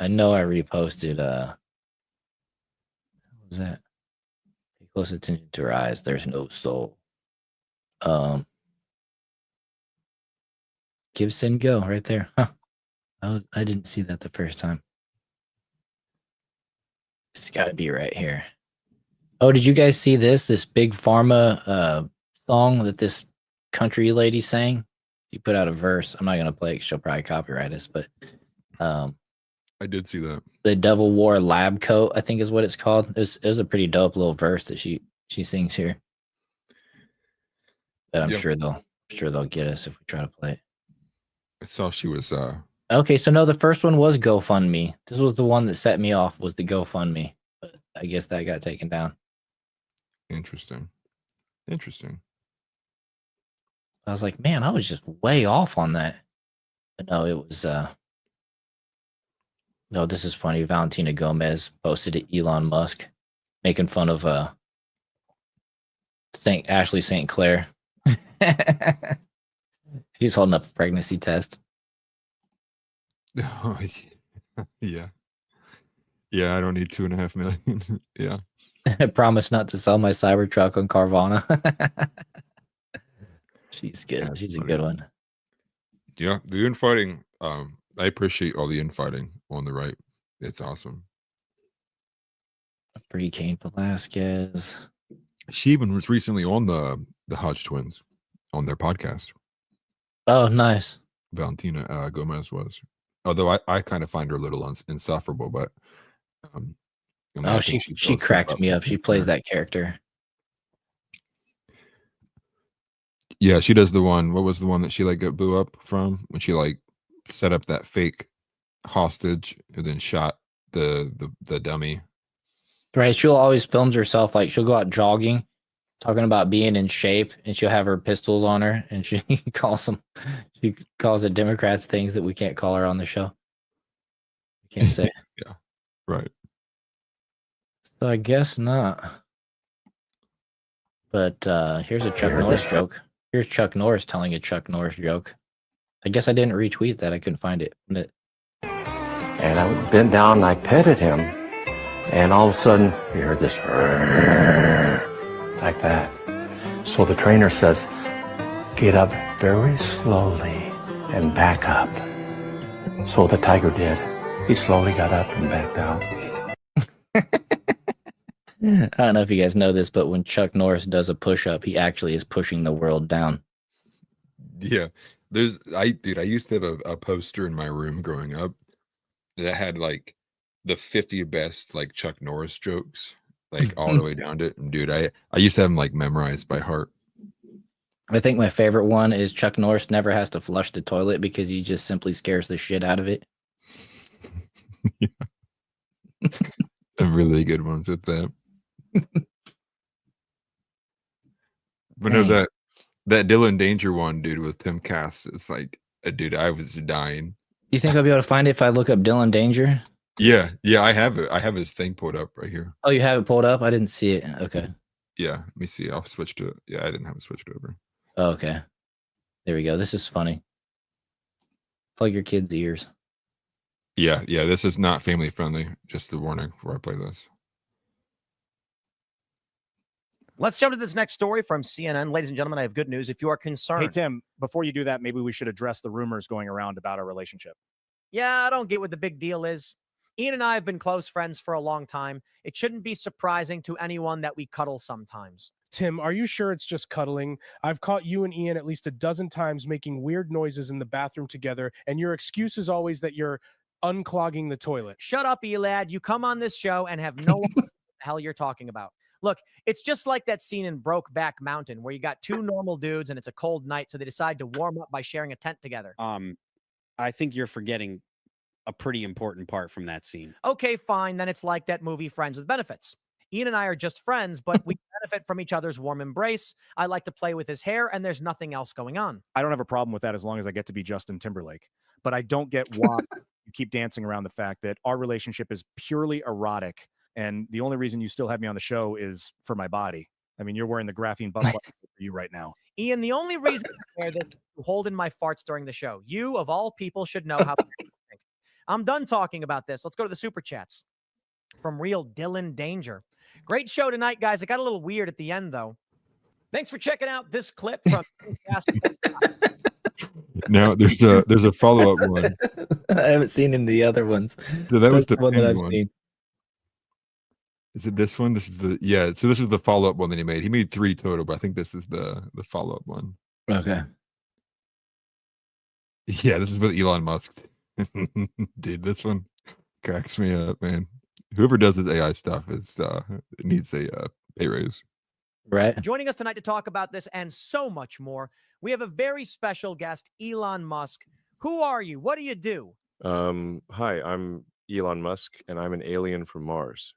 know I reposted what was that? Pay close attention to her eyes. There's no soul. Give, send, go right there. Huh. I didn't see that the first time. It's got to be right here. Oh, did you guys see this big pharma song that this country lady sang? She put out a verse. I'm not gonna play it 'cause she'll probably copyright us, but I did see that. The Devil Wore Lab Coat, I think is what it's called. It was a pretty dope little verse that she sings here. But I'm sure they'll get us if we try to play it. I saw she was Okay, so no, the first one was GoFundMe. This was the one that set me off, was the GoFundMe. But I guess that got taken down. interesting. I was like, man, I was just way off on that. But no, it was no, this is funny. Valentina Gomez posted to Elon Musk making fun of Ashley St. Clair. She's holding up a pregnancy test. Oh, yeah. Yeah, I don't need 2.5 million. Yeah. I promise not to sell my Cybertruck on Carvana. She's good. That's She's a funny. good one. Yeah, the infighting. I appreciate all the infighting on the right. It's awesome. Bree Kane Velasquez. She even was recently on the Hodge twins on their podcast. Oh, nice. Valentina Gomez was. Although I kind of find her a little insufferable, but Oh, she cracks me up. She plays that character. Yeah, she does the one. What was the one that she like got blew up from when she like set up that fake hostage and then shot the dummy? Right. She'll always films herself like she'll go out jogging, talking about being in shape, and she'll have her pistols on her, and she calls the Democrats things that we can't call her on the show. We can't say. Yeah. Right. So I guess not. But here's a Chuck Norris joke. Here's Chuck Norris telling a Chuck Norris joke. I guess I didn't retweet that. I couldn't find it. And I bent down and I petted him. And all of a sudden, you heard this like that. So the trainer says, get up very slowly and back up. So the tiger did. He slowly got up and backed out. I don't know if you guys know this, but when Chuck Norris does a push-up, he actually is pushing the world down. Yeah. I used to have a poster in my room growing up that had like the 50 best like Chuck Norris jokes, like all the way down to it. And dude, I used to have them like memorized by heart. I think my favorite one is Chuck Norris never has to flush the toilet because he just simply scares the shit out of it. Yeah. Really good ones with that. But no, that Dylan Danger one, dude, with Tim Cass, it's like, dude, I was dying. You think I'll be able to find it if I look up Dylan Danger? Yeah, I have it. I have his thing pulled up right here. Oh, you have it pulled up? I didn't see it. Okay. Yeah, let me see. I'll switch to it. Yeah, I didn't have it switched over. Oh, okay. There we go. This is funny. Plug your kids' ears. Yeah, this is not family friendly. Just a warning before I play this. Let's jump to this next story from CNN. Ladies and gentlemen, I have good news. If you are concerned. Hey, Tim, before you do that, maybe we should address the rumors going around about our relationship. Yeah, I don't get what the big deal is. Ian and I have been close friends for a long time. It shouldn't be surprising to anyone that we cuddle sometimes. Tim, are you sure it's just cuddling? I've caught you and Ian at least a dozen times making weird noises in the bathroom together, and your excuse is always that you're unclogging the toilet. Shut up, Elad. You come on this show and have no idea what the hell you're talking about. Look, it's just like that scene in Brokeback Mountain where you got two normal dudes and it's a cold night, so they decide to warm up by sharing a tent together. I think you're forgetting a pretty important part from that scene. Okay, fine. Then it's like that movie Friends with Benefits. Ian and I are just friends, but we benefit from each other's warm embrace. I like to play with his hair, and there's nothing else going on. I don't have a problem with that as long as I get to be Justin Timberlake. But I don't get why you keep dancing around the fact that our relationship is purely erotic, and the only reason you still have me on the show is for my body. I mean, you're wearing the graphene butt plug for you right now. Ian, the only reason I wear this is to hold in my farts during the show. You, of all people, should know how to think. I'm done talking about this. Let's go to the super chats. From Real Dylan Danger. Great show tonight, guys. It got a little weird at the end, though. Thanks for checking out this clip from Now there's a follow-up one. I haven't seen any of the other ones. So that was the one that I've one. seen. Is it this one? This is so this is the follow-up one that he made. He made 3 total, but I think this is the follow-up one. Okay. Yeah, this is with Elon Musk. Dude, this one cracks me up, man. Whoever does this AI stuff is it needs a pay raise. Right. Joining us tonight to talk about this and so much more, we have a very special guest, Elon Musk. Who are you? What do you do? Hi, I'm Elon Musk, and I'm an alien from Mars.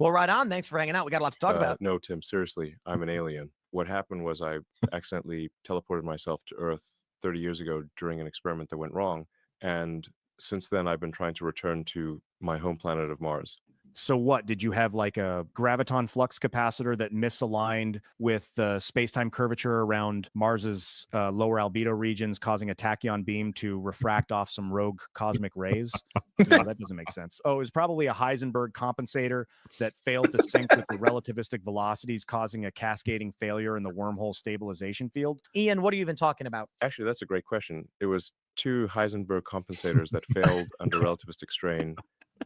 Well, right on. Thanks for hanging out. We got a lot to talk about. No, Tim, seriously, I'm an alien. What happened was I accidentally teleported myself to Earth 30 years ago during an experiment that went wrong. And since then, I've been trying to return to my home planet of Mars. So what, did you have like a graviton flux capacitor that misaligned with the space-time curvature around Mars's lower albedo regions, causing a tachyon beam to refract off some rogue cosmic rays? No, that doesn't make sense. Oh, it was probably a Heisenberg compensator that failed to sync with the relativistic velocities, causing a cascading failure in the wormhole stabilization field. Ian, what are you even talking about? Actually, that's a great question. It was two Heisenberg compensators that failed under relativistic strain,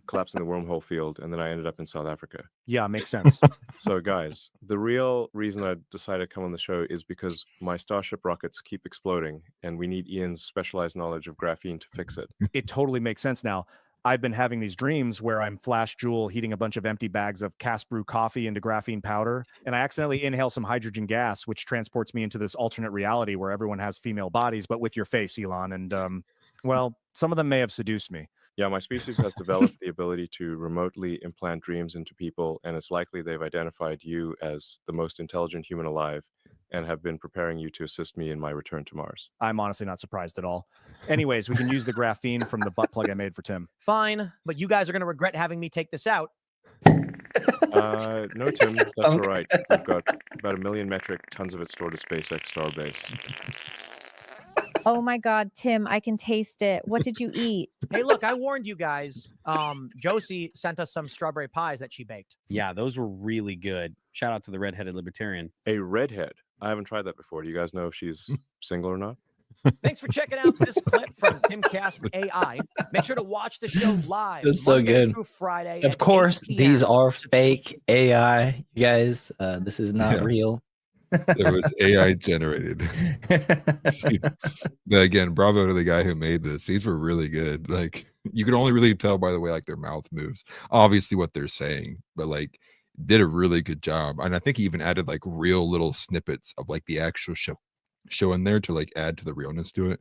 collapsing the wormhole field, and then I ended up in South Africa. Yeah, makes sense. So guys, the real reason I decided to come on the show is because my Starship rockets keep exploding, and we need Ian's specialized knowledge of graphene to fix it. It totally makes sense now. I've been having these dreams where I'm Flash Jewel heating a bunch of empty bags of cast brew coffee into graphene powder, and I accidentally inhale some hydrogen gas, which transports me into this alternate reality where everyone has female bodies, but with your face, Elon. And well, some of them may have seduced me. Yeah, my species has developed the ability to remotely implant dreams into people, and it's likely they've identified you as the most intelligent human alive and have been preparing you to assist me in my return to Mars. I'm honestly not surprised at all. Anyways, we can use the graphene from the butt plug I made for Tim. Fine, but you guys are going to regret having me take this out. No, Tim, that's all right. We've got about 1 million metric tons of it stored at SpaceX Starbase. Oh my God, Tim, I can taste it. What did you eat? Hey, look, I warned you guys. Josie sent us some strawberry pies that she baked. Yeah, those were really good. Shout out to the redheaded libertarian. A redhead? I haven't tried that before. Do you guys know if she's single or not? Thanks for checking out this clip from Timcast AI. Make sure to watch the show live. That's so Monday good. through Friday. Of at course, 8 p.m. these are fake AI, you guys. This is not Yeah. real. There was AI generated. But again, bravo to the guy who made this. These were really good. Like, you could only really tell by the way like their mouth moves, obviously what they're saying, but like did a really good job. And I think he even added like real little snippets of like the actual show in there to like add to the realness to it.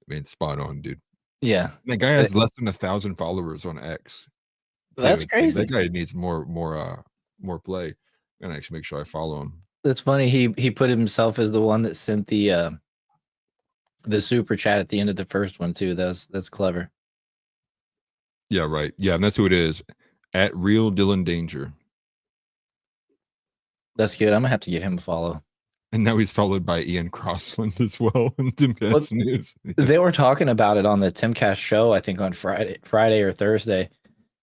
I mean, spot on, dude. Yeah. That guy has less than 1,000 followers on X. That's Dude, crazy. That guy needs more play. And actually make sure I follow him. That's funny. He put himself as the one that sent the super chat at the end of the first one too. That's clever. Yeah, right. Yeah, and that's who it is. At Real Dylan Danger. That's good. I'm gonna have to give him a follow. And now he's followed by Ian Crossland as well in Timcast News. They were talking about it on the Timcast show, I think on Friday or Thursday.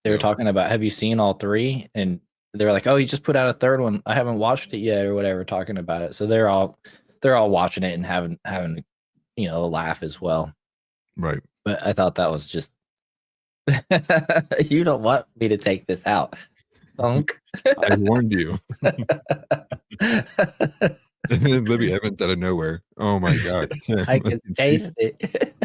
They were talking about, have you seen all three? And they were like, oh, he just put out a third one. I haven't watched it yet, or whatever, talking about it. So they're all watching it and having a laugh as well. Right. But I thought that was just you don't want me to take this out. Thunk. I warned you. And then Libby Evans out of nowhere. Oh my god. I can taste it.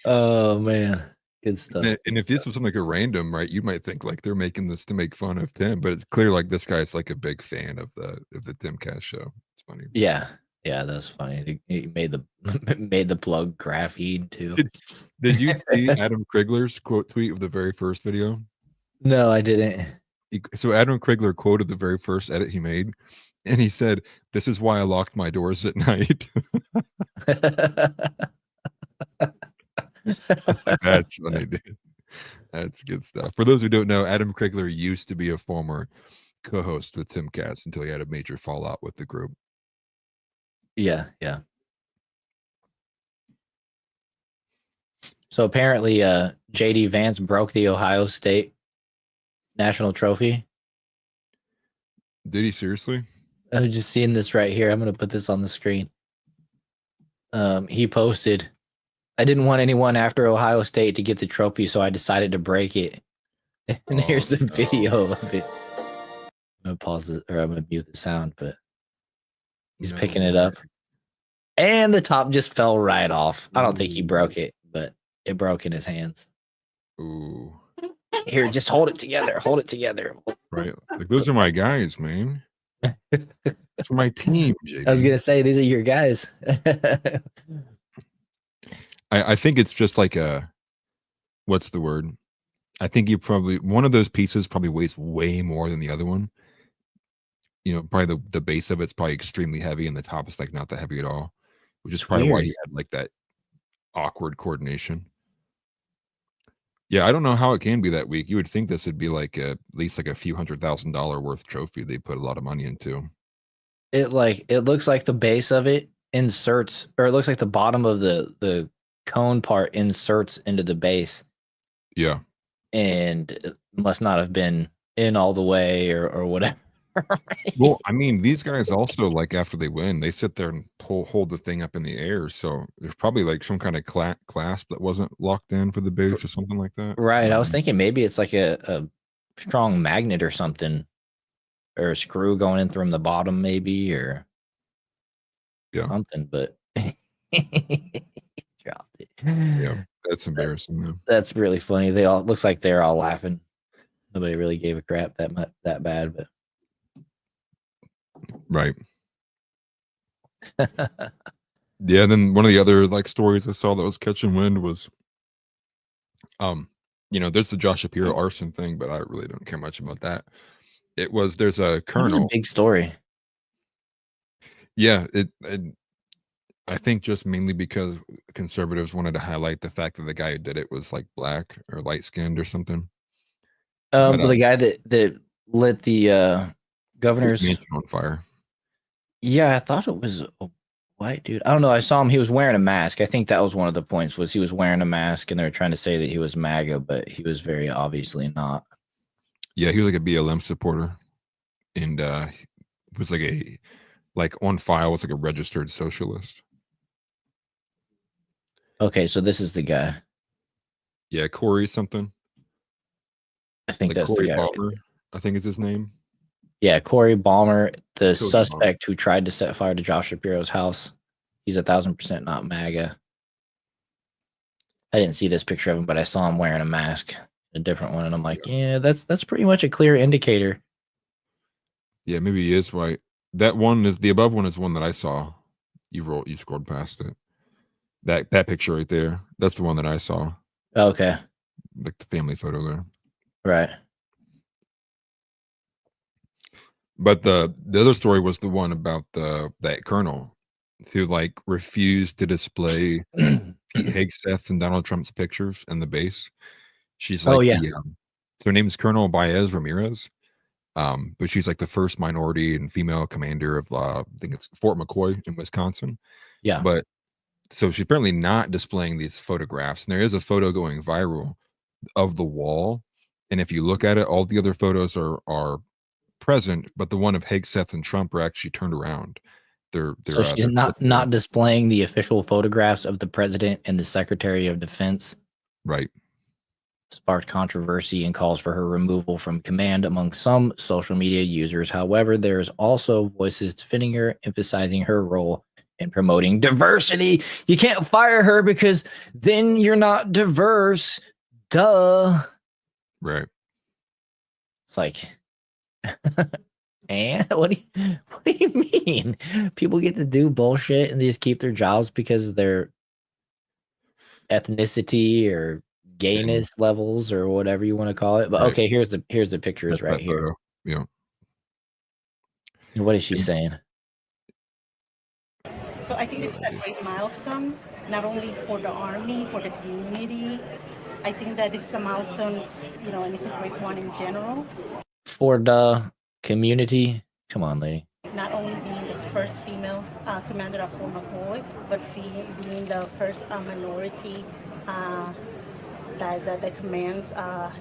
Oh man. Good stuff. And if this was something like a random, right, you might think like they're making this to make fun of Tim, but it's clear like this guy's like a big fan of the Timcast show. It's funny. Yeah, that's funny. He made the plug graphene too. Did you see Adam Krigler's quote tweet of the very first video? No, I didn't. So Adam Krigler quoted the very first edit he made, and he said, "This is why I locked my doors at night." That's funny, dude. That's good stuff. For those who don't know, Adam Krigler used to be a former co-host with Timcast until he had a major fallout with the group. Yeah. So apparently, JD Vance broke the Ohio State national trophy. Did he seriously? I'm just seeing this right here. I'm going to put this on the screen. He posted, I didn't want anyone after Ohio State to get the trophy, so I decided to break it. And here's the video of it. I'm going to pause this, or I'm going to mute the sound, but he's picking it up. And the top just fell right off. I don't think he broke it, but it broke in his hands. Ooh. Here, just hold it together. Hold it together. Right. Like, those are my guys, man. That's my team, JD. I was gonna say these are your guys. I think it's just like a, what's the word? I think you probably, one of those pieces probably weighs way more than the other one. You know, probably the base of it's probably extremely heavy and the top is like not that heavy at all, which is probably why Weird. he had like that awkward coordination. Yeah, I don't know how it can be that weak. You would think this would be like at least like a few $100,000 worth trophy they put a lot of money into. It looks like the base of it inserts, or it looks like the bottom of the cone part inserts into the base. Yeah. And it must not have been in all the way or whatever. Well, I mean, these guys also, like, after they win, they sit there and hold the thing up in the air. So there's probably like some kind of clasp that wasn't locked in for the base or something like that. Right. I was thinking maybe it's like a strong magnet or something, or a screw going in from the bottom, maybe, or something. But dropped it. Yeah, that's embarrassing, though. That's really funny. They all looks like they're all laughing. Nobody really gave a crap that bad, but right. Yeah, and then one of the other like stories I saw that was catching wind was, you know, there's the Josh Shapiro arson thing, but I really don't care much about that. There's a colonel. That was a big story. Yeah, I think just mainly because conservatives wanted to highlight the fact that the guy who did it was like black or light skinned or something. The guy that lit the governor's mansion on fire. Yeah, I thought it was a white dude. I don't know. I saw him. He was wearing a mask. I think that was one of the points. Was he was wearing a mask, and they were trying to say that he was MAGA, but he was very obviously not. Yeah, he was like a BLM supporter, and was like on file was like a registered socialist. Okay, so this is the guy. Yeah, Corey something. I think like that's Corey the guy. Palmer, I think is his name. Yeah, Corey Balmer, the Cody suspect who tried to set fire to Josh Shapiro's house. He's 1,000% not MAGA. I didn't see this picture of him, but I saw him wearing a mask, a different one, and I'm like, yeah, that's pretty much a clear indicator. Yeah, maybe he is white. That one is the above one is one that I saw. You scrolled past it. That picture right there. That's the one that I saw. Okay. Like the family photo there. Right. But the other story was the one about that colonel who like refused to display Pete Hegseth and Donald Trump's pictures in the base. She's like, her name is Colonel Baez Ramirez. But she's like the first minority and female commander of I think it's Fort McCoy in Wisconsin. Yeah. But so she's apparently not displaying these photographs. And there is a photo going viral of the wall. And if you look at it, all the other photos are present, but the one of Hegseth and Trump are actually turned around. So she's not displaying the official photographs of the president and the Secretary of Defense. Right. Sparked controversy and calls for her removal from command among some social media users. However, there's also voices defending her, emphasizing her role in promoting diversity. You can't fire her because then you're not diverse. Duh. Right. It's like, and what do you mean? People get to do bullshit and they just keep their jobs because of their ethnicity or gayness levels or whatever you want to call it. But okay, here's the pictures right here. Yeah. What is she saying? So I think this is a great milestone, not only for the Army, for the community. I think that this is a milestone, and it's a great one in general. For the community? Come on, lady. Not only being the first female commander of Fort McCoy, but being the first minority that commands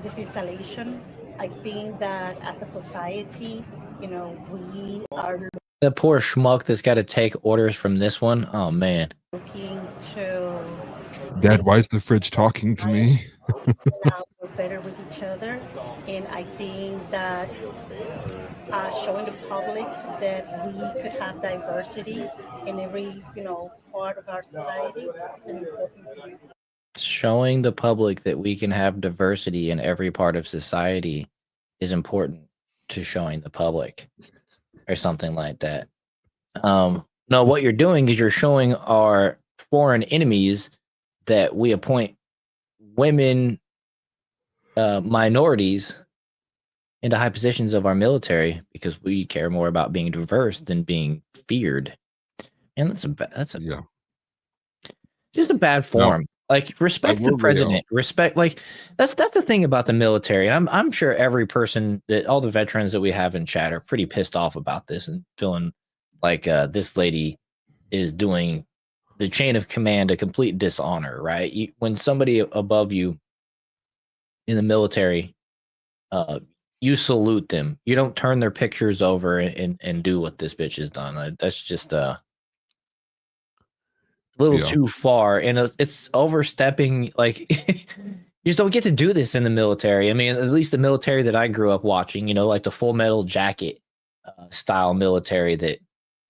this installation. I think that as a society, we are The poor schmuck that's got to take orders from this one. Oh, man. looking to Dad, why is the fridge talking to me? work better with each other. And I think that showing the public that we could have diversity in every, part of our society. It's an important thing. Showing the public that we can have diversity in every part of society is important to showing the public, or something like that. No, what you're doing is you're showing our foreign enemies that we appoint women, minorities into high positions of our military because we care more about being diverse than being feared. And that's just a bad form. Like, respect the president. Respect, like, that's the thing about the military. And I'm sure every person, that all the veterans that we have in chat are pretty pissed off about this and feeling like this lady is doing the chain of command a complete dishonor, right? When somebody above you in the military, you salute them. You don't turn their pictures over and do what this bitch has done. That's just a little too far, and it's overstepping. Like, you just don't get to do this in the military. I mean, at least the military that I grew up watching, like the Full Metal Jacket style military that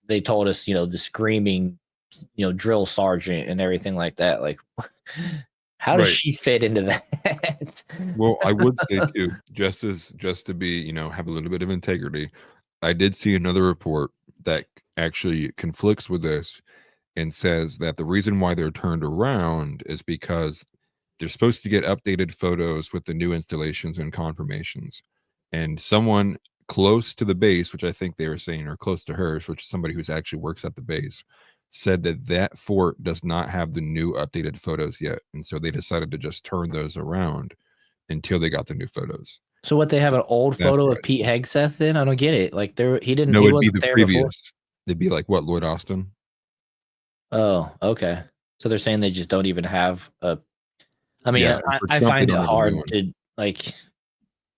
they told us, the screaming, drill sergeant and everything like that. Like, how does she fit into that? Well, I would say too, just to be, have a little bit of integrity. I did see another report that actually conflicts with this and says that the reason why they're turned around is because they're supposed to get updated photos with the new installations and confirmations. And someone close to the base, which I think they were saying, or close to hers, which is somebody who's actually works at the base, said that fort does not have the new updated photos yet. And so they decided to just turn those around until they got the new photos. So what, they have an old photo of Pete Hegseth then? I don't get it. Like, he wasn't there before. It'd be like, what, Lloyd Austin? Oh, okay. So they're saying they just don't even have a. I mean, Yeah, I find it hard to, like,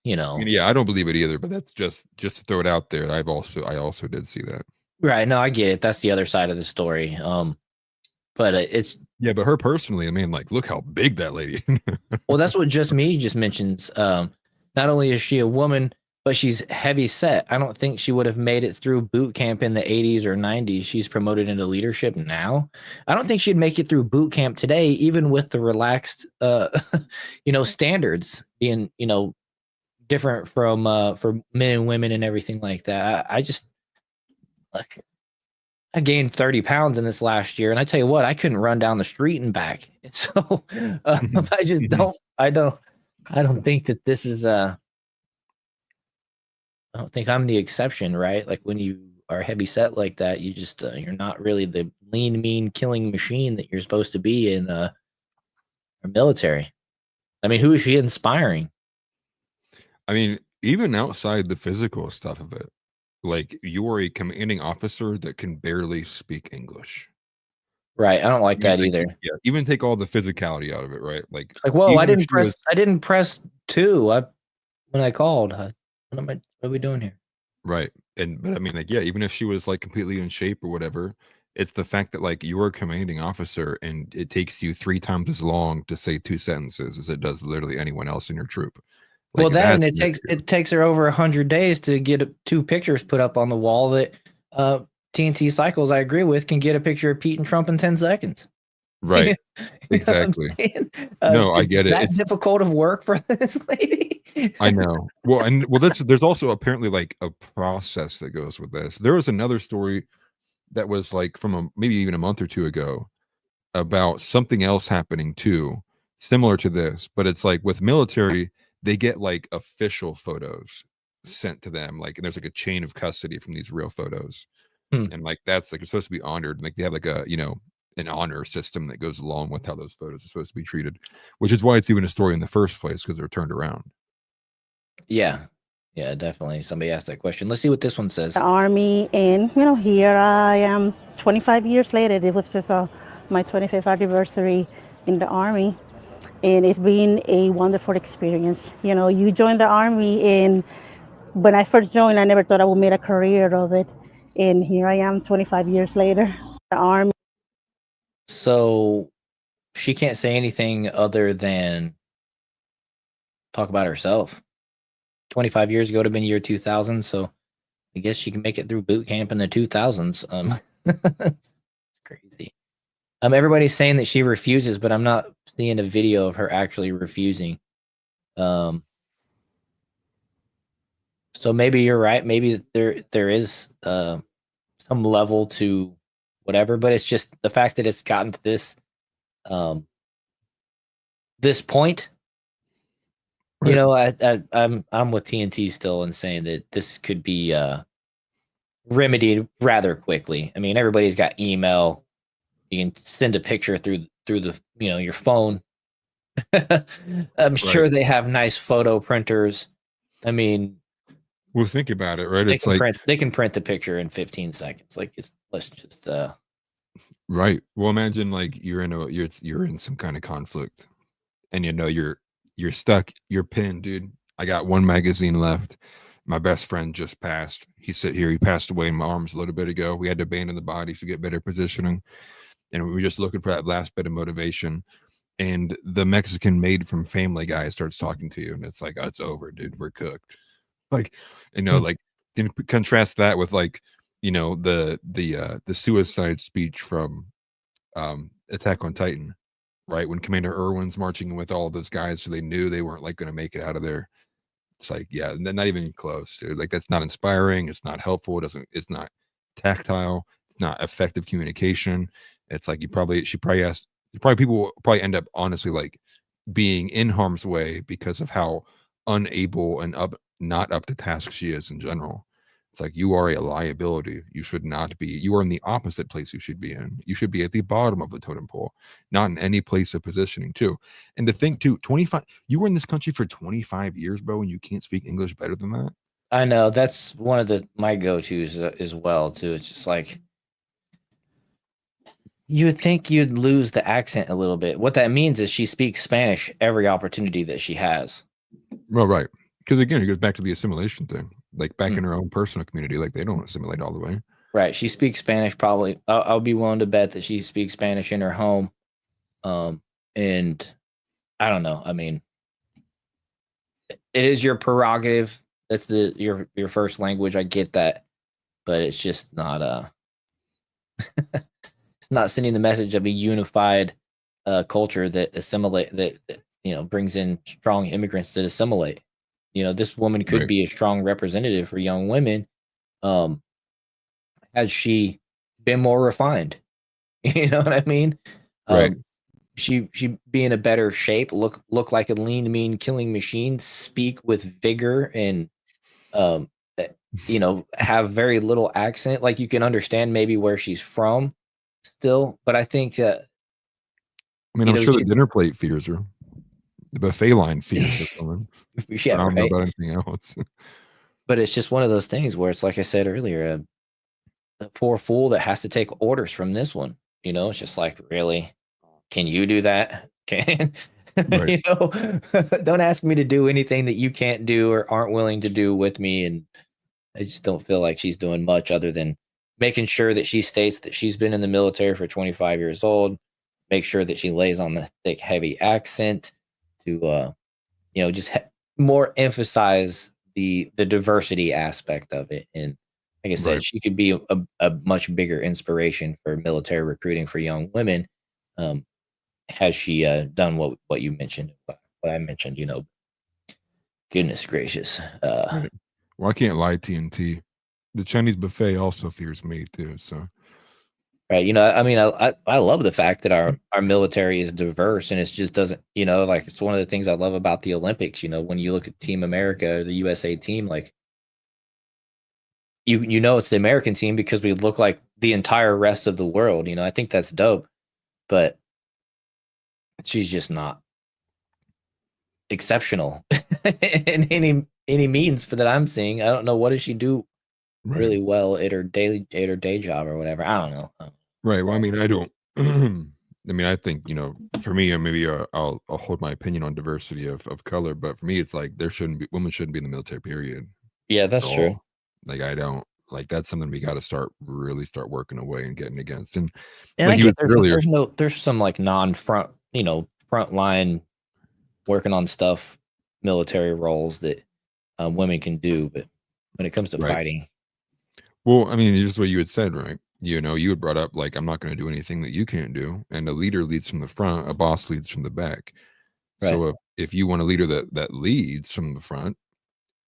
I don't believe it either, but that's just to throw it out there. I also did see that. Right. No, I get it. That's the other side of the story. But it's but her personally, I mean, like, look how big that lady. Well, that's what Just Me just mentions. Not only is she a woman, but she's heavy set. I don't think she would have made it through boot camp in the 80s or 90s. She's promoted into leadership now. I don't think she'd make it through boot camp today, even with the relaxed, standards being, different from for men and women and everything like that. I just, like, I gained 30 pounds in this last year, and I tell you what, I couldn't run down the street and back. So I just I don't think that this is I don't think I'm the exception, right? Like, when you are heavy set like that, you just you're not really the lean, mean killing machine that you're supposed to be in our military. I mean, who is she inspiring? I mean, even outside the physical stuff of it, like, you are a commanding officer that can barely speak English. Right. I don't like that either. Yeah. Even take all the physicality out of it, right? Like, It's like, whoa, I didn't press 2 when I called. What are we doing here? Right. But I mean, like, yeah, even if she was like completely in shape or whatever, it's the fact that, like, you're a commanding officer and it takes you 3 times as long to say 2 sentences as it does literally anyone else in your troop. Well, then it takes her over 100 days to get 2 pictures put up on the wall that TNT Cycles, I agree with, can get a picture of Pete and Trump in 10 seconds. Right. Exactly. No, I get it. It's difficult of work for this lady. I know. Well, there's also apparently like a process that goes with this. There was another story that was like from maybe even a month or 2 ago about something else happening too, similar to this, but it's like with military, they get like official photos sent to them, like, and there's like a chain of custody from these real photos. And like, that's like, it's supposed to be honored. Like, they have like a, an honor system that goes along with how those photos are supposed to be treated, which is why it's even a story in the first place, because they're turned around. Yeah, definitely. Somebody asked that question. Let's see what this one says. The Army, and here I am 25 years later. It was just my 25th anniversary in the Army, and it's been a wonderful experience. You join the Army, and when I first joined, I never thought I would make a career of it, and here I am 25 years later. The Army. So she can't say anything other than talk about herself. 25 years ago would have been year 2000. So I guess she can make it through boot camp in the 2000s. It's crazy. Everybody's saying that she refuses, but I'm not seeing a video of her actually refusing. So maybe you're right. Maybe there is some level to whatever, but it's just the fact that it's gotten to this this point. You know, I'm with TNT still in saying that this could be remedied rather quickly. I mean, everybody's got email. You can send a picture through the your phone. I'm sure they have nice photo printers. I mean, well, think about it, right? It's like they can print the picture in 15 seconds. Like let's just right. Well, imagine like you're in some kind of conflict, and you're stuck. You're pinned, dude. I got one magazine left. My best friend just passed. He passed away in my arms a little bit ago. We had to abandon the body to get better positioning. And we were just looking for that last bit of motivation. And the Mexican maid from Family Guy starts talking to you. And it's like, oh, it's over, dude. We're cooked. Like, like you can contrast that with like, the suicide speech from Attack on Titan, right? When Commander Irwin's marching with all of those guys, so they knew they weren't like going to make it out of there. It's like, yeah, not even close, dude. Like, that's not inspiring. It's not helpful. It's not tactile. It's not effective communication. It's like people will end up honestly like being in harm's way because of how unable and not up to task she is in general. It's like, you are a liability. You should not be. You are in the opposite place you should be in. You should be at the bottom of the totem pole, not in any place of positioning too. And to think too, 25, you were in this country for 25 years, bro, and you can't speak English better than that. I know that's one of my go-tos as well too. It's just like, you would think you'd lose the accent a little bit. What that means is she speaks Spanish every opportunity that she has. Well, right. Because again, it goes back to the assimilation thing. Like back in her own personal community, like they don't assimilate all the way. Right. She speaks Spanish probably. I'll be willing to bet that she speaks Spanish in her home. And I don't know. I mean, it is your prerogative. That's your first language. I get that. But it's just not it's not sending the message of a unified culture that brings in strong immigrants that assimilate. This woman could be a strong representative for young women. Has she been more refined? You know what I mean? Right. She be in a better shape, look like a lean, mean killing machine, speak with vigor, and have very little accent. Like, you can understand maybe where she's from still, but I think that I'm sure the dinner plate fears her. The buffet line fears her woman. Yeah, I don't know right. about anything else. But it's just one of those things where it's like I said earlier, a poor fool that has to take orders from this one. It's just like, really? Can you do that? Right. Don't ask me to do anything that you can't do or aren't willing to do with me. And I just don't feel like she's doing much other than making sure that she states that she's been in the military for 25 years old, make sure that she lays on the thick, heavy accent to, more emphasize the diversity aspect of it. And like I said, she could be a much bigger inspiration for military recruiting for young women. Has she done what you mentioned, what I mentioned, goodness gracious. Right. Well, I can't lie, TNT. The Chinese buffet also fears me too. So, right. I mean, I love the fact that our military is diverse, and it just doesn't, like, it's one of the things I love about the Olympics. When you look at Team America or the USA team, like, it's the American team because we look like the entire rest of the world. I think that's dope, but she's just not exceptional in any means for that I'm seeing. I don't know, what does she do really well at her day job or whatever. I don't know. Right. Well, I mean, I don't. I think, for me, maybe I'll hold my opinion on diversity of color, but for me, it's like women shouldn't be in the military, period. Yeah, that's true. Like, I don't like, that's something we got to really start working away and getting against. And like there's some like non-front, frontline working on stuff, military roles that women can do, but when it comes to fighting, Well, I mean, just what you had said, right? You know, you had brought up like, I'm not going to do anything that you can't do, and a leader leads from the front, a boss leads from the back. Right. So if you want a leader that leads from the front,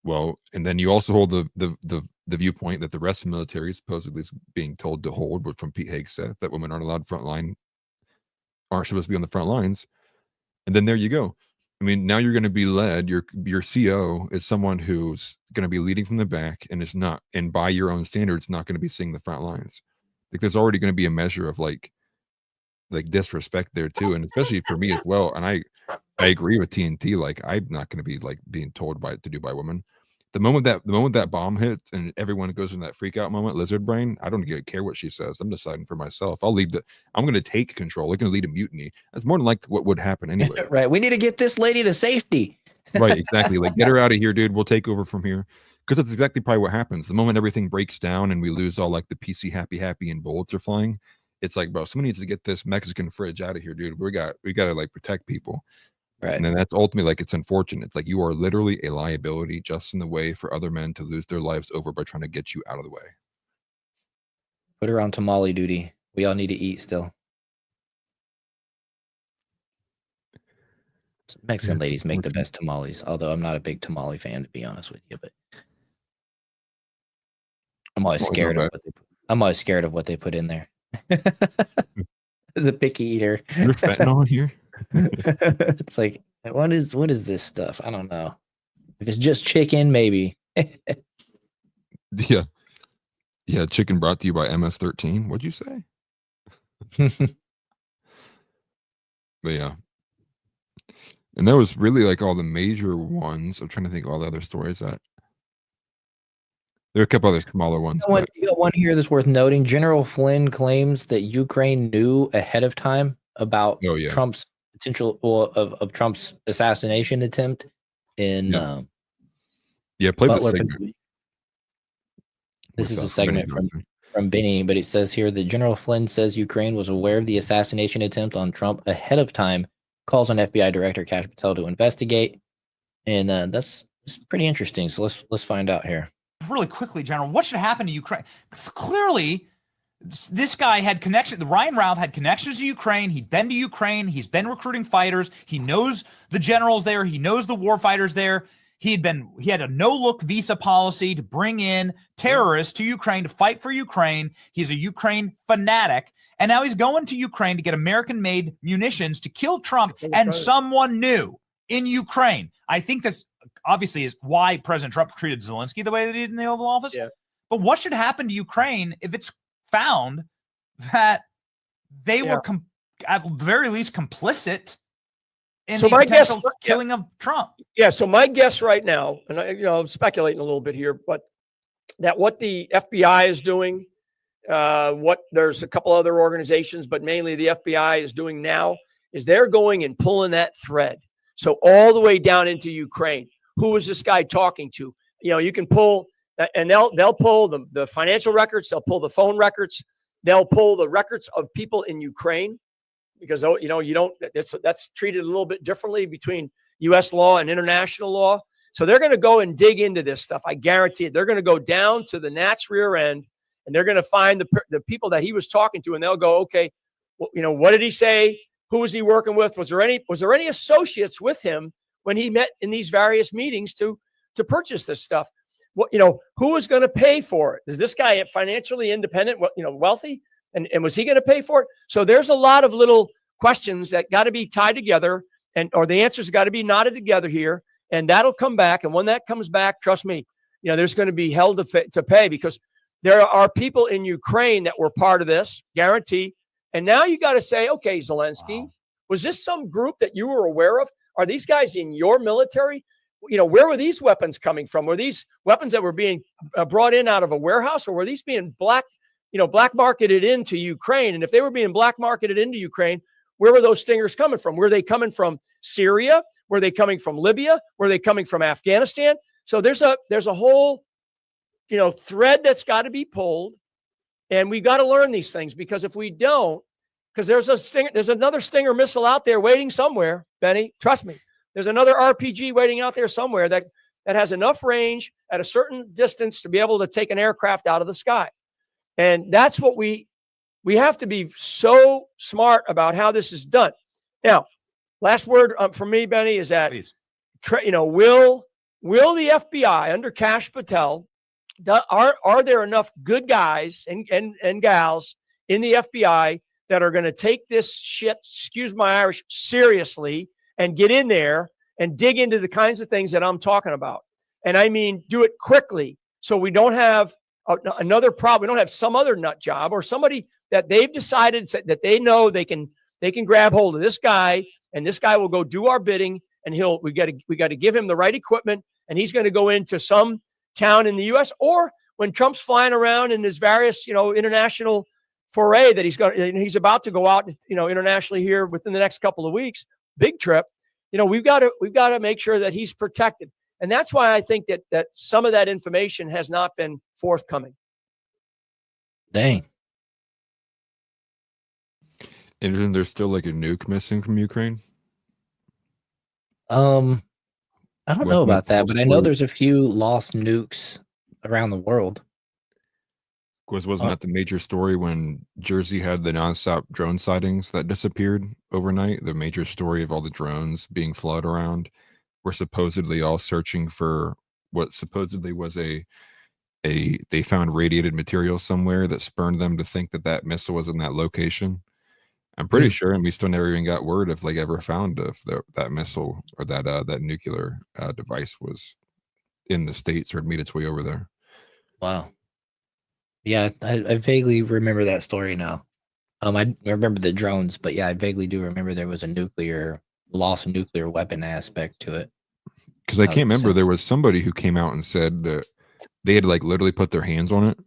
well, and then you also hold the viewpoint that the rest of the military supposedly is being told to hold, what from Pete Hegseth, that women aren't allowed aren't supposed to be on the front lines. And then there you go. I mean, now you're going to be led. Your CO is someone who's going to be leading from the back, and is not, and by your own standards, not going to be seeing the front lines. Like, there's already going to be a measure of like disrespect there too, and especially for me as well. And I agree with TNT. Like, I'm not going to be like being told to do by women. The moment that bomb hits and everyone goes in that freak out moment, lizard brain, I don't care what she says. I'm deciding for myself. I'm going to take control. They're going to lead a mutiny. That's more than likely what would happen anyway. Right. We need to get this lady to safety. Right. Exactly. Like, get her out of here, dude. We'll take over from here. Because that's exactly probably what happens. The moment everything breaks down and we lose all like the PC happy and bullets are flying, it's like, bro, someone needs to get this Mexican fridge out of here, dude. We got to like protect people. Right. And then that's ultimately, like, it's unfortunate. It's like you are literally a liability just in the way for other men to lose their lives over by trying to get you out of the way. Put her on tamale duty. We all need to eat still. Mexican ladies make the best tamales, although I'm not a big tamale fan, to be honest with you. But I'm always scared of what they put in there. As a picky eater, there's fentanyl here. It's like, what is this stuff? I don't know. If it's just chicken, maybe. Yeah. Chicken brought to you by MS-13. What'd you say? But yeah. And that was really like all the major ones. I'm trying to think of all the other stories that. There are a couple other smaller ones. You got one here that's worth noting. General Flynn claims that Ukraine knew ahead of time about Trump's potential of Trump's assassination attempt in play Butler, the segment. This is a segment from Benny, but it says here that General Flynn says Ukraine was aware of the assassination attempt on Trump ahead of time, calls on FBI Director Kash Patel to investigate, and that's pretty interesting. So let's find out here. Really quickly, General, what should happen to Ukraine? Clearly, this guy had connection. Ryan Routh had connections to Ukraine. He'd been to Ukraine. He's been recruiting fighters. He knows the generals there. He knows the war fighters there. He had a no-look visa policy to bring in terrorists to Ukraine to fight for Ukraine. He's a Ukraine fanatic. And now he's going to Ukraine to get American-made munitions to kill Trump. And someone new in Ukraine. I think this obviously is why President Trump treated Zelensky the way that he did in the Oval Office. Yeah. But what should happen to Ukraine if it's found that they were at the very least complicit in the potential killing of Trump? Yeah. So my guess right now, and I'm speculating a little bit here, but that what the FBI is doing, there's a couple other organizations, but mainly the FBI is doing now is they're going and pulling that thread. So all the way down into Ukraine. Who was this guy talking to? You can pull, and they'll pull the financial records. They'll pull the phone records. They'll pull the records of people in Ukraine, because that's treated a little bit differently between U.S. law and international law. So they're going to go and dig into this stuff. I guarantee it. They're going to go down to the Nat's rear end, and they're going to find the people that he was talking to, and they'll go, okay, what did he say? Who was he working with? Was there any associates with him when he met in these various meetings to purchase this stuff? Who was going to pay for it? Is this guy financially independent, wealthy? And was he going to pay for it? So there's a lot of little questions that got to be tied together, or the answers got to be knotted together here, and that'll come back. And when that comes back, trust me, there's going to be hell to pay, because there are people in Ukraine that were part of this, guarantee. And now you got to say, okay, Zelensky, was this some group that you were aware of? Are these guys in your military? Where were these weapons coming from? Were these weapons that were being brought in out of a warehouse, or were these being black marketed into Ukraine? And if they were being black marketed into Ukraine, where were those stingers coming from? Were they coming from Syria? Were they coming from Libya? Were they coming from Afghanistan? So there's a whole, thread that's got to be pulled, and we got to learn these things, because if we don't, because there's another Stinger missile out there waiting somewhere, Benny. Trust me, there's another RPG waiting out there somewhere that has enough range at a certain distance to be able to take an aircraft out of the sky. And that's what we have to be so smart about how this is done. Now, last word from me, Benny, is that, will the FBI under Kash Patel, are there enough good guys and gals in the FBI that are going to take this shit, excuse my Irish, seriously and get in there and dig into the kinds of things that I'm talking about? And I mean, do it quickly so we don't have another problem. We don't have some other nut job or somebody that they've decided that they know they can grab hold of this guy, and this guy will go do our bidding, and we got to give him the right equipment, and he's going to go into some town in the U.S. or when Trump's flying around in his various international foray that he's about to go out internationally here within the next couple of weeks, big trip. We've got to make sure that he's protected. And that's why I think that some of that information has not been forthcoming. Dang. And isn't there still like a nuke missing from Ukraine? I don't know about that, but I know there's a few lost nukes around the world. Of course, wasn't that the major story when Jersey had the nonstop drone sightings that disappeared overnight? The major story of all the drones being flown around were supposedly all searching for what supposedly was they found radiated material somewhere that spurned them to think that missile was in that location. I'm pretty sure, and we still never even got word if ever found if that missile or that nuclear device was in the States or had made its way over there. Wow. Yeah, I vaguely remember that story now. I remember the drones, but yeah, I vaguely do remember there was a lost nuclear weapon aspect to it. Because I can't remember, there was somebody who came out and said that they had literally put their hands on it.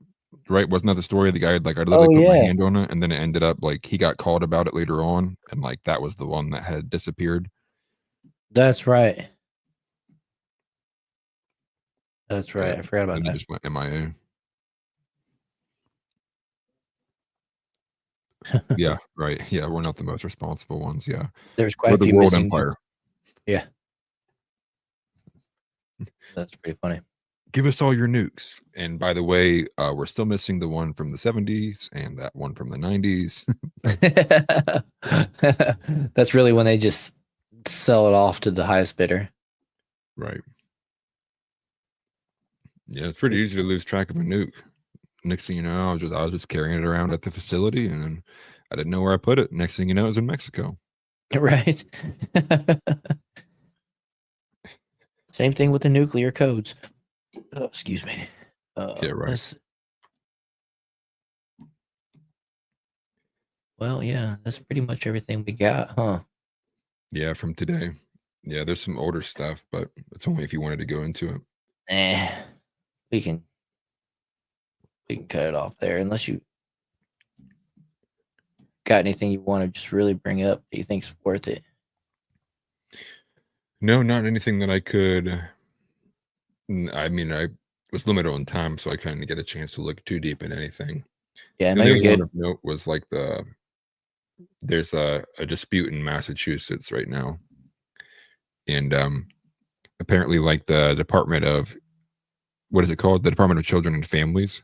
Right? Wasn't that the story? The guy had I literally put my hand on it, and then it ended up he got called about it later on, and that was the one that had disappeared. That's right. That's right. I forgot about and that. It just went MIA. Yeah, right. Yeah, we're not the most responsible ones. Yeah, There's quite we're a few the world missing. empire. Yeah, that's pretty funny. Give us all your nukes. And by the way, we're still missing the one from the 70s and that one from the 90s. That's really when they just sell it off to the highest bidder. Right. Yeah, it's pretty easy to lose track of a nuke. Next thing you know, I was just carrying it around at the facility, and then I didn't know where I put it. Next thing you know, it was in Mexico. Right. Same thing with the nuclear codes. Oh, excuse me. Yeah, right. Well, yeah, that's pretty much everything we got, huh? Yeah, from today. Yeah, there's some older stuff, but it's only if you wanted to go into it. We can cut it off there unless you got anything you want to just really bring up that you think's worth it. No, not anything that I could. I mean, I was limited on time, so I couldn't get a chance to look too deep in anything. Yeah, no, you're good. Note was there's a dispute in Massachusetts right now, and apparently, the Department of what is it called? The Department of Children and Families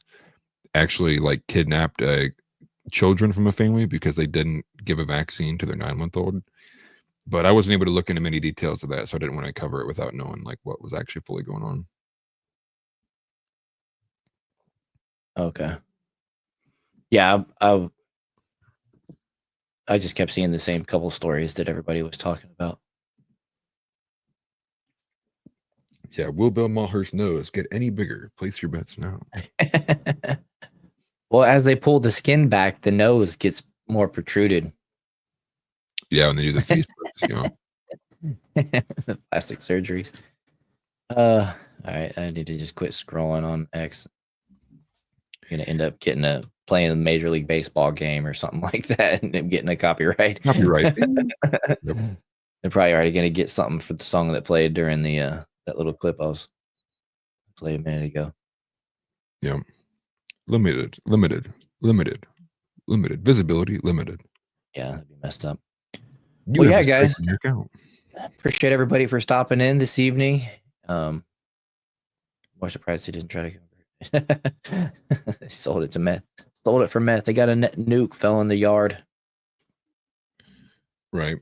actually kidnapped children from a family because they didn't give a vaccine to their 9-month-old. But I wasn't able to look into many details of that, so I didn't want to cover it without knowing what was actually fully going on. Okay. Yeah, I just kept seeing the same couple stories that everybody was talking about. Yeah, will Bill Maher's nose get any bigger? Place your bets now. Well, as they pull the skin back, the nose gets more protruded. Yeah, when they do the face, the plastic surgeries. All right, I need to just quit scrolling on X. I'm gonna end up playing a Major League Baseball game or something like that, and getting a copyright. Copyright. They're probably already gonna get something for the song that played during the that little clip I was played a minute ago. Yeah. Limited visibility limited. Yeah, that'd be messed up. Well, yeah, guys. Appreciate everybody for stopping in this evening. Want More surprised he didn't try to convert. He sold it to meth. Sold it for meth. They got a net nuke fell in the yard. Right.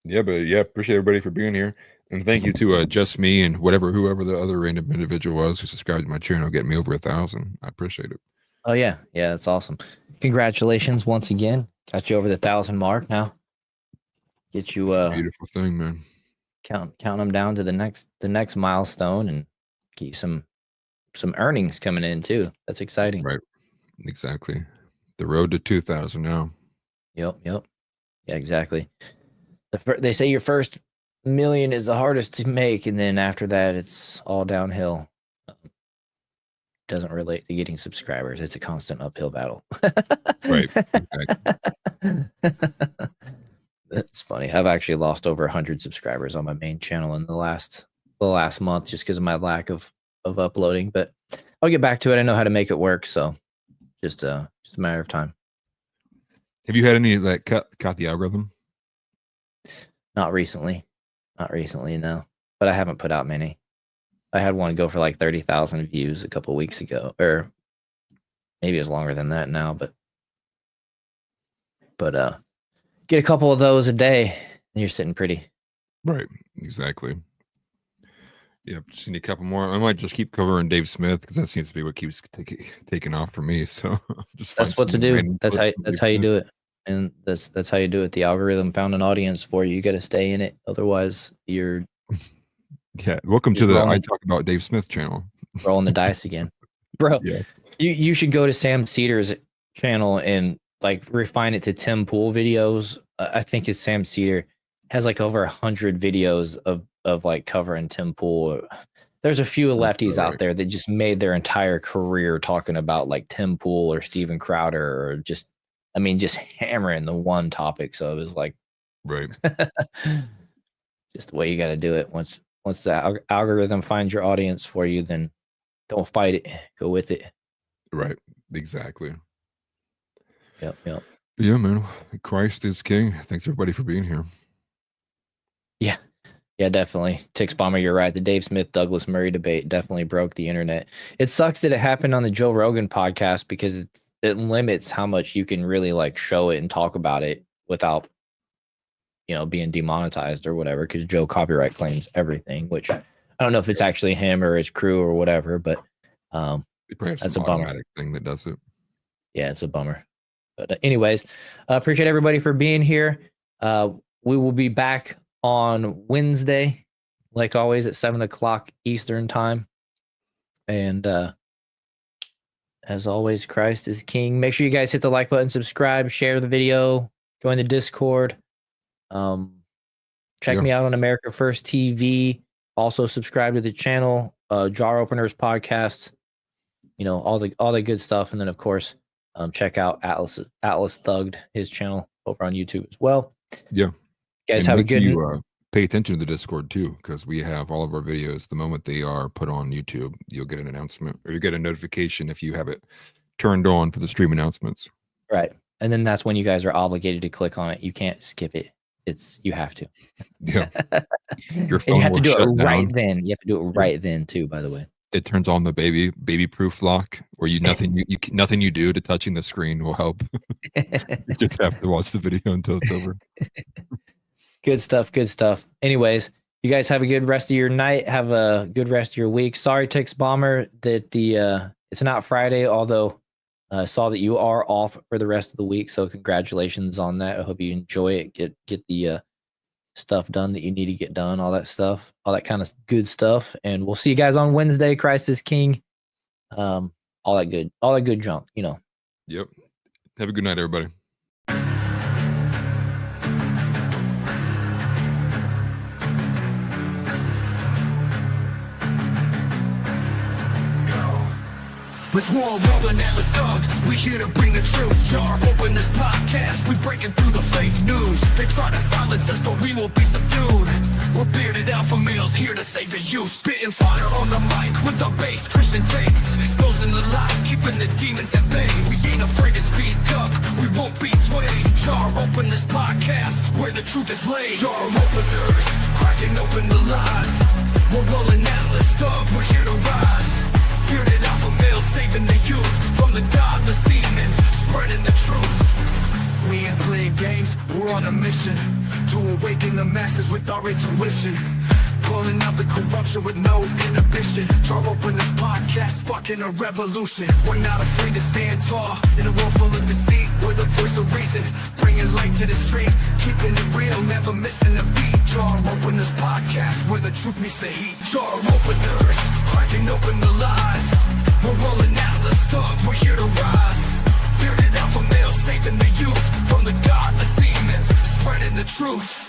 Yeah, but yeah, appreciate everybody for being here. And thank you to Just Me and whoever the other random individual was who subscribed to my channel, getting me over 1,000. I appreciate it. Oh yeah. Yeah, that's awesome. Congratulations once again. Got you over the 1,000 mark now. Get you beautiful thing, man. Count them down to the next milestone and get you some earnings coming in too. That's exciting. Right. Exactly. The road to 2,000 now. Yep. Yeah, exactly. They say your first million is the hardest to make, and then after that, it's all downhill. Doesn't relate to getting subscribers. It's a constant uphill battle. Right. That's funny. I've actually lost over 100 subscribers on my main channel in the last month just because of my lack of uploading. But I'll get back to it. I know how to make it work, so just a matter of time. Have you had any like caught the algorithm? Not recently, no. But I haven't put out many. I had one go for like 30,000 views a couple weeks ago, or maybe it's longer than that now. But get a couple of those a day, and you're sitting pretty. Right. Exactly. Yeah, just need a couple more. I might just keep covering Dave Smith because that seems to be what keeps taking off for me. So just that's what to do. That's how you do it, and that's how you do it. The algorithm found an audience for you. You got to stay in it, otherwise you're. Yeah, welcome to the I Talk About Dave Smith channel. Rolling the dice again, bro. Yeah, you should go to Sam Cedar's channel and like refine it to Tim Pool videos. I think it's Sam Cedar has like over 100 videos of like covering Tim Pool. There's a few lefties out there that just made their entire career talking about like Tim Pool or Steven Crowder or just hammering the one topic. So it was like, right, just the way you got to do it. Once the algorithm finds your audience for you, then don't fight it. Go with it. Right. Exactly. Yep. Yeah, man. Christ is king. Thanks everybody for being here. Yeah, definitely. Tix Bomber, you're right. The Dave Smith Douglas Murray debate definitely broke the internet. It sucks that it happened on the Joe Rogan podcast because it limits how much you can really like show it and talk about it without being demonetized or whatever, because Joe copyright claims everything, which I don't know if it's actually him or his crew or whatever, but that's a bummer. Automatic thing that does it. Yeah, it's a bummer. But anyways, appreciate everybody for being here. We will be back on Wednesday, like always, at 7:00 Eastern time. And as always, Christ is king. Make sure you guys hit the like button, subscribe, share the video, join the Discord. Check me out on America First TV. Also subscribe to the channel, Jar Openers podcast. All the good stuff. And then of course, check out Atlas Thugged, his channel over on YouTube as well. Yeah. You guys have a good pay attention to the Discord too, because we have all of our videos. The moment they are put on YouTube, you'll get an announcement or you get a notification if you have it turned on for the stream announcements. Right. And then that's when you guys are obligated to click on it. You can't skip it. You have to. Yeah. Your phone and you have to do it right then. You have to do it right then too, by the way. It turns on the baby proof lock where nothing you do to touching the screen will help. You just have to watch the video until it's over. Good stuff. Anyways, you guys have a good rest of your night. Have a good rest of your week. Sorry, Tix Bomber, that it's not Friday, although I saw that you are off for the rest of the week. So congratulations on that. I hope you enjoy it. Get the stuff done that you need to get done, all that stuff, all that kind of good stuff. And we'll see you guys on Wednesday. Christ is king. All that good junk, Yep. Have a good night, everybody. Let's war rolling and let's thug. We here to bring the truth. Jar open this podcast. We breaking through the fake news. They try to silence us, but we will be subdued. We're bearded alpha males here to save the youth. Spitting fire on the mic with the bass Christian takes. Exposing the lies, keeping the demons at bay. We ain't afraid to speak up. We won't be swayed. Jar open this podcast where the truth is laid. Jar openers, cracking open the lies. We're rolling Atlas Thug. We're here to rise. Bearded alpha males saving the youth from the godless demons, spreading the truth. We ain't playing games, we're on a mission to awaken the masses with our intuition. Pulling out the corruption with no inhibition. Draw open this podcast, sparking a revolution. We're not afraid to stand tall in a world full of deceit. We're the voice of reason, bringing light to the street. Keeping it real, never missing a beat. Jar openers podcast, where the truth meets the heat. Jar openers, cracking open the lies. We're rolling Atlas thug, we're here to rise. Bearded alpha males saving the youth from the godless demons, spreading the truth.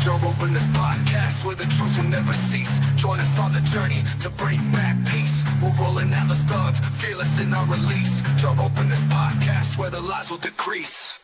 Joe open this podcast where the truth will never cease. Join us on the journey to bring back peace. We're rolling Atlas thugs, fearless in our release. Joe open this podcast where the lies will decrease.